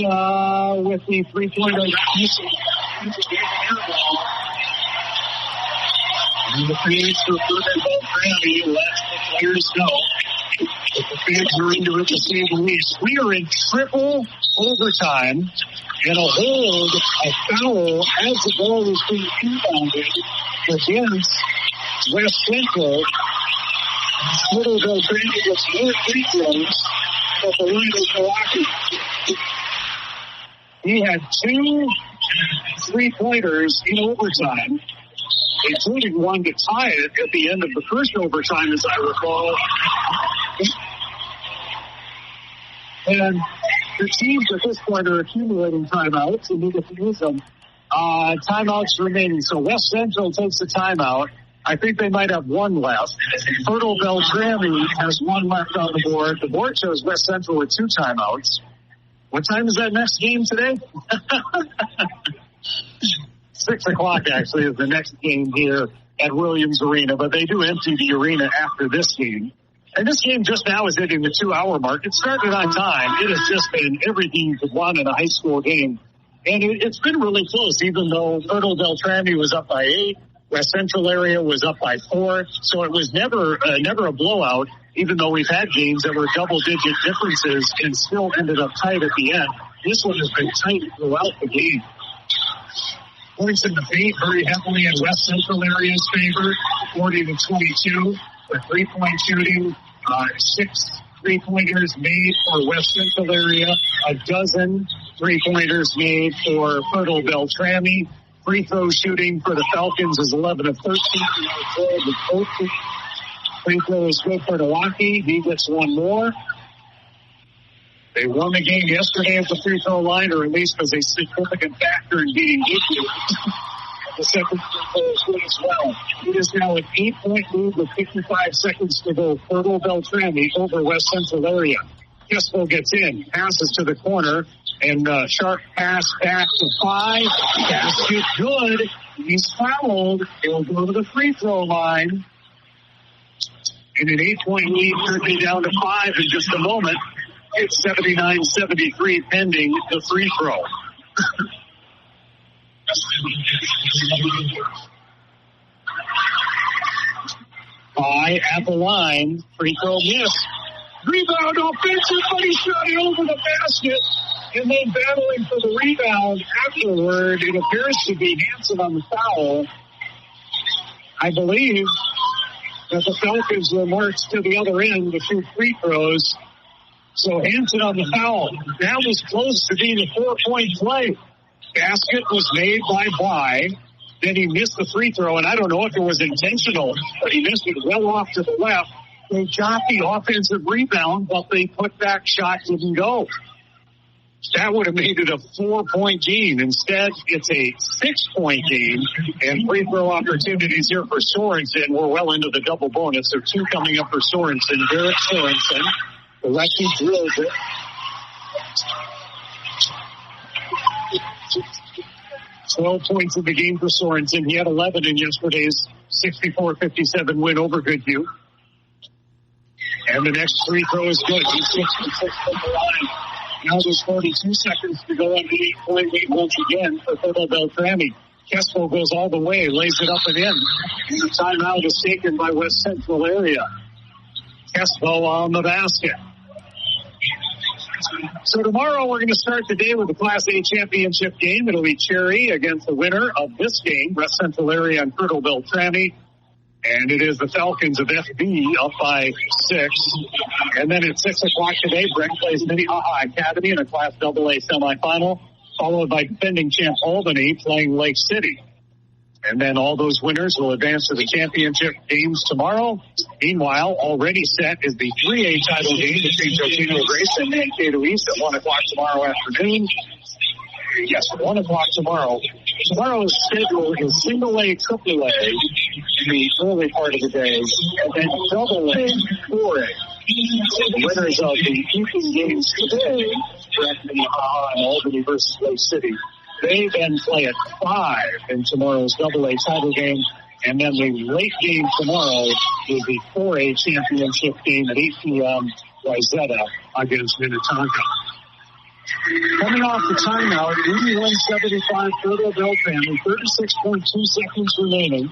with the three-pointer missing. And the fans for Fertile-Beltrami let the players know. But the fans are into it to say the least. We are in triple overtime. And a hold, a foul as the ball is being rebounded against West Central. Fertile-Beltrami gets more free throws, but the line is Milwaukee. He had 2 3-pointers in overtime, including one to tie it at the end of the first overtime, as I recall. And the teams at this point are accumulating timeouts, and we get to use them. Timeouts remaining. So West Central takes a timeout. I think they might have one left. Fertile-Beltrami has one left on the board. The board shows West Central with 2 timeouts. What time is that next game today? 6 o'clock, actually, is the next game here at Williams Arena. But they do empty the arena after this game. And this game just now is hitting the 2-hour mark. It started on time. It has just been everything you could want in a high school game. And it's been really close, even though Fertile-Beltrami was up by 8. West Central area was up by 4. So it was never a blowout, even though we've had games that were double-digit differences and still ended up tight at the end. This one has been tight throughout the game. Points in the paint very heavily in West Central area's favor, 40-22. For three-point shooting, 6 3-pointers made for West Central area, a dozen 3-pointers made for Fertile-Beltrami. Free throw shooting for the Falcons is 11 of 13. Free throw is good for Milwaukee. He gets one more. They won the game yesterday at the free throw line, or at least was a significant factor in beating Goodhue. The second free throw is good as well. It is now an 8-point lead with 55 seconds to go. Fertile-Beltrami over West Central area. Kespo gets in, passes to the corner, and sharp pass back to 5. Basket good. He's fouled. He'll go to the free throw line. And an 8-point lead quickly down to 5 in just a moment. It's 79-73 pending the free throw. By at the line, free throw miss. Rebound offensive, but he shot it over the basket. And then battling for the rebound afterward, it appears to be Hansen on the foul. I believe that the Falcons were marched to the other end to shoot free throws. So Hansen on the foul. That was close to being a 4-point play. Basket was made by. Then he missed the free throw, and I don't know if it was intentional, but he missed it well off to the left. They got the offensive rebound, but the putback shot didn't go. That would have made it a 4-point game. Instead, it's a 6-point game, and free throw opportunities here for Sorensen. We're well into the double bonus. There are 2 coming up for Sorensen. Derek Sorensen, the lefty drills it. 12 points in the game for Sorensen. He had 11 in yesterday's 64-57 win over Goodhue. And the next free throw is good. He's 66 from the line. Now there's 42 seconds to go on the 8-point lead once again for Fertile-Beltrami. Kespo goes all the way, lays it up and in. And the timeout is taken by West Central area. Kespo on the basket. So tomorrow we're going to start the day with the Class A championship game. It'll be Cherry against the winner of this game, West Central area and Fertile-Beltrami. And it is the Falcons of FB up by 6. And then at 6 o'clock today, Brent plays Minnehaha Academy in a Class AA semifinal, followed by defending champ Albany playing Lake City. And then all those winners will advance to the championship games tomorrow. Meanwhile, already set is the 3A title game between Jokino Grayson and Cato East at 1 o'clock tomorrow afternoon. Yes, 1 o'clock tomorrow. Tomorrow's schedule is single A, triple A in the early part of the day, and then double A, 4A. The winners of the evening games today, Minnehaha and Albany versus Lake City. They then play at 5 in tomorrow's double A title game. And then the late game tomorrow is the 4A championship game at 8 p.m. Wayzata against Minnetonka. Coming off the timeout, 81-75 Fertile-Beltrami, 36.2 seconds remaining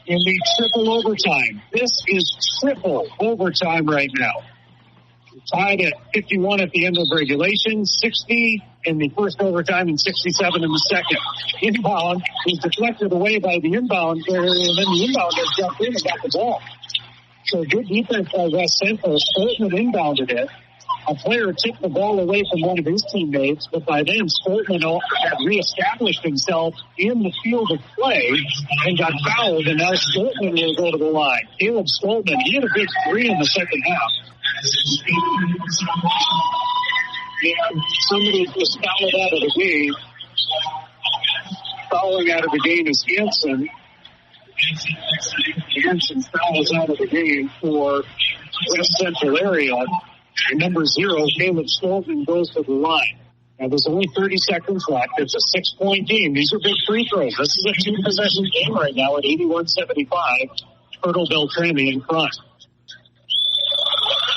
in the triple overtime. This is triple overtime right now. Tied at 51 at the end of regulation, 60 in the first overtime, and 67 in the second. Inbound is deflected away by the inbound player, and then the inbound has jumped in and got the ball. So good defense by West Central. Sportman inbounded it. A player took the ball away from one of his teammates, but by then Sportman had reestablished himself in the field of play and got fouled, and now Sportman will go to the line. Caleb Sportman, he had a big 3 in the second half. And somebody was fouled out of the game. Fouling out of the game is Hansen. Hansen fouls out of the game for West Central area. And number 0, Caleb Stolten, goes to the line. Now, there's only 30 seconds left. It's a 6-point game. These are big free throws. This is a 2-possession game right now at 81-75. Fertile-Beltrami in front.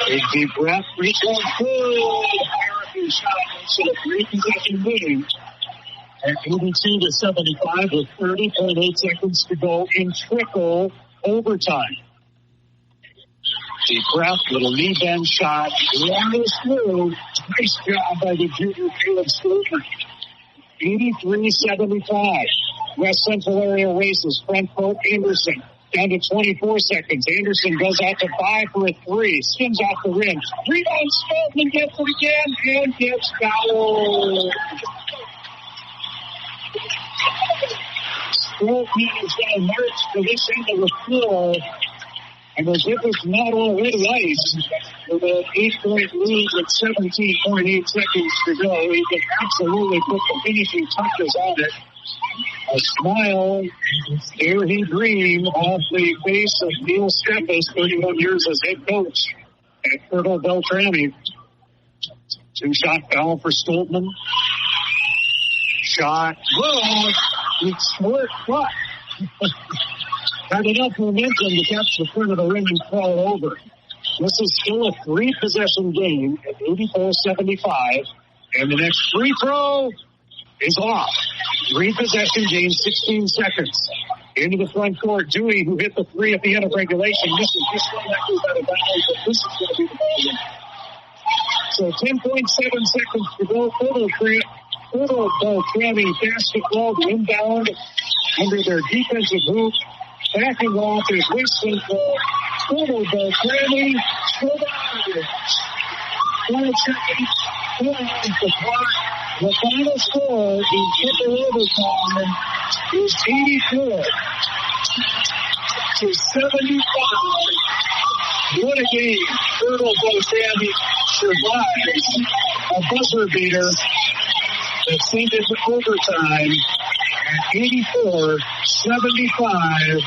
Big deep breath. Free throw. American shot. It's a 3-possession game at 82-75 with 30.8 seconds to go in triple overtime. Deep breath, little knee bend shot. Runs through. Nice job by the junior Caleb Stoltman. 83-75. West Central area races. Front court, Anderson. Down to 24 seconds. Anderson goes out to 5 for a 3. Skins off the rim. Rebound, Stoltman gets it again and gets fouled. Stoltman is going to march to this end of the floor. And as if it's not already ice, with an 8-point lead with 17.8 seconds to go, he can absolutely put the finishing touches on it. A smile, dare he dream, off the face of Neil Steffes, 31 years as head coach at Fertile-Beltrami. 2-shot foul for Stoltman. Shot, good. It's short, but had enough momentum to catch the front of the rim and fall over. This is still a 3-possession game at 84-75. And the next free throw is off. 3-possession game, 16 seconds. Into the front court, Dewey, who hit the 3 at the end of regulation. This is just one that goes out of bounds, but this is going to be the ball game. So 10.7 seconds to go. Fertile-Beltrami basketball inbound under their defensive hoop. Backing off is Winston for Fertile-Beltrami. 4 seconds. 4 off the clock. The final score in triple overtime is 84-75. What a game. Fertile-Beltrami survives a buzzer beater that sent it to overtime at 84-75.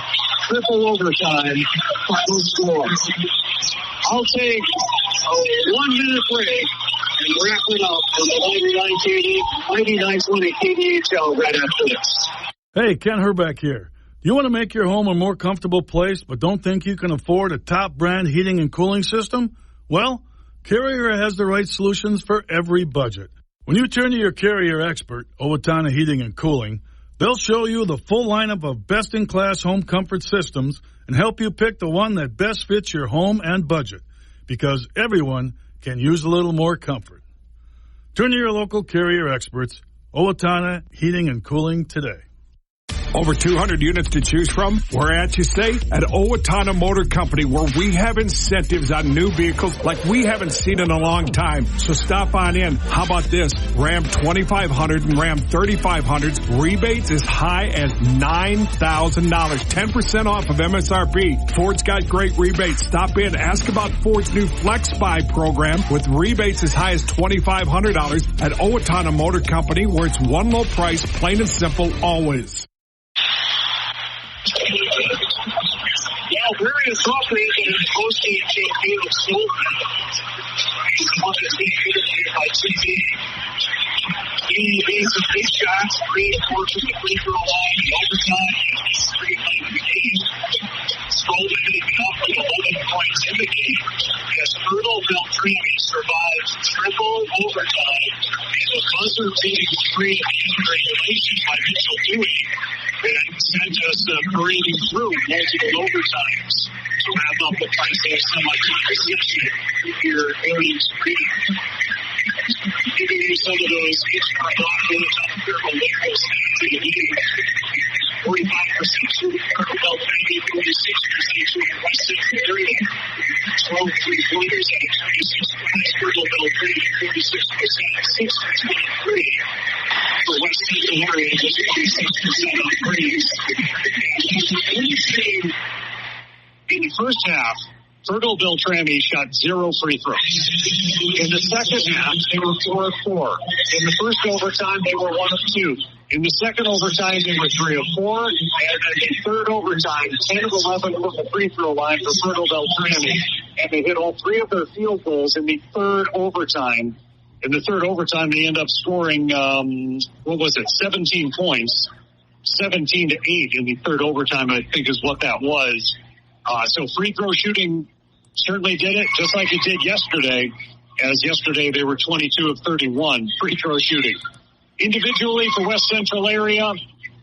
Triple overtime final score. I'll take a 1-minute break and wrap it up on the 99.20 KDHL right after this. Hey, Ken Herbeck here. Do you want to make your home a more comfortable place but don't think you can afford a top brand heating and cooling system? Well, Carrier has the right solutions for every budget. When you turn to your Carrier expert, Owatonna Heating and Cooling, they'll show you the full lineup of best-in-class home comfort systems and help you pick the one that best fits your home and budget, because everyone can use a little more comfort. Turn to your local Carrier experts, Owatonna Heating and Cooling today. Over 200 units to choose from. We're at you stay at Owatonna Motor Company, where we have incentives on new vehicles like we haven't seen in a long time. So stop on in. How about this? Ram 2500 and Ram 3500s. Rebates as high as $9,000. 10% off of MSRP. Ford's got great rebates. Stop in. Ask about Ford's new Flex Buy program with rebates as high as $2,500 at Owatonna Motor Company, where it's one low price, plain and simple, always. Yeah, very appropriate in the post-game campaign of Stoltman. He's the one that's being interviewed by TV. He made some big shots, 3 4 from the free throw line in overtime. He's 3 playing the game. Stoltman ended up with 11 points in the game as Fertile-Beltrami survives triple overtime and a buzzer-beating 3 at the end of regulation by Mitchell Dewey. And sent us parading through multiple overtimes to wrap up the Tri-State semi-competition here early spring. Giving you some of those overtime Lakers to the league. 45% shooting Fertile-Beltrami, 46% shooting West Central area. 12 3-pointers at 26 points. Fertile-Beltrami, 46% at 6-23. For West Central area, just 46% on threes. In the first half, Fertile-Beltrami shot 0 free throws. In the second half, they were 4 of 4. In the first overtime, they were 1 of 2. In the second overtime, they were 3 of 4. And then in third overtime, 10 of 11 from the free throw line for Fertile-Beltrami. And they hit all 3 of their field goals in the third overtime In the third overtime, they end up scoring, 17 points. 17-8 in the third overtime, I think is what that was. So free throw shooting certainly did it, just like it did yesterday. As yesterday, they were 22 of 31 free throw shooting. Individually for West Central area,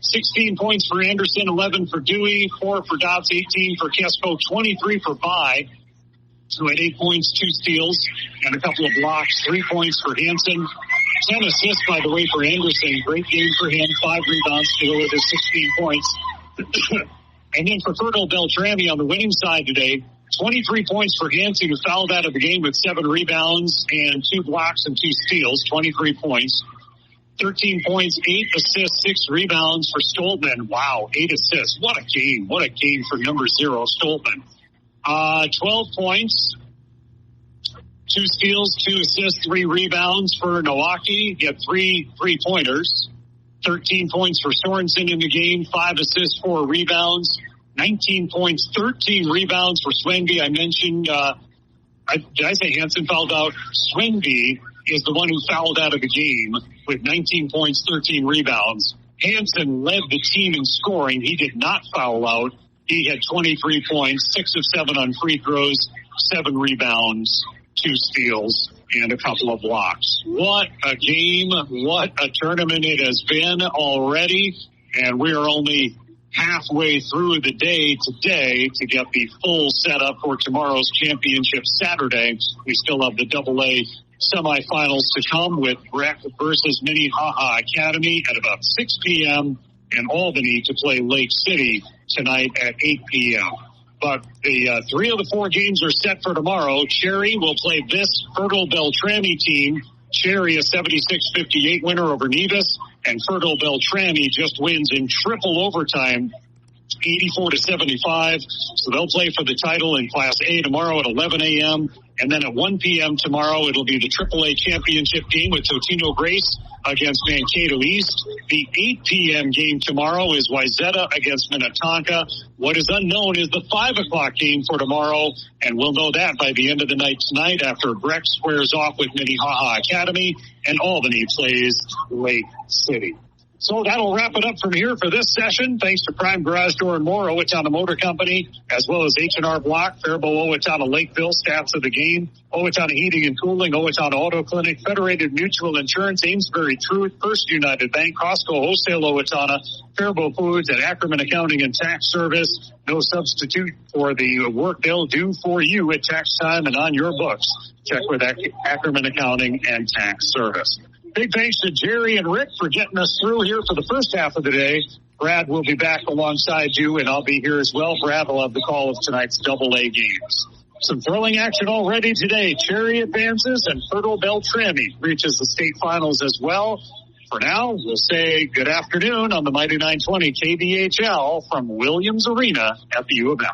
16 points for Anderson, 11 for Dewey, 4 for Dots, 18 for Kesko, 23 for Vi, who had 8 points, 2 steals, and a couple of blocks, 3 points for Hansen. 10 assists, by the way, for Anderson. Great game for him. 5 rebounds to go with his 16 points. And then for Fertile-Beltrami on the winning side today, 23 points for Hansen, who fouled out of the game with 7 rebounds and 2 blocks and 2 steals, 23 points. 13 points, 8 assists, 6 rebounds for Stoltman. Wow, 8 assists. What a game. What a game for number 0, Stoltman. 12 points, 2 steals, 2 assists, 3 rebounds for Nowaki. He had 3 3-pointers. 13 points for Sorensen in the game, 5 assists, 4 rebounds. 19 points, 13 rebounds for Swinby. I mentioned, did I say Hansen fouled out? Swinby is the one who fouled out of the game with 19 points, 13 rebounds. Hansen led the team in scoring. He did not foul out. He had 23 points, 6 of 7 on free throws, 7 rebounds, 2 steals, and a couple of blocks. What a game. What a tournament it has been already. And we are only halfway through the day today to get the full setup for tomorrow's championship Saturday. We still have the AA semifinals to come with Breck versus Minnehaha Academy at about 6 p.m. in Albany to play Lake City tonight at 8 p.m. But the 3 of the 4 games are set for tomorrow. Cherry will play this Fertile-Beltrami team. Cherry, a 76-58 winner over Nevis, and Fertile-Beltrami just wins in triple overtime, 84-75. So they'll play for the title in Class A tomorrow at 11 a.m. And then at 1 p.m. tomorrow, it'll be the AAA championship game with Totino Grace against Mankato East. The 8 p.m. game tomorrow is Wayzata against Minnetonka. What is unknown is the 5 o'clock game for tomorrow, and we'll know that by the end of the night tonight after Breck squares off with Minnehaha Academy and Albany plays Lake City. So that'll wrap it up from here for this session. Thanks to Prime Garage Door and More, Owatonna Motor Company, as well as H&R Block, Faribault, Owatonna, Lakeville, stats of the game, Owatonna Heating and Cooling, Owatonna Auto Clinic, Federated Mutual Insurance, Amesbury Truth, First United Bank, Costco Wholesale Owatonna, Faribault Foods, and Ackerman Accounting and Tax Service. No substitute for the work they'll do for you at tax time and on your books. Check with Ackerman Accounting and Tax Service. Big thanks to Jerry and Rick for getting us through here for the first half of the day. Brad will be back alongside you, and I'll be here as well. Brad will have the call of tonight's AA games. Some thrilling action already today. Cherry advances, and Fertile-Beltrami reaches the state finals as well. For now, we'll say good afternoon on the Mighty 920 KDHL from Williams Arena at the U of M.